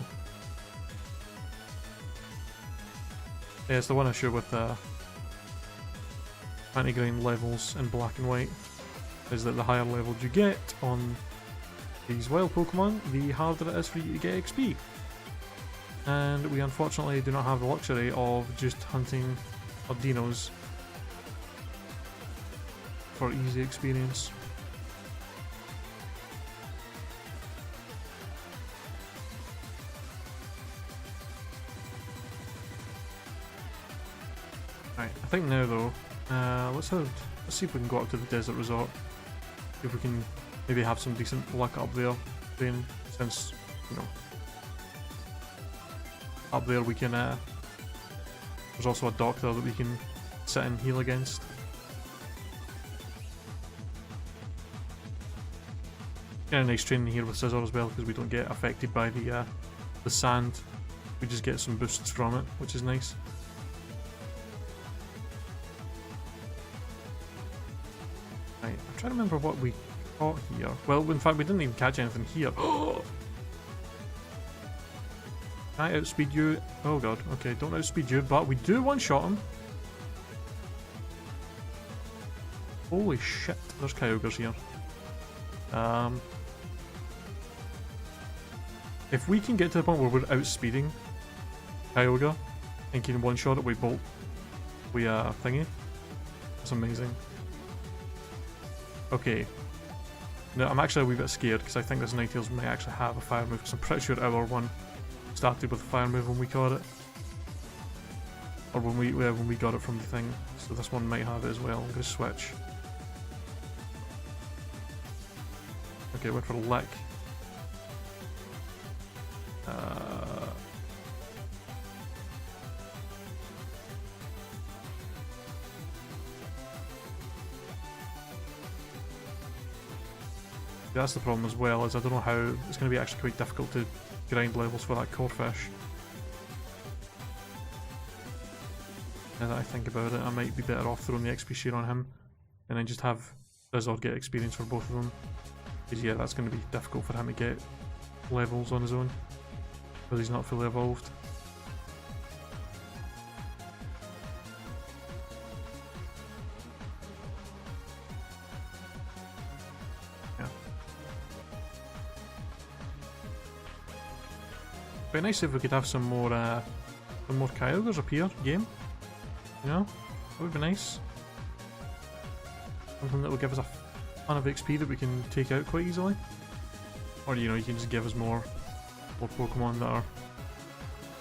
Yeah, it's the one issue with trying to grind levels in black and white, is that the higher level you get on these wild Pokemon, the harder it is for you to get XP. And we unfortunately do not have the luxury of just hunting Ardinos for easy experience. Right, I think now though, let's see if we can go up to the desert resort. See if we can maybe have some decent luck up there. Then, since you know, up there we can. There's also a doctor that we can sit and heal against. Kind of nice training here with Scizor as well, because we don't get affected by the sand. We just get some boosts from it, which is nice. Right, I'm trying to remember what we caught here. Well, in fact, we didn't even catch anything here. Can I outspeed you? Oh god, okay, don't outspeed you, but we do one-shot him. Holy shit, there's Kyogres here. If we can get to the point where we're outspeeding Kyogre and can one-shot it with Bolt, thingy, that's amazing. Okay. No, I'm actually a wee bit scared because I think this Ninetales might actually have a fire move, because I'm pretty sure our one started with a fire move when we caught it. Or when we got it from the thing. So this one might have it as well. I'm going to switch. Okay, went for a lick. That's the problem as well, is I don't know how it's going to be actually quite difficult to grind levels for that Corphish. Now that I think about it, I might be better off throwing the XP share on him and then just have Rizard get experience for both of them. Because yeah, that's going to be difficult for him to get levels on his own, because he's not fully evolved. Be nice if we could have some more Kyogres appear game. You know, that would be nice. Something that will give us a ton of XP that we can take out quite easily. Or you know, you can just give us more Pokemon that are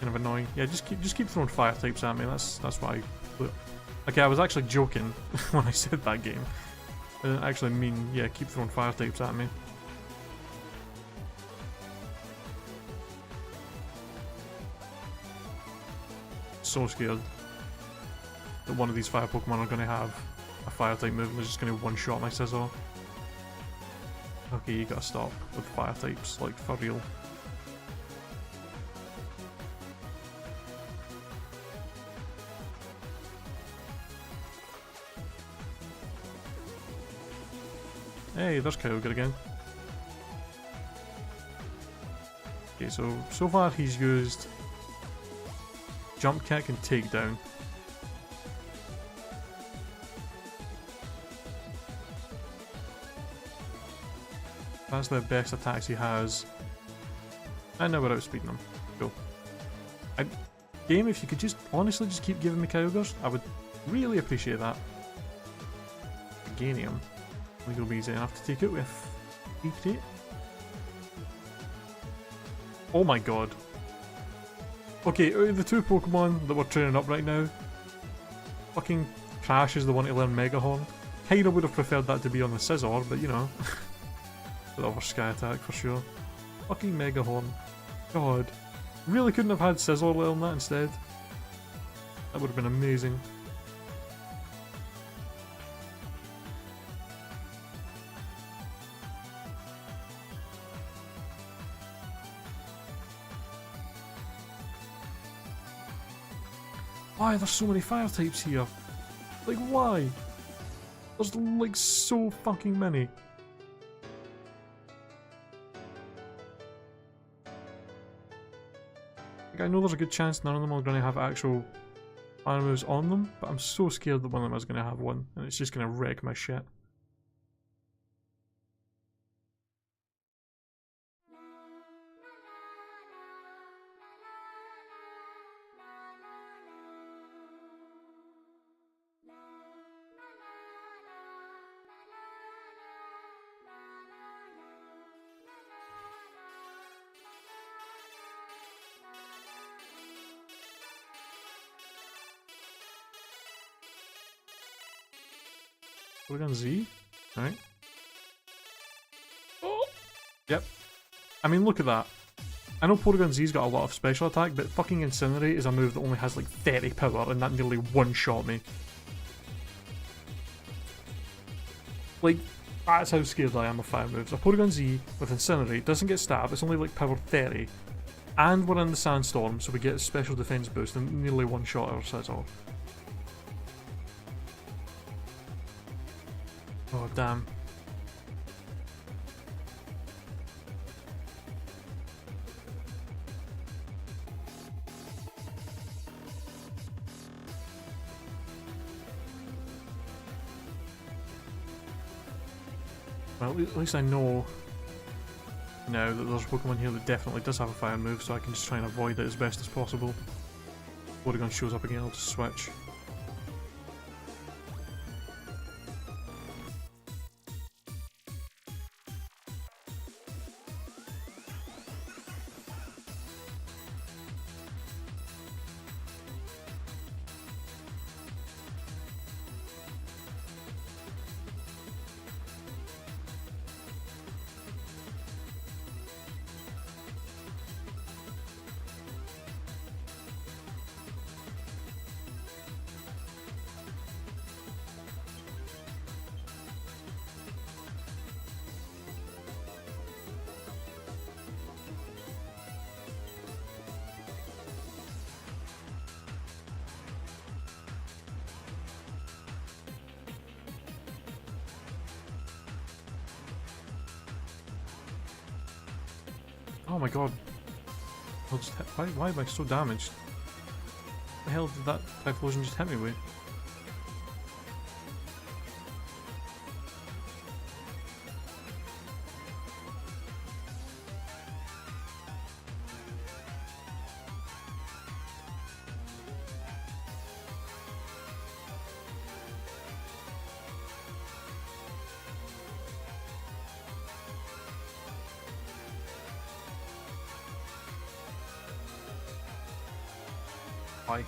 kind of annoying. Yeah, just keep throwing fire types at me. That's what I put. Okay, I was actually joking when I said that game. I didn't actually mean, yeah, keep throwing fire types at me. So scared that one of these fire Pokemon are going to have a fire type move and they're just going to one-shot my Scizor. Okay, you gotta stop with fire types, like, for real. Hey, there's Kyogre again. Okay, so far he's used Jump Kick and Takedown. That's the best attacks he has. And now we're outspeeding him. Cool. Game, if you could just honestly just keep giving me Kyogres, I would really appreciate that. Ganium. It'll be easy enough to take it with Decrete. Oh my god. Okay, out of the two Pokemon that we're training up right now, fucking Crash is the one to learn Mega Horn. Kinda would have preferred that to be on the Scizor, but you know. Bit of a Sky Attack for sure. Fucking Mega Horn. God. Really couldn't have had Scizor learn that instead. That would have been amazing. Why are there so many fire types here? Like, why? There's like so fucking many. Like, I know there's a good chance none of them are going to have actual fire moves on them, but I'm so scared that one of them is going to have one, and it's just going to wreck my shit. Porygon Z? Right. Oh. Yep. I mean, look at that. I know Porygon Z's got a lot of special attack, but fucking Incinerate is a move that only has like 30 power, and that nearly one-shot me. Like, that's how scared I am of fire moves. A Porygon Z with Incinerate doesn't get stabbed, it's only like power 30. And we're in the Sandstorm, so we get a special defense boost and nearly one-shot our Scizor. Oh, damn. Well, at least I know now that there's a Pokemon here that definitely does have a fire move, so I can just try and avoid it as best as possible. Porygon shows up again, I'll just switch. Oh my god. I'll just hit, why am I so damaged? What the hell did that Typhlosion just hit me with? Why?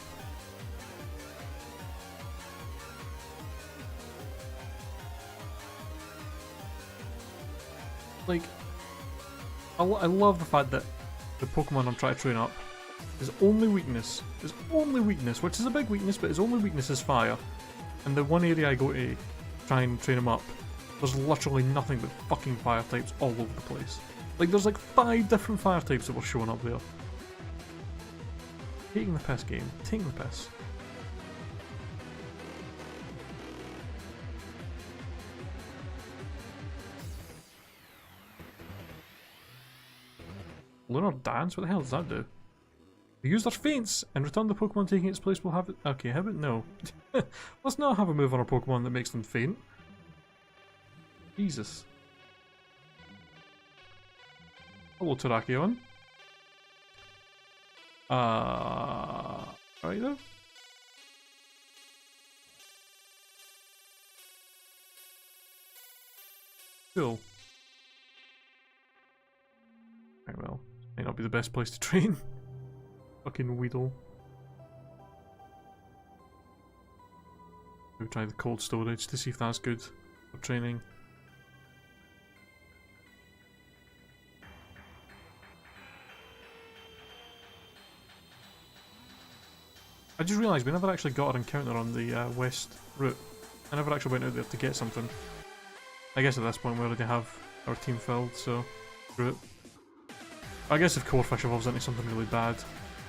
Like, I love the fact that the Pokemon I'm trying to train up, his only weakness, which is a big weakness, but his only weakness is fire. And the one area I go to try and train him up, there's literally nothing but fucking fire types all over the place. Like, there's like 5 different fire types that were showing up there. Taking the piss, game. Taking the piss. Lunar Dance? What the hell does that do? The user faints and return the Pokemon taking its place will have it. Okay, how about no? Let's not have a move on our Pokemon that makes them faint. Jesus. Hello, Terrakion. Right there. Cool. Right, well, might not be the best place to train. Fucking Weedle. We'll try the cold storage to see if that's good for training. I just realised we never actually got an encounter on the west route. I never actually went out there to get something. I guess at this point we already have our team filled, so screw it. I guess if Corefish evolves into something really bad,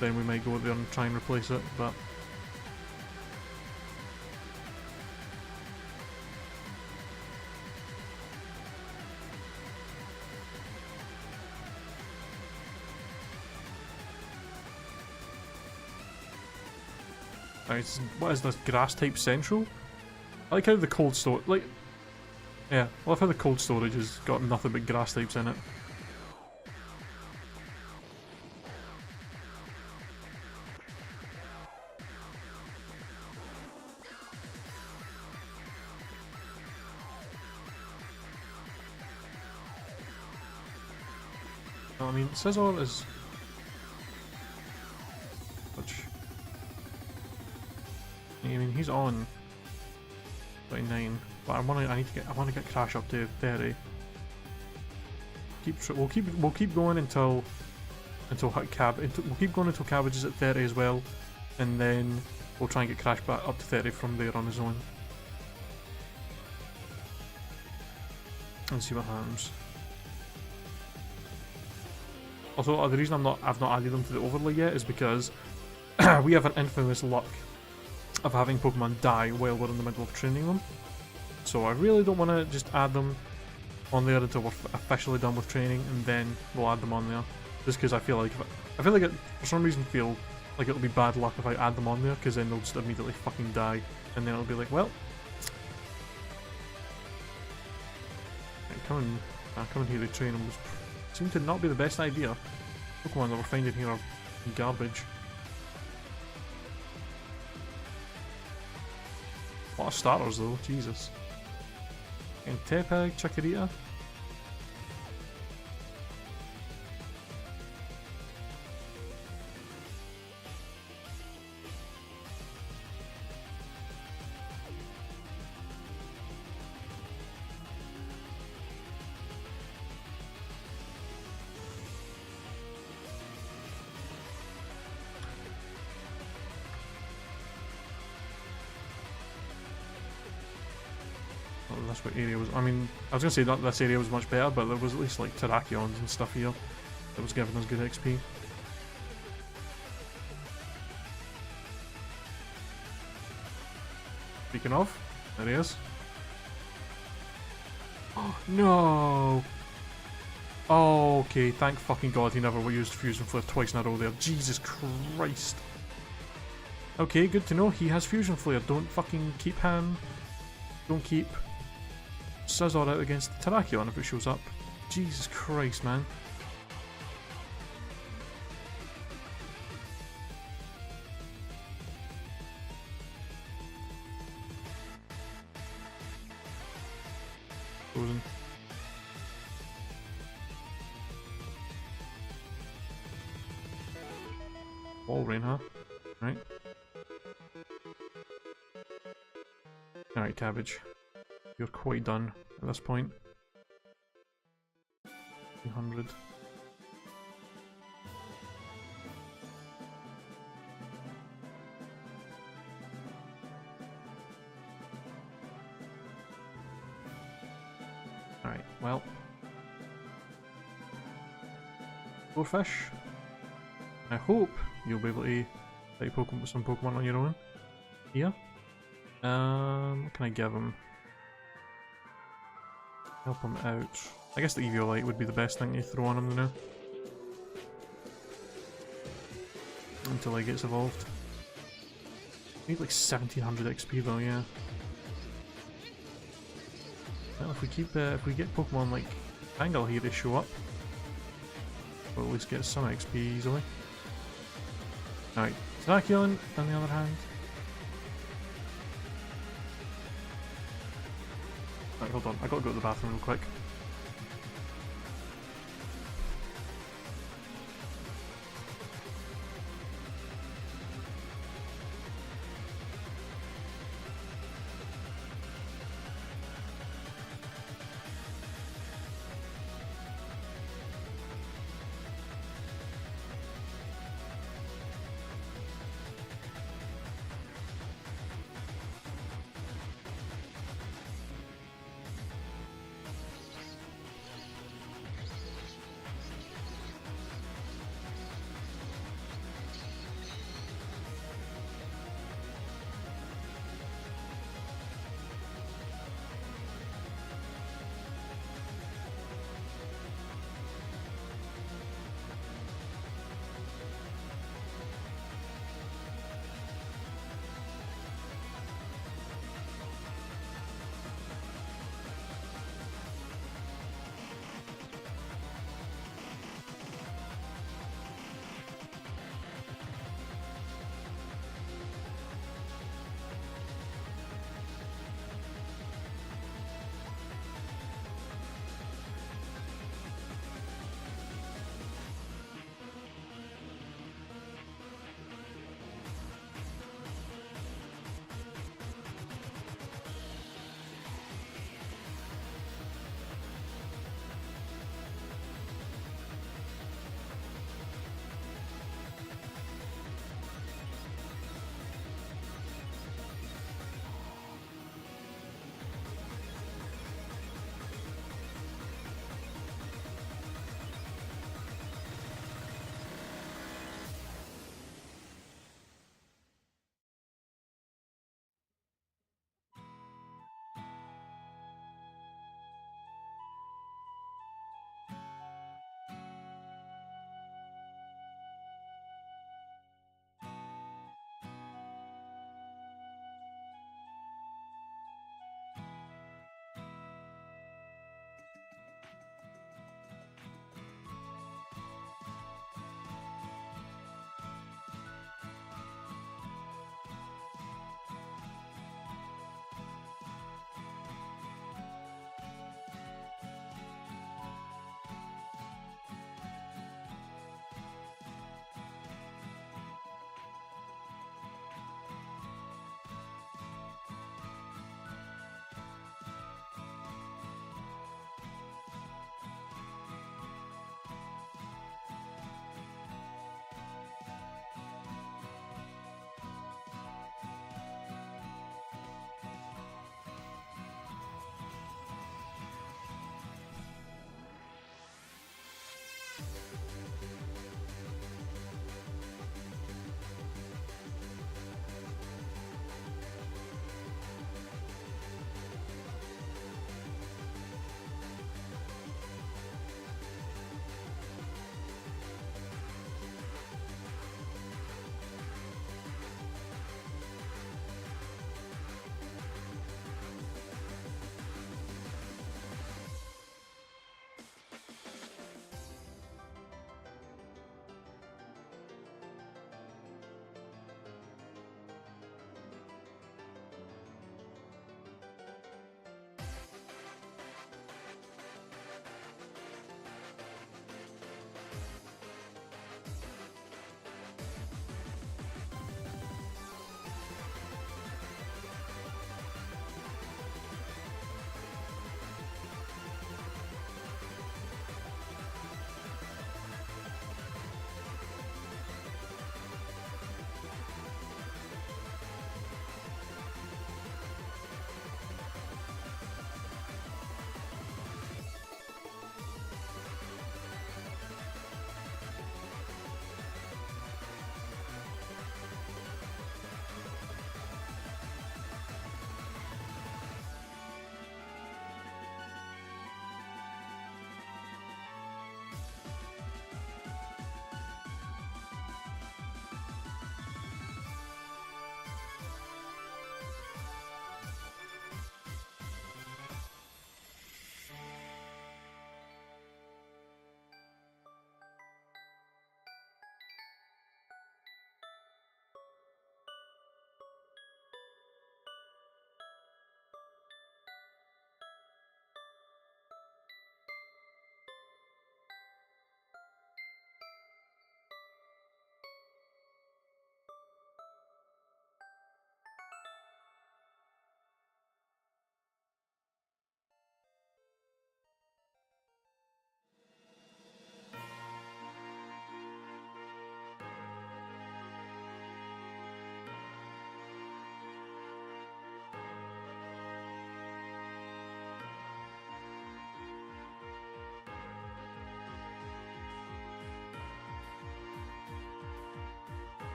then we might go out there and try and replace it, but... Right, what is this, grass type central? I like how the cold storage, like, yeah, I love how the cold storage has got nothing but grass types in it. I mean, Scizor is... I mean, he's on 29, but I want to get Crash up to 30. We'll keep going until we'll keep going until Cabbage is at 30 as well, and then we'll try and get Crash back up to 30 from there on his own. And see what happens. Also, the reason I've not added them to the overlay yet is because we have an infamous luck of having Pokemon die while we're in the middle of training them. So I really don't want to just add them on there until we're officially done with training, and then we'll add them on there. Just because I feel like it, for some reason, feel like it'll be bad luck if I add them on there, because then they'll just immediately fucking die, and then it'll be like, well, coming here to train them seemed to not be the best idea. Pokemon that we're finding here are garbage. A lot of starters though, Jesus. And Tepig, Chikorita. That's what area was. I mean, I was gonna say that this area was much better, but there was at least like Terrakions and stuff here that was giving us good XP. Speaking of, there he is. Oh no! Oh, okay, thank fucking God he never used Fusion Flare twice in a row there. Jesus Christ. Okay, good to know. He has Fusion Flare. Don't fucking keep Han. Don't keep Scizor out against Terrakion if it shows up. Jesus Christ, man. Frozen. Ball rain, huh? Right. Alright, cabbage. You're quite done at this point. 200. Alright, well. 4 fish. I hope you'll be able to play some Pokemon on your own. Here. What can I give him? Help him out. I guess the Eviolite would be the best thing to throw on him now. Until he gets evolved. Need like 1700 XP though, yeah. Well, if we get Pokemon like Tangle here to show up, we'll at least get some XP easily. Alright, Terrakion on the other hand. Right, hold on, I gotta go to the bathroom real quick.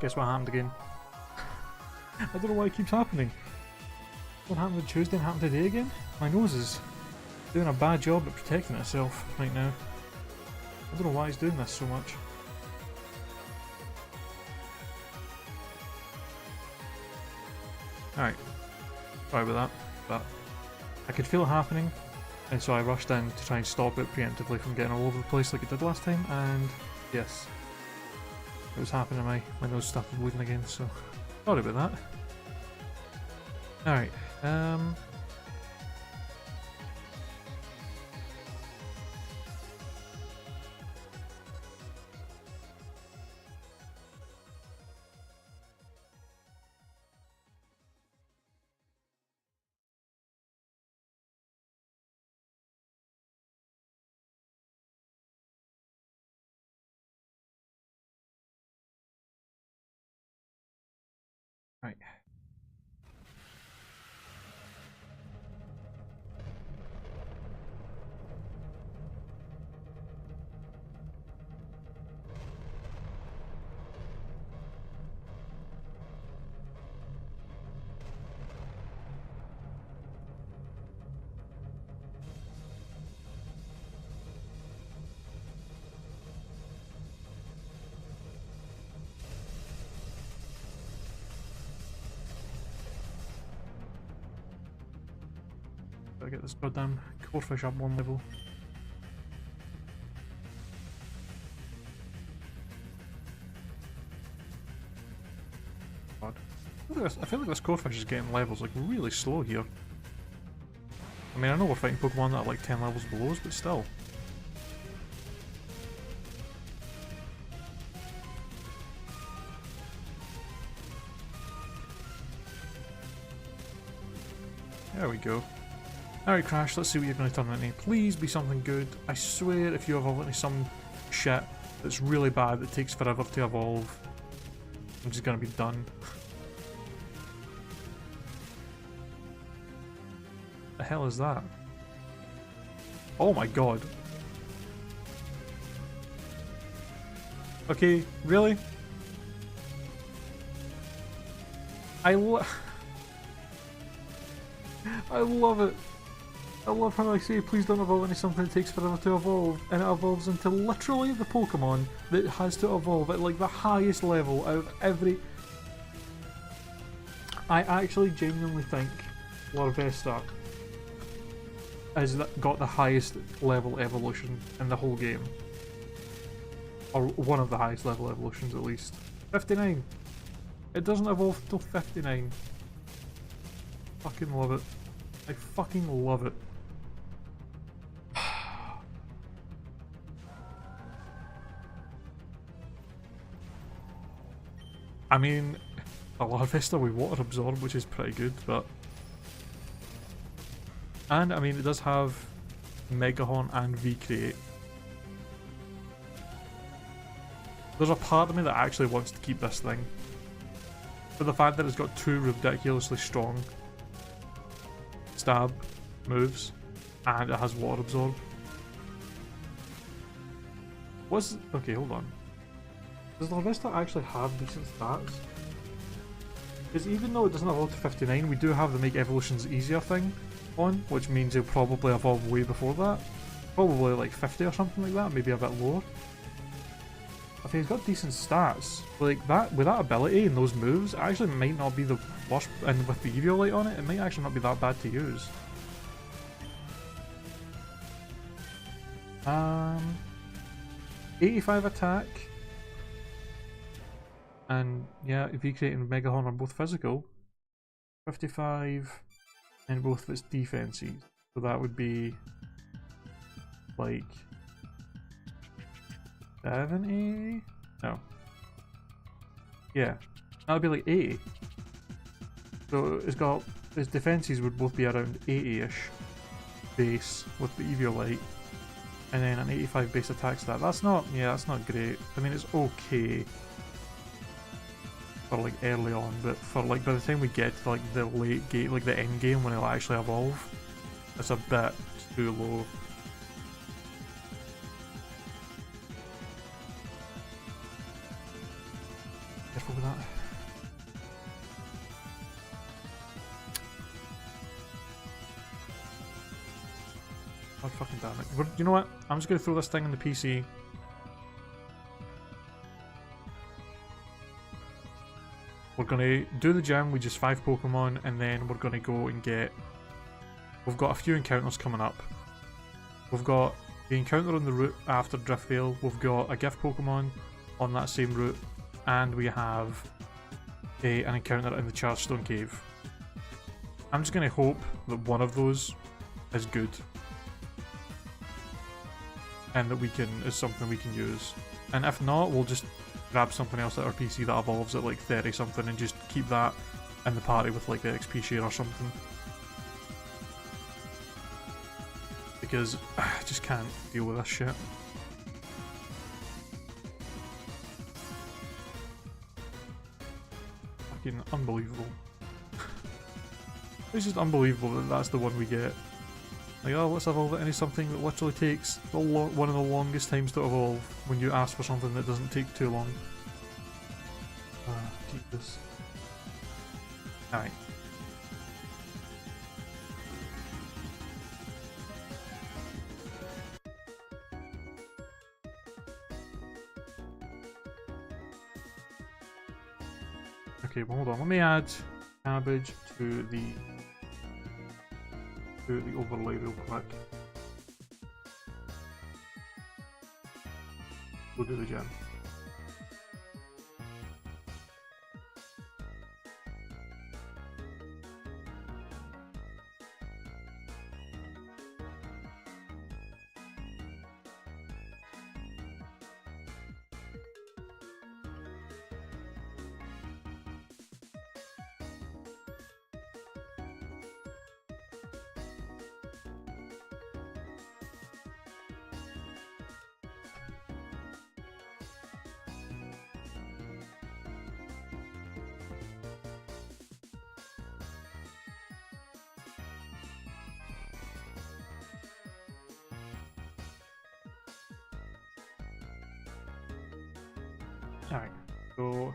Guess what happened again? I don't know why it keeps happening. What happened on Tuesday and happened today again? My nose is doing a bad job at protecting itself right now. I don't know why it's doing this so much. Alright, sorry about that, but I could feel it happening, and so I rushed in to try and stop it preemptively from getting all over the place like it did last time, and yes, it was happening. My nose started bleeding again, so sorry about that. Alright, right. Gotta get this goddamn goldfish up one level. God. I feel like this goldfish is getting levels like really slow here. I mean, I know we're fighting Pokemon that are like 10 levels below us, but still. There we go. Alright Crash, let's see what you're going to turn into. Please be something good. I swear if you evolve into some shit that's really bad that takes forever to evolve, I'm just going to be done. The hell is that? Oh my god. Okay, really? I love it. I love how I say please don't evolve into something that takes forever to evolve, and it evolves into literally the Pokemon that has to evolve at like the highest level out of every... I actually genuinely think Larvesta has got the highest level evolution in the whole game. Or one of the highest level evolutions at least. 59! It doesn't evolve till 59. Fucking love it. I fucking love it. I mean, a Larvesta with water absorb, which is pretty good, but... And, I mean, it does have Mega Horn and V-Create. There's a part of me that actually wants to keep this thing. For the fact that it's got two ridiculously strong stab moves, and it has water absorb. Okay, hold on. Does Larvesta actually have decent stats? Because even though it doesn't evolve to 59, we do have the make evolutions easier thing on, which means he'll probably evolve way before that. Probably like 50 or something like that, maybe a bit lower. I think he's got decent stats. Like that, with that ability and those moves, it actually might not be the worst, and with the Eviolite on it, it might actually not be that bad to use. 85 attack. And yeah, V-Create and Mega Horn are both physical. 55 in both of its defenses. So that would be like 70? No. Yeah, that would be like 80. So its defenses would both be around 80-ish base with the Eviolite. And then an 85 base attack stat. That's not great. I mean, it's okay for like early on, but for like by the time we get to like the late game, like the end game when it'll actually evolve, it's a bit too low. God fucking damn it. You know what? I'm just going to throw this thing in the PC. We're going to do the gym with just 5 Pokemon, and then we're going to go and get... We've got a few encounters coming up. We've got the encounter on the route after Driftvale, we've got a gift Pokemon on that same route, and we have an encounter in the Chargestone Cave. I'm just going to hope that one of those is good. And that is something we can use. And if not, we'll just grab something else at our PC that evolves at like 30 something and just keep that in the party with like the XP share or something. Because I just can't deal with this shit. Fucking unbelievable. It's just unbelievable that that's the one we get. Like, oh, let's evolve it into something that literally takes one of the longest times to evolve when you ask for something that doesn't take too long. Keep this. Alright. Okay, well, hold on. Let me add cabbage to the overlay real quick. We'll do the gem. Alright, so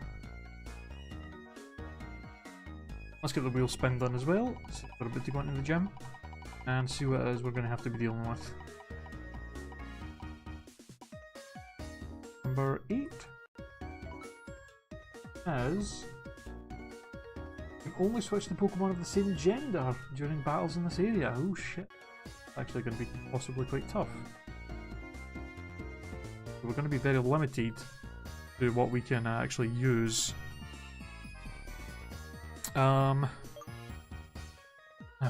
let's get the wheel spin done as well. So we're about to go into the gym and see what it is we're going to have to be dealing with. Number 8 is you can only switch to Pokemon of the same gender during battles in this area. Oh shit. It's actually going to be possibly quite tough. So we're going to be very limited to what we can actually use. Oh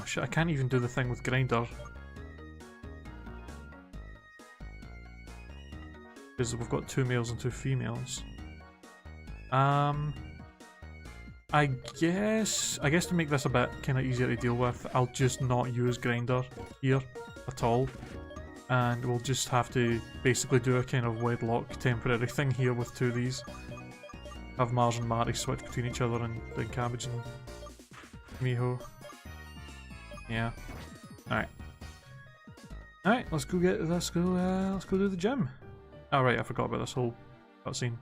shit, I can't even do the thing with Grinder. Because we've got 2 males and 2 females. I guess to make this a bit kind of easier to deal with, I'll just not use Grinder here at all. And we'll just have to basically do a kind of wedlock temporary thing here with 2 of these. Have Mars and Marty switch between each other and then Cabbage and Miho. Yeah. Alright. Alright, let's go do the gym. Oh right, I forgot about this whole cutscene.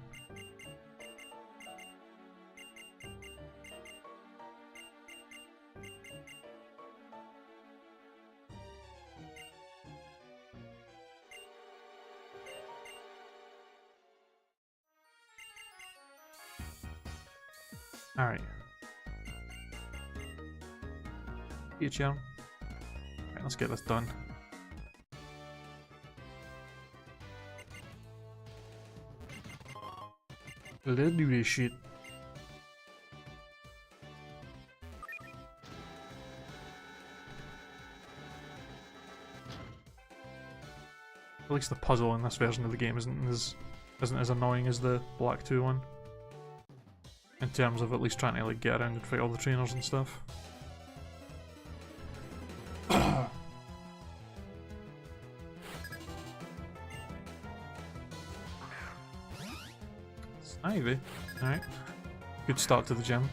Alright. Here, chill. Alright, let's get this done. Let's do this shit. At least the puzzle in this version of the game isn't as annoying as the Black 2 one. In terms of at least trying to like get around and fight all the trainers and stuff. Ivy. Alright. Good start to the gym.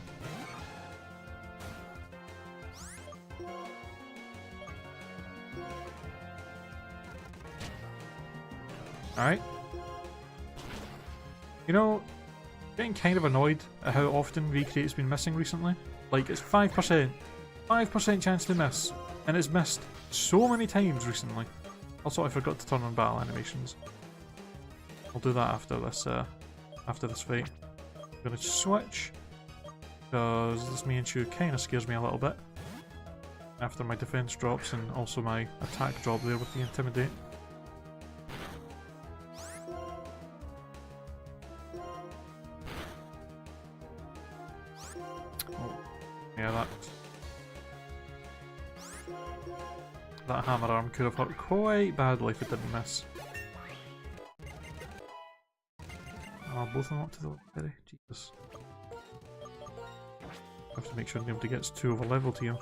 Alright. You know, getting kind of annoyed at how often Recreate's been missing recently. Like, it's 5%. 5% chance to miss. And it's missed so many times recently. Also, I forgot to turn on battle animations. I'll do that after this fight. I'm gonna switch, because this Mienshao kind of scares me a little bit. After my defense drops and also my attack drop there with the Intimidate. Oh, yeah, that hammer arm could have hurt quite badly if it didn't miss. Oh, both of them up to the level. Jesus. I have to make sure nobody gets too over leveled here.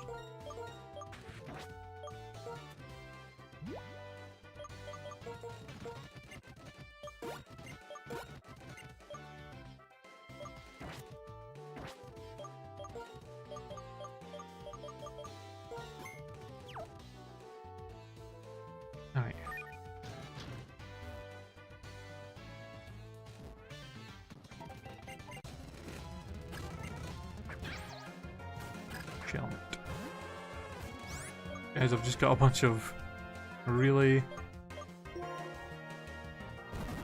Alright. Helmet. Guys, I've just got a bunch of really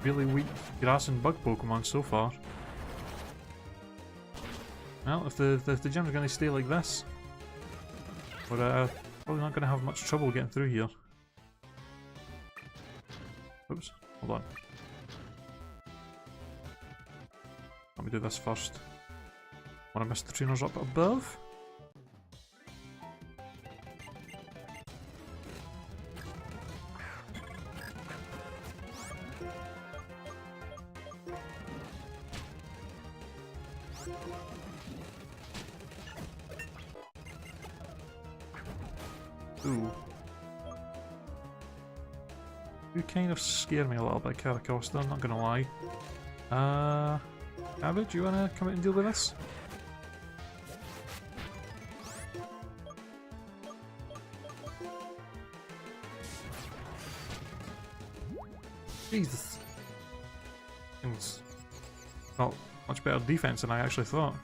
weak grass and bug Pokemon so far. Well, if the gym's going to stay like this, we're probably not going to have much trouble getting through here. Oops, hold on. Let me do this first. Want to miss the trainers up above? Ooh. You kind of scare me a little bit, Caracosta, I'm not gonna lie. Abby, do you wanna come out and deal with this? Jesus. It's not much better defense than I actually thought.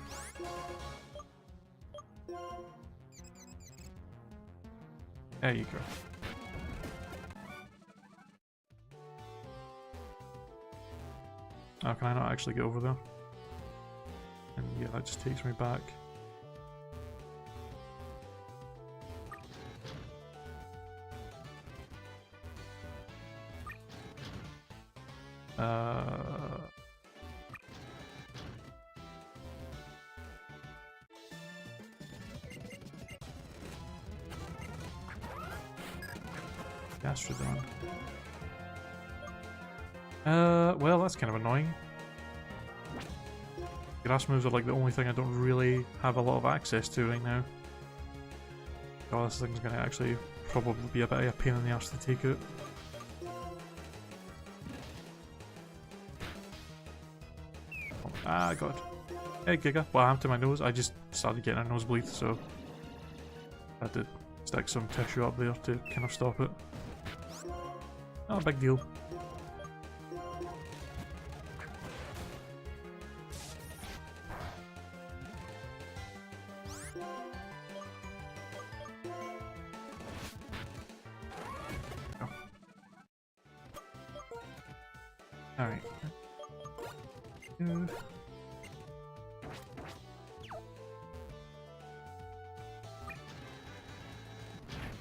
There you go. Oh, can I not actually get over there? And yeah, that just takes me back. Gastrodon. Well, that's kind of annoying. Grass moves are like the only thing I don't really have a lot of access to right now. Oh, this thing's gonna actually probably be a bit of a pain in the arse to take out. Oh, ah, God. Hey, Giga. What happened to my nose? I just started getting a nosebleed, so I had to stick some tissue up there to kind of stop it. Not a big deal. Alright.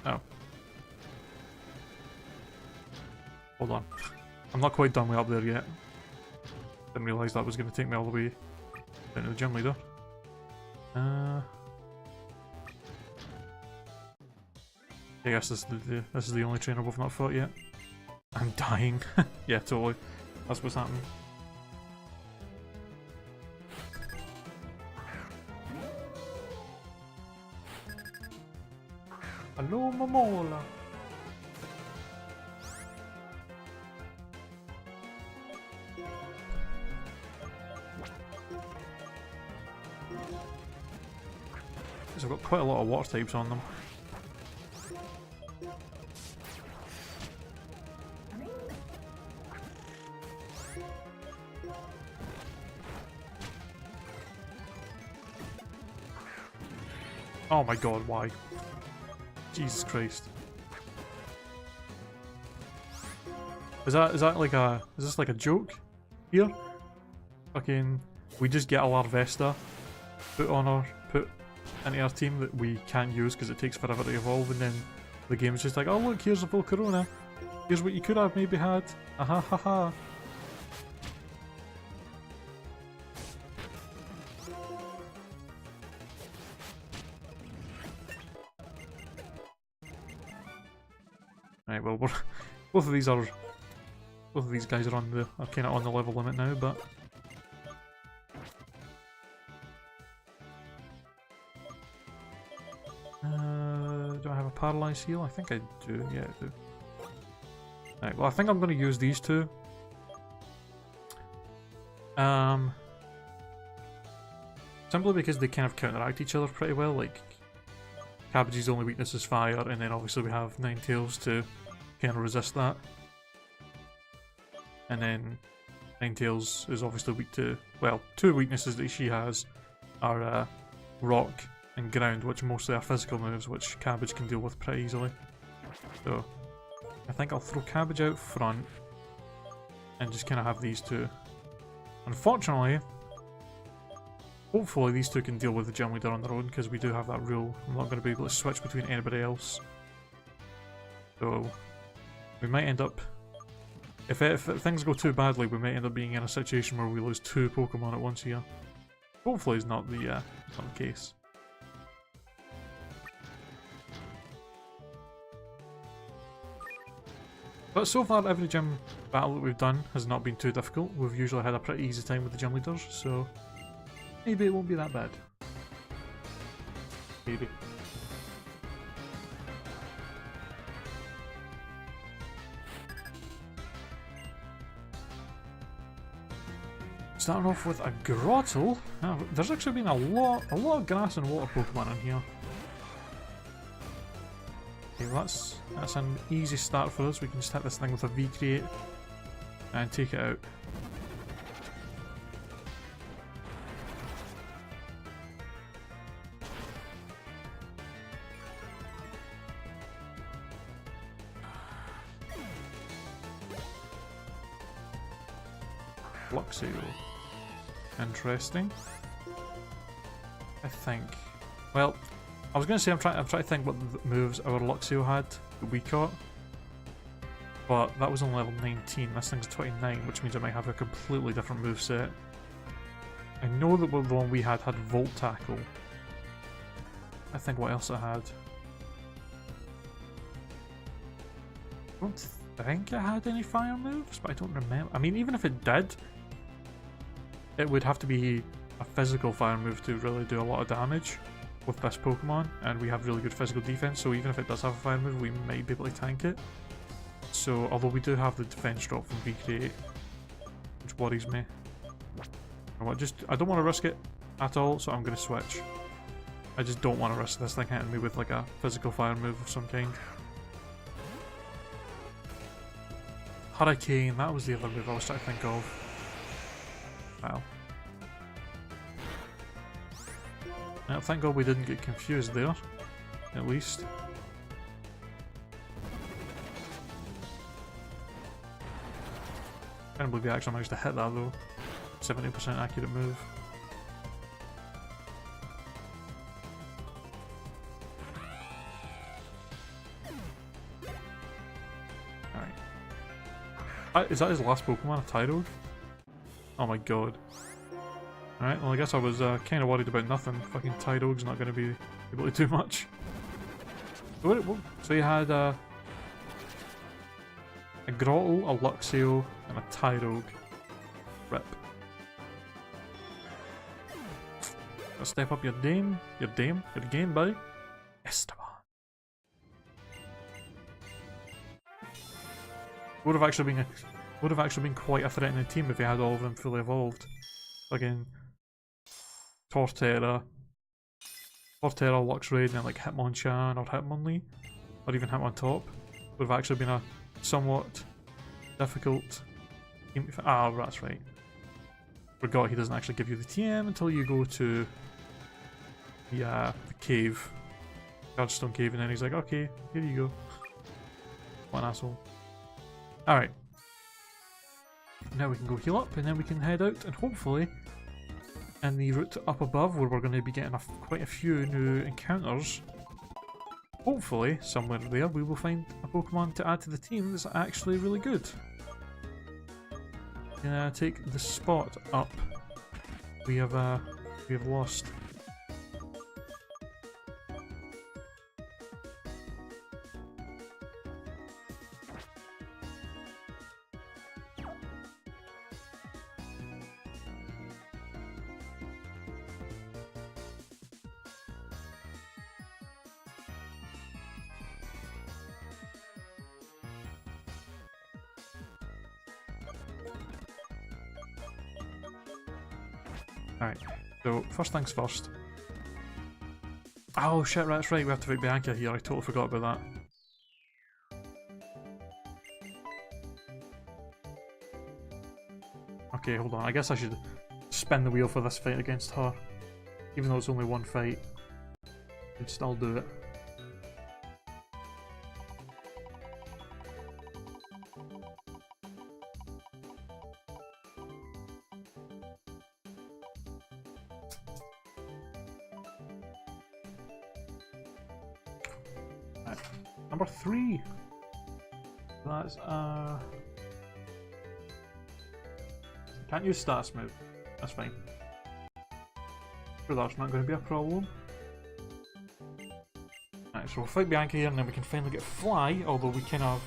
Oh. Hold on. I'm not quite done way up there yet. Didn't realise that was going to take me all the way down to the gym leader. I guess this is the only trainer we've not fought yet. I'm dying. Yeah, totally. That's what's happening. Hello, Momola. I've got quite a lot of water types on them. Oh my god, why? Jesus Christ. Is that like a, is this like a joke here? Fucking, we just get a Larvesta put into our team that we can't use because it takes forever to evolve, and then the game's just like, oh look, here's a Volcarona. Here's what you could have maybe had. Aha ha ha. Right, well, both of these guys are kind of on the level limit now, but do I have a paralyzed heal? I think I do. Yeah, I do. Right, well, I think I'm going to use these two. Simply because they kind of counteract each other pretty well. Like, Cabbage's only weakness is fire, and then obviously we have Ninetales to kind of resist that. And then Ninetales is obviously weak to, well, two weaknesses that she has are rock and ground, which mostly are physical moves, which Cabbage can deal with pretty easily. So I think I'll throw Cabbage out front and just kind of have these two. Unfortunately, hopefully these two can deal with the gym leader on their own, because we do have that rule. I'm not going to be able to switch between anybody else. So we might end up, if things go too badly, we might end up being in a situation where we lose two Pokemon at once here. Hopefully it's not the case. But so far, every gym battle that we've done has not been too difficult. We've usually had a pretty easy time with the gym leaders, so maybe it won't be that bad. Maybe. Starting off with a Grottle. Oh, there's actually been a lot of grass and water Pokemon in here. Okay, well that's an easy start for us. We can just hit this thing with a V-Create and take it out. Luxio. Interesting. I think. Well, I was going to say I'm trying to think what moves our Luxio had that we caught, but that was on level 19. This thing's 29, which means it might have a completely different moveset. I know that the one we had Volt Tackle. I think what else it had. I don't think it had any fire moves, but I don't remember. I mean, even if it did, it would have to be a physical fire move to really do a lot of damage with this Pokemon, and we have really good physical defense, so even if it does have a fire move, we might be able to tank it. So, although we do have the defense drop from V-Create, which worries me. I don't want to risk it at all, so I'm going to switch. I just don't want to risk this thing hitting me with like a physical fire move of some kind. Hurricane, that was the other move I was trying to think of. Wow. Now, thank God we didn't get confused there, at least. I can't believe we actually managed to hit that though. 70% accurate move. Alright. Is that his last Pokemon, a Tyrogue? Oh my god. Alright, well I guess I was kind of worried about nothing. Fucking Tyrogue's not going to be able to do much. So you had a Grottle, a Luxio, and a Tyrogue. Rip. Gotta step up your game, buddy. Esteban. Would have actually been quite a threatening team if you had all of them fully evolved. Again, Torterra, Luxray, and then like Hitmonchan or Hitmonlee, or even Hitmontop would have actually been a somewhat difficult team. Ah, that's right. Forgot he doesn't actually give you the TM until you go to the cave, Guardstone Cave, and then he's like, okay, here you go. What an asshole. Alright, now we can go heal up, and then we can head out, and hopefully, in the route up above, where we're going to be getting quite a few new encounters, hopefully, somewhere there, we will find a Pokemon to add to the team that's actually really good. Gonna take the spot up. We have lost. Alright, so first things first. Oh shit, that's right, we have to fight Bianca here, I totally forgot about that. Okay, hold on, I guess I should spin the wheel for this fight against her. Even though it's only one fight, I'd still do it. Number 3. That's can't use status move. That's fine. Sure, that's not going to be a problem. Right, so we'll fight Bianca here, and then we can finally get Fly. Although we kind of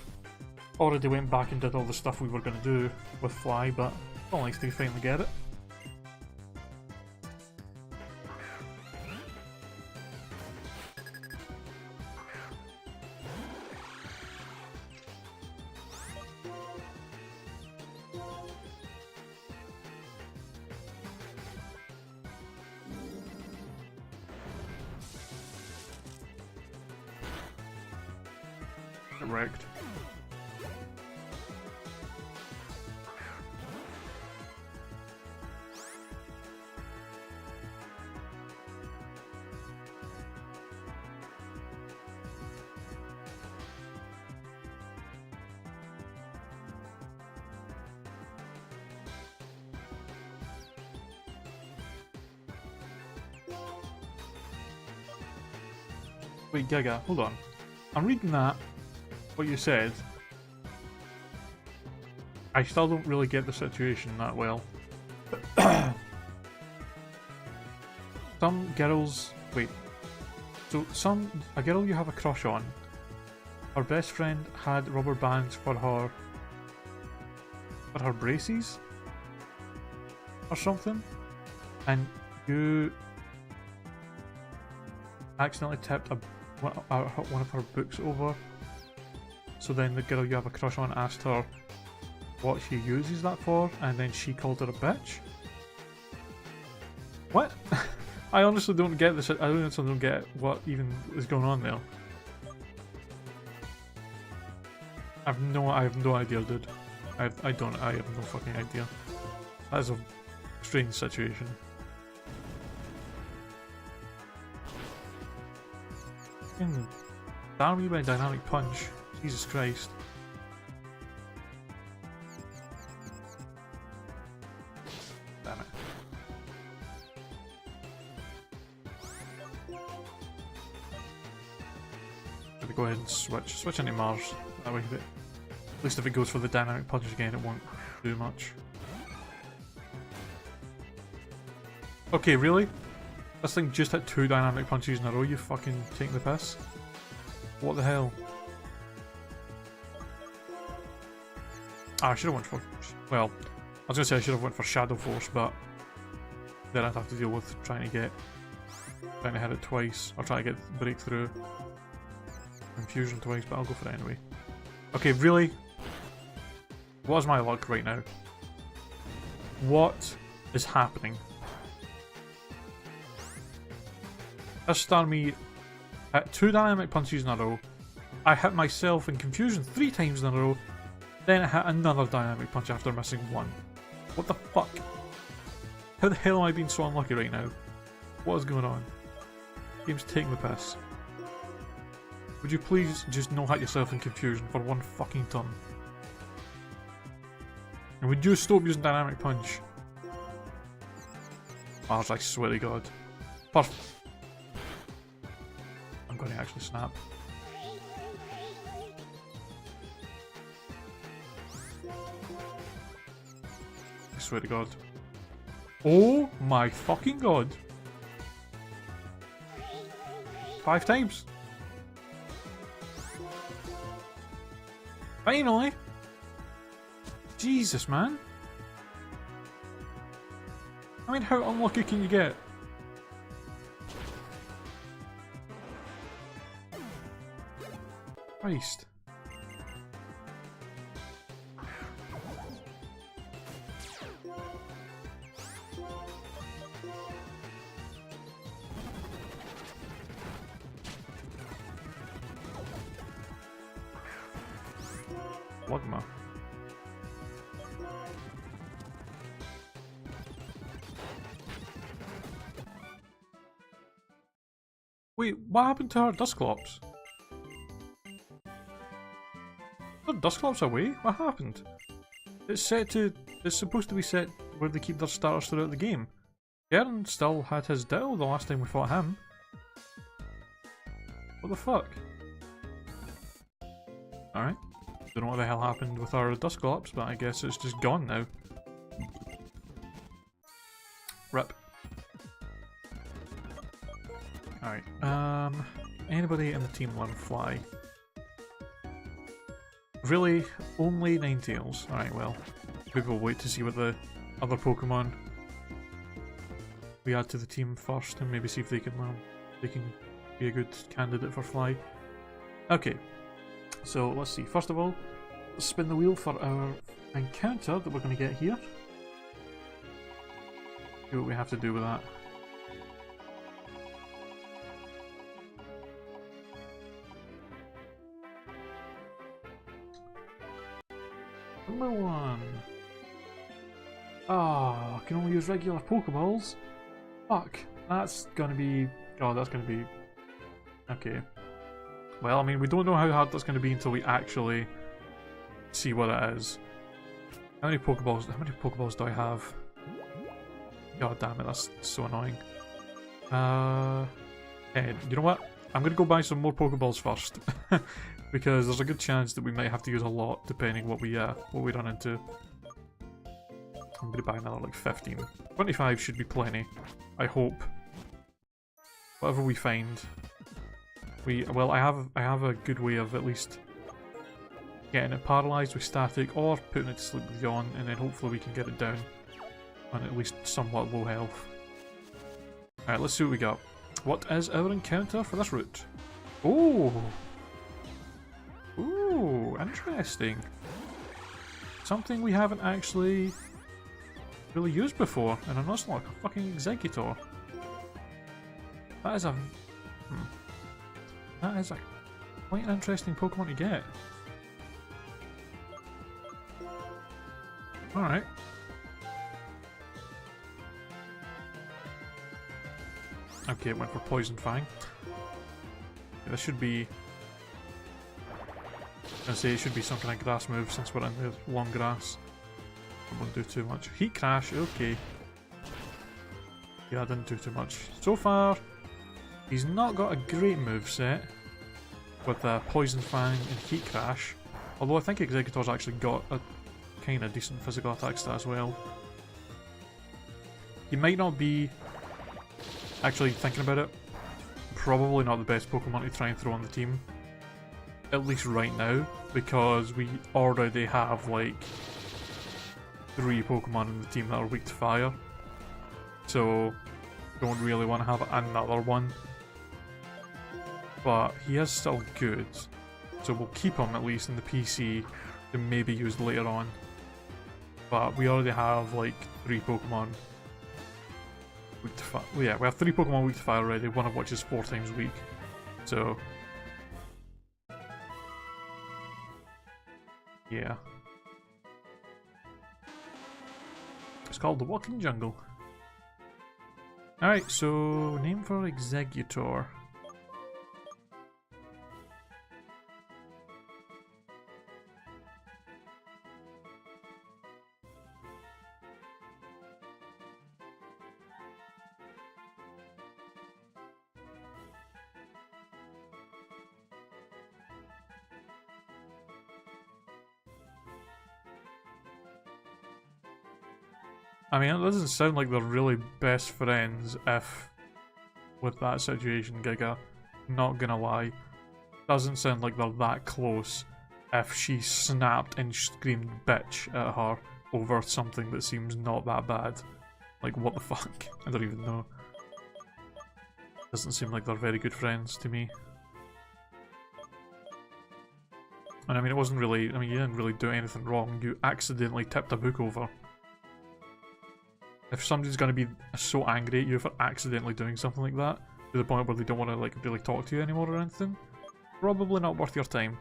already went back and did all the stuff we were going to do with Fly, but it's all nice to finally get it. Wrecked. Wait, Giga, hold on. I'm reading that. What you said, I still don't really get the situation that well. Some girls, wait, so a girl you have a crush on, her best friend had rubber bands for her braces or something, and you accidentally tipped one of her books over. So then the girl you have a crush on asked her what she uses that for, and then she called her a bitch? What? I honestly don't get this. I honestly don't get what even is going on there. I have no idea, dude. I have no fucking idea. That is a strange situation. Damn you by dynamic punch. Jesus Christ. Damn it. Gonna go ahead and switch into Mars. That way, at least if it goes for the dynamic punch again, it won't do much. Okay, really? This thing just hit 2 dynamic punches in a row, you fucking taking the piss? What the hell? I should have went for, well, I was going to say I should have went for Shadow Force, but then I'd have to deal with trying to hit it twice, or try to get Breakthrough Confusion twice, but I'll go for it anyway. Okay, really? What is my luck right now? What is happening? This Starmie hit 2 dynamic punches in a row, I hit myself in Confusion 3 times in a row, then it hit another dynamic punch after missing 1. What the fuck? How the hell am I being so unlucky right now? What is going on? Game's taking the piss. Would you please just no hit yourself in Confusion for 1 fucking turn? And would you stop using Dynamic Punch? Mars, I swear to God. Perfect. I'm going to actually snap. I swear to God. Oh my fucking God. 5 times. Finally. Jesus, man. I mean, how unlucky can you get? Christ. Lugma. Wait, what happened to our Dusclops? Are Dusclops away? What happened? It's supposed to be set where they keep their starters throughout the game. Garen still had his Ditto the last time we fought him. What the fuck? Alright. Don't know what the hell happened with our Dusclops, but I guess it's just gone now. Rip. Alright, anybody in the team learn Fly? Really? Only Ninetales? Alright, well, maybe we'll wait to see what the other Pokemon we add to the team first, and maybe see if they can learn. They can be a good candidate for Fly. Okay, so let's see. First of all, let's spin the wheel for our encounter that we're going to get here. See what we have to do with that. Number 1. Ah, can only use regular Pokeballs? Fuck, that's gonna be... God, that's gonna be... Okay. Well, I mean, we don't know how hard that's gonna be until we actually see what it is. How many Pokeballs do I have? God damn it, that's so annoying. Hey, you know what? I'm gonna go buy some more Pokeballs first. Because there's a good chance that we might have to use a lot depending what we run into. I'm gonna buy another like 15. 25 should be plenty. I hope. Whatever we find. Well, I have a good way of at least getting it paralysed with static or putting it to sleep with yawn, and then hopefully we can get it down on at least somewhat low health. Alright, let's see what we got. What is our encounter for this route? Oh! Ooh, interesting. Something we haven't actually really used before in a Nuzlocke, a fucking Exeggutor. That is a... That is a quite an interesting Pokemon to get. Alright. Okay, it went for Poison Fang. Yeah, this should be... I was gonna say it should be some kind of grass move since we're in the long grass. I won't do too much. Heat Crash, okay. Yeah, I didn't do too much. So far, he's not got a great moveset with Poison Fang and Heat Crash. Although I think Exeggutor's actually got a kind of decent physical attack stat as well. He might not be, actually thinking about it, probably not the best Pokemon to try and throw on the team. At least right now, because we already have like 3 Pokemon in the team that are weak to fire. So, don't really want to have another one. But he is still good, so we'll keep him at least in the PC to maybe use later on. But we already have like 3 Pokemon weak to fire. Well, yeah, we have 3 Pokemon weak to fire already, one of which is 4 times weak. So, yeah. It's called the Walking Jungle. Alright, so name for Exeggutor. I mean, it doesn't sound like they're really best friends if, with that situation, Giga, not gonna lie, doesn't sound like they're that close if she snapped and screamed bitch at her over something that seems not that bad. Like, what the fuck? I don't even know. Doesn't seem like they're very good friends to me. And I mean, it wasn't really, I mean, you didn't really do anything wrong. You accidentally tipped a book over. If somebody's gonna be so angry at you for accidentally doing something like that, to the point where they don't want to, like, really talk to you anymore or anything, probably not worth your time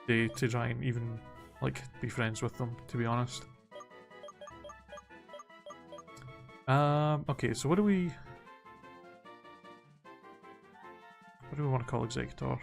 to try and even, like, be friends with them, to be honest. Okay, so what do we want to call Executor?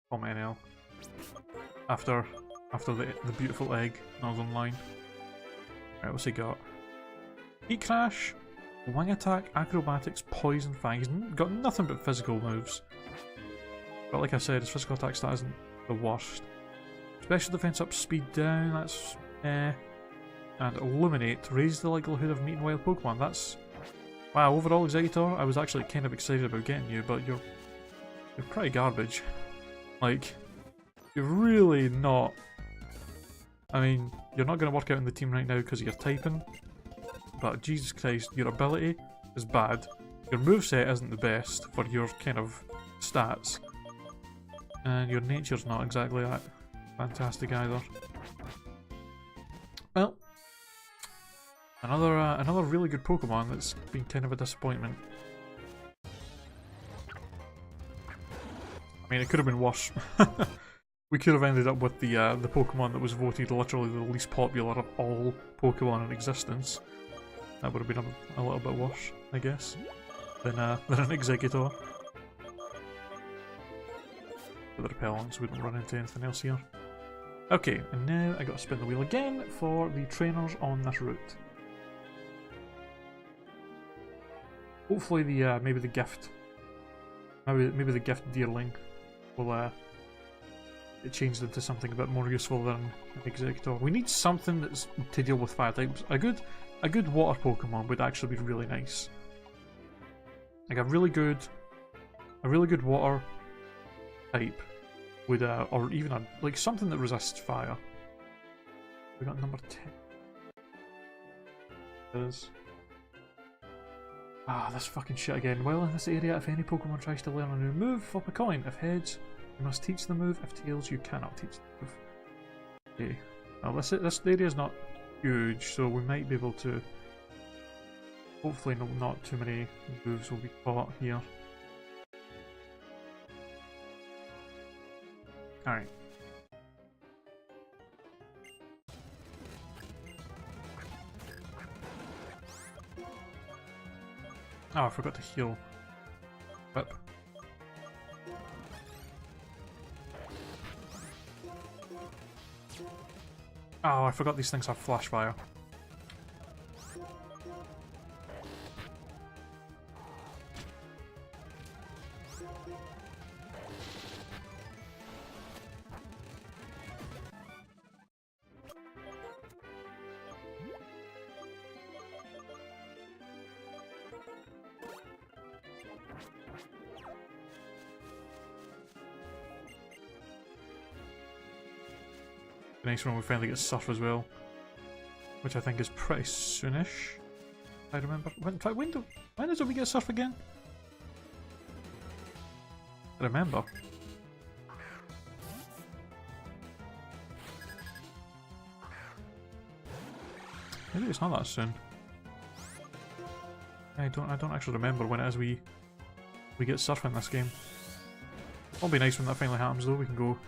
From NL. After the beautiful egg that was online. Right, what's he got? Heat Crash, Wing Attack, Acrobatics, Poison Fang. He's got nothing but physical moves. But like I said, his physical attack stat isn't the worst. Special defense up, speed down, that's eh. And Illuminate, raise the likelihood of meeting wild Pokemon. That's... Wow, overall Executor, I was actually kind of excited about getting you, but you're pretty garbage. Like, you're really not... I mean, you're not going to work out in the team right now because you're typing, but Jesus Christ, your ability is bad. Your moveset isn't the best for your kind of stats, and your nature's not exactly that fantastic either. Well, another really good Pokemon that's been kind of a disappointment. I mean, it could have been worse. We could have ended up with the Pokemon that was voted literally the least popular of all Pokemon in existence. That would have been a little bit worse, I guess, than an Executor. The repellents wouldn't run into anything else here. Okay, and now I got to spin the wheel again for the trainers on this route. Hopefully the maybe the gift, maybe the gift Deerling will it changed into something a bit more useful than an Executor. We need something that's to deal with fire types. A good water Pokemon would actually be really nice. Like a really good water type would or even like something that resists fire. We got number 10. Is this fucking shit again. While in this area, if any Pokemon tries to learn a new move, flip a coin. If heads, you must teach the move. If tails, you cannot teach the move. Okay. Well, this area is not huge, so we might be able to... Hopefully not too many moves will be caught here. Alright. Oh, I forgot to heal. Whip. Oh, I forgot these things have flash fire. The nice when we finally get Surf as well, which I think is pretty soonish. I remember. In fact, when does we get Surf again? I remember. Maybe it's not that soon. I don't actually remember when it is we get Surf in this game. It'll be nice when that finally happens though. We can go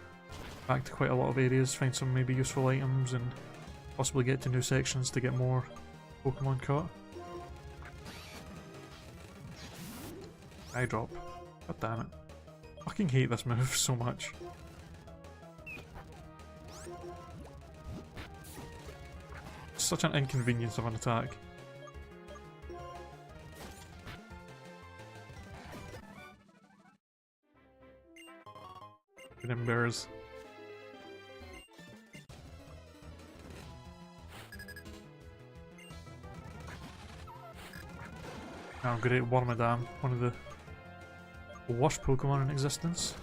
back to quite a lot of areas, find some maybe useful items, and possibly get to new sections to get more Pokemon caught. Eye drop. God damn it. I fucking hate this move so much. It's such an inconvenience of an attack. Them bears. Now great Wormadam, one of the worst Pokemon in existence.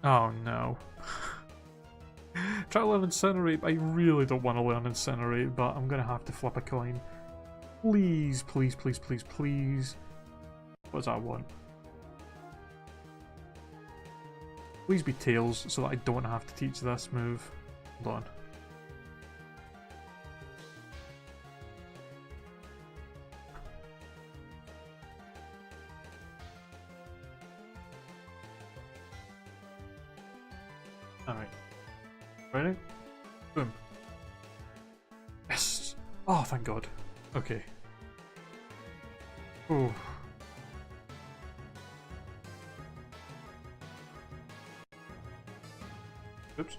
Oh no. Try to learn Incinerate. I really don't want to learn Incinerate, but I'm gonna have to flip a coin. Please, please, please, please, please. What does that want? Please be Tails so that I don't have to teach this move. Hold on. Alright. Ready? Boom. Yes! Oh, thank God. Okay. Ooh. Oops.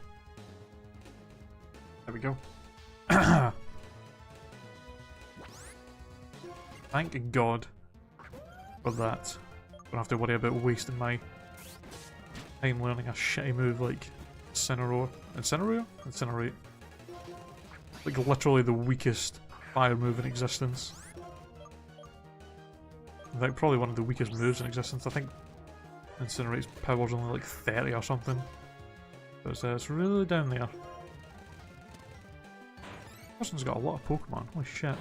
There we go. Thank God for that. Don't have to worry about wasting my time learning a shitty move like Incinerate? Like literally the weakest fire move in existence. Like probably one of the weakest moves in existence. I think Incinerate's power's only like 30 or something. But it's really down there. This person's got a lot of Pokemon, holy shit.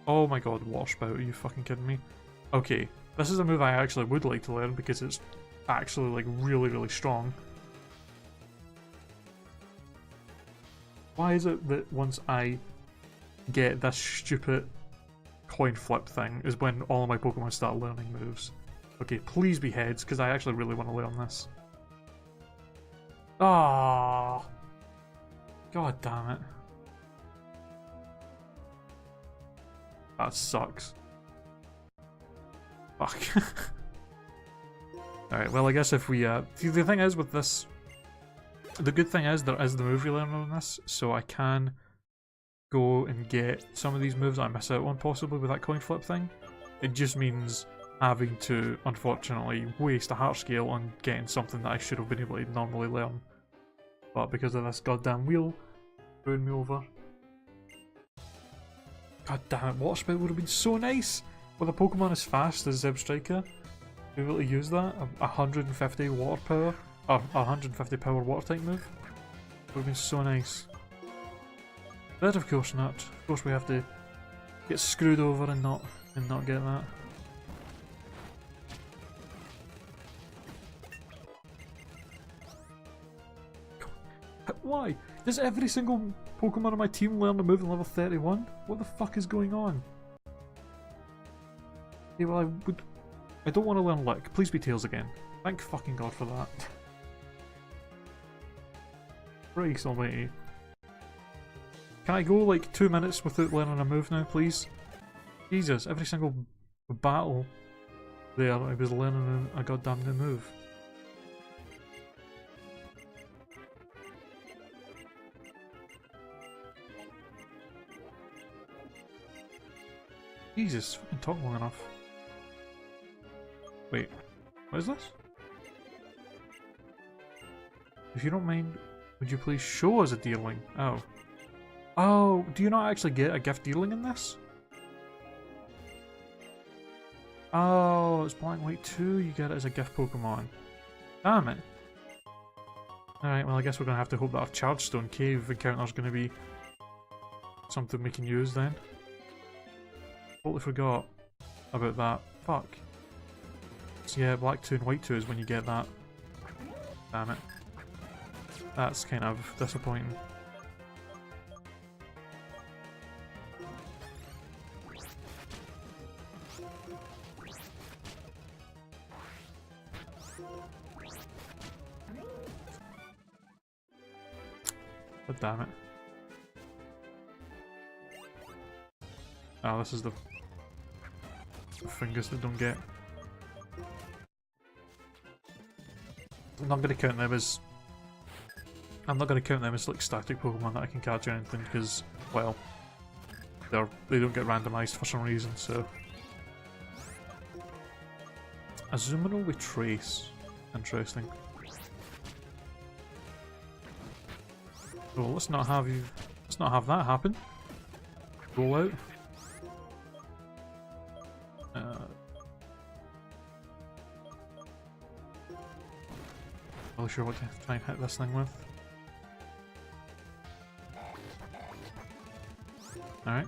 Oh my God, Water Spout, are you fucking kidding me? Okay, this is a move I actually would like to learn because it's actually like really, really strong. Why is it that once I get this stupid coin flip thing is when all of my Pokemon start learning moves? Okay, please be heads, because I actually really want to learn this. Ah, God damn it. That sucks. Fuck. Alright, well I guess if we, see, the thing is with this, the good thing is there is the move relearner on this, so I can go and get some of these moves that I miss out on possibly with that coin flip thing. It just means having to, unfortunately, waste a heart scale on getting something that I should have been able to normally learn. But because of this goddamn wheel screwing me over. God damn it, Water Spout would have been so nice! With a Pokemon as fast as Zebstrika, to be able to use that, 150 water power, or 150 power water type move, would have been so nice. But of course not. Of course we have to get screwed over and not get that. Why? Does every single Pokemon on my team learn a move at level 31? What the fuck is going on? Okay, well I don't want to learn Lick. Please be Tails again. Thank fucking God for that. Christ almighty. Can I go like 2 minutes without learning a move now, please? Jesus, every single battle there I was learning a goddamn new move. Jesus, fucking talk long enough. Wait, what is this? If you don't mind, would you please show us a dealing? Oh. Oh, do you not actually get a gift dealing in this? Oh, it's Black and White 2, you get it as a gift Pokemon. Damn it. Alright, well I guess we're gonna have to hope that our Chargestone Cave encounter's gonna be something we can use then. Totally forgot about that. Fuck. So yeah, Black 2 and White 2 is when you get that. Damn it. That's kind of disappointing. But damn it. Oh, this is the fingers that don't get. I'm not gonna count them as like static Pokemon that I can catch or anything because, well, they don't get randomized for some reason. So, Azumarill with Trace, interesting. So let's not have that happen. Roll out. Not really sure what to try and hit this thing with. Alright.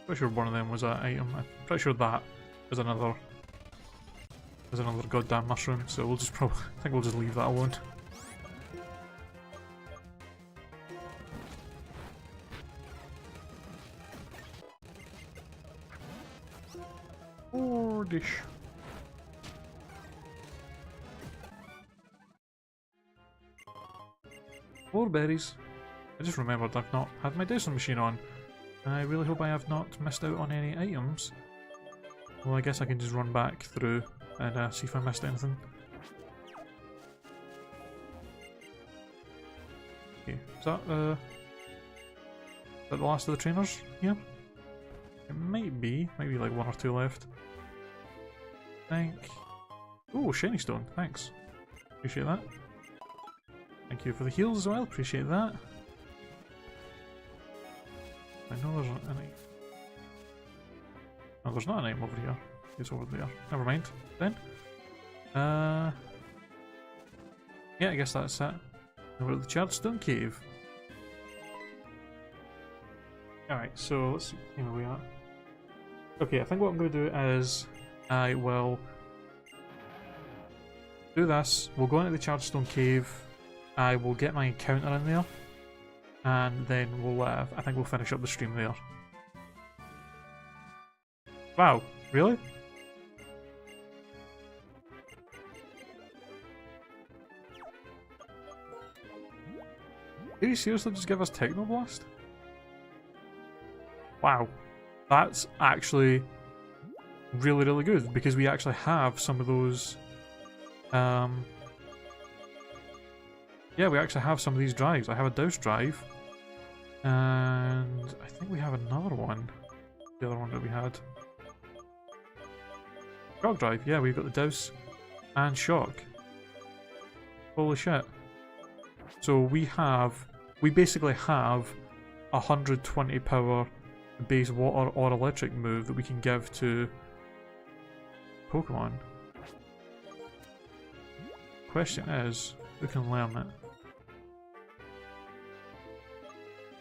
Pretty sure one of them was an item. I'm pretty sure that was another goddamn mushroom, so we'll just I think we'll just leave that alone. Dish. More berries. I just remembered I've not had my dosing machine on. I really hope I have not missed out on any items. Well, I guess I can just run back through and see if I missed anything. Okay, is that the last of the trainers here? It might be like one or two left. Oh, shiny stone, thanks. Appreciate that. Thank you for the heals as well, appreciate that. I know there's any. No, there's not an item over here. It's over there. Never mind, then. Yeah, I guess that's it. Now we're at the Chargestone Cave. Alright, so let's see where we are. Okay, I think what I'm going to do is I will do this. We'll go into the Chargestone Cave. I will get my encounter in there, and then we'll. I think we'll finish up the stream there. Wow, really? Did he seriously just give us Techno Blast? Wow, that's actually really, really good because we actually have some of those. Yeah, we actually have some of these drives. I have a Douse drive, and I think we have another one. The other one that we had. Shock drive. Yeah, we've got the Douse and Shock. Holy shit! So we basically have 120 power base water or electric move that we can give to Pokemon. Question is, who can learn it?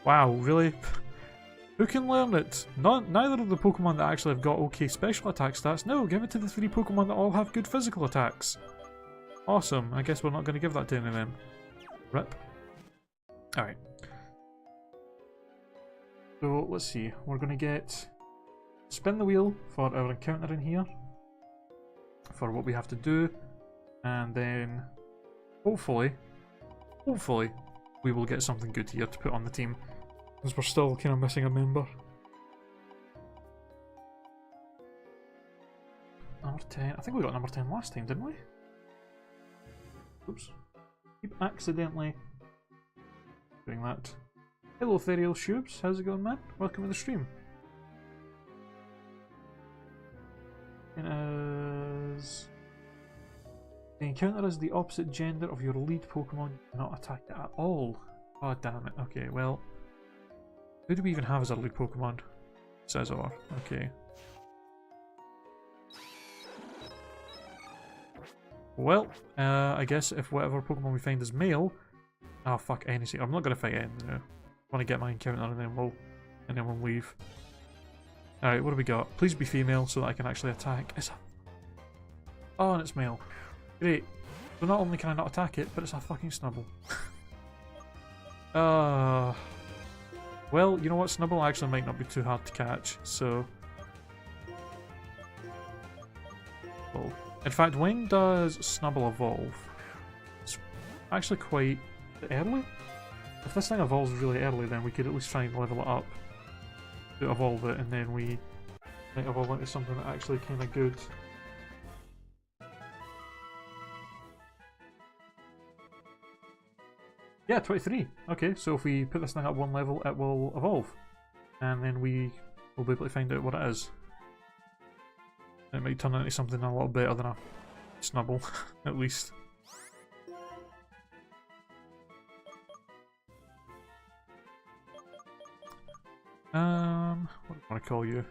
Wow, really? Who can learn it? Neither of the Pokemon that actually have got okay special attack stats. No, give it to the 3 Pokemon that all have good physical attacks. Awesome. I guess we're not going to give that to any of them. Rip. Alright. So, let's see. We're going to get... Spin the wheel for our encounter in here. For what we have to do. And then... Hopefully, we will get something good here to put on the team. Because we're still kind of missing a member. Number 10. I think we got number 10 last time, didn't we? Oops. Keep accidentally doing that. Hello, Therial Shubes. How's it going, man? Welcome to the stream. It is... The encounter is the opposite gender of your lead Pokemon. You cannot attack it at all. Oh, damn it. Okay, well... Who do we even have as our lead Pokemon? Scizor. Okay. Well, I guess if whatever Pokemon we find is male... Oh, fuck, anything. I'm not going to fight anything now. I want to get my encounter and then we'll leave. Alright, what do we got? Please be female so that I can actually attack. Oh, and it's male. Great. So not only can I not attack it, but it's a fucking Snubble. Well, you know what? Snubble actually might not be too hard to catch, so... Well, in fact, when does Snubble evolve? It's actually quite early? If this thing evolves really early, then we could at least try and level it up to evolve it, and then we might evolve into something that actually kind of good. Yeah, 23. Okay, so if we put this thing up one level, it will evolve. And then we will be able to find out what it is. It might turn into something a lot better than a Snubble, at least. What do I want to call you?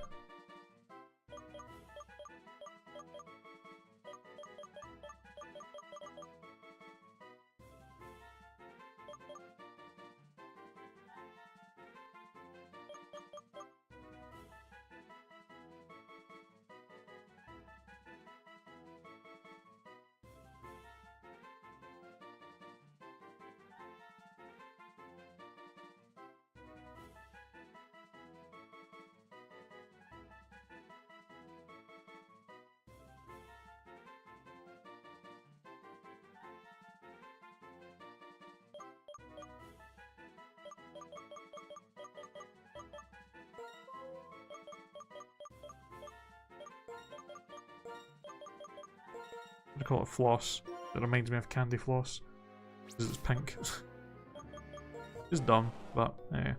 I call it floss. It reminds me of candy floss because it's pink. It's dumb, but yeah.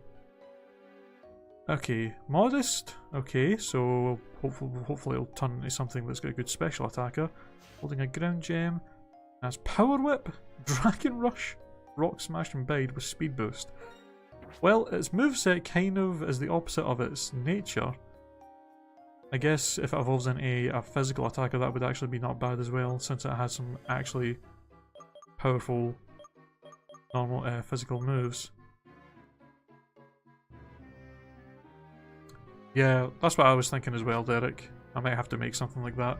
Okay, modest. Okay, so hopefully it'll turn into something that's got a good special attacker. Holding a ground gem. Has Power Whip, Dragon Rush, Rock Smash, and Bide with Speed Boost. Well, its moveset kind of is the opposite of its nature. I guess if it evolves into a physical attacker, that would actually be not bad as well, since it has some actually powerful normal physical moves. Yeah, that's what I was thinking as well, Derek. I might have to make something like that.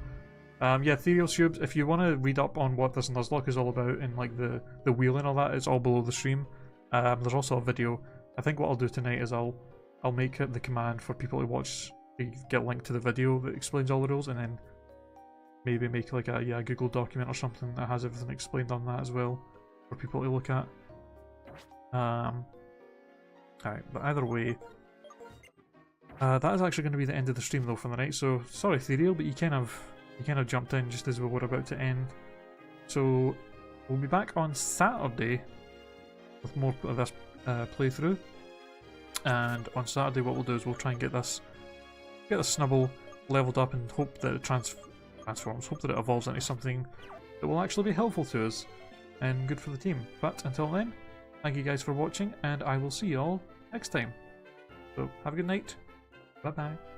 Yeah, Ethereal Tubes, if you want to read up on what this Nuzlocke is all about and like the wheel and all that, it's all below the stream. There's also a video. I think what I'll do tonight is I'll make it the command for people to watch. You get linked to the video that explains all the rules, and then maybe make like a Google document or something that has everything explained on that as well for people to look at. Alright, but either way, that is actually going to be the end of the stream though for the night. So sorry, Ethereal, but you kind of jumped in just as we were about to end. So we'll be back on Saturday with more of this playthrough, and on Saturday what we'll do is we'll try and get this Snubble leveled up and hope that it transforms, hope that it evolves into something that will actually be helpful to us and good for the team. But until then, thank you guys for watching, and I will see you all next time. So have a good night. Bye bye.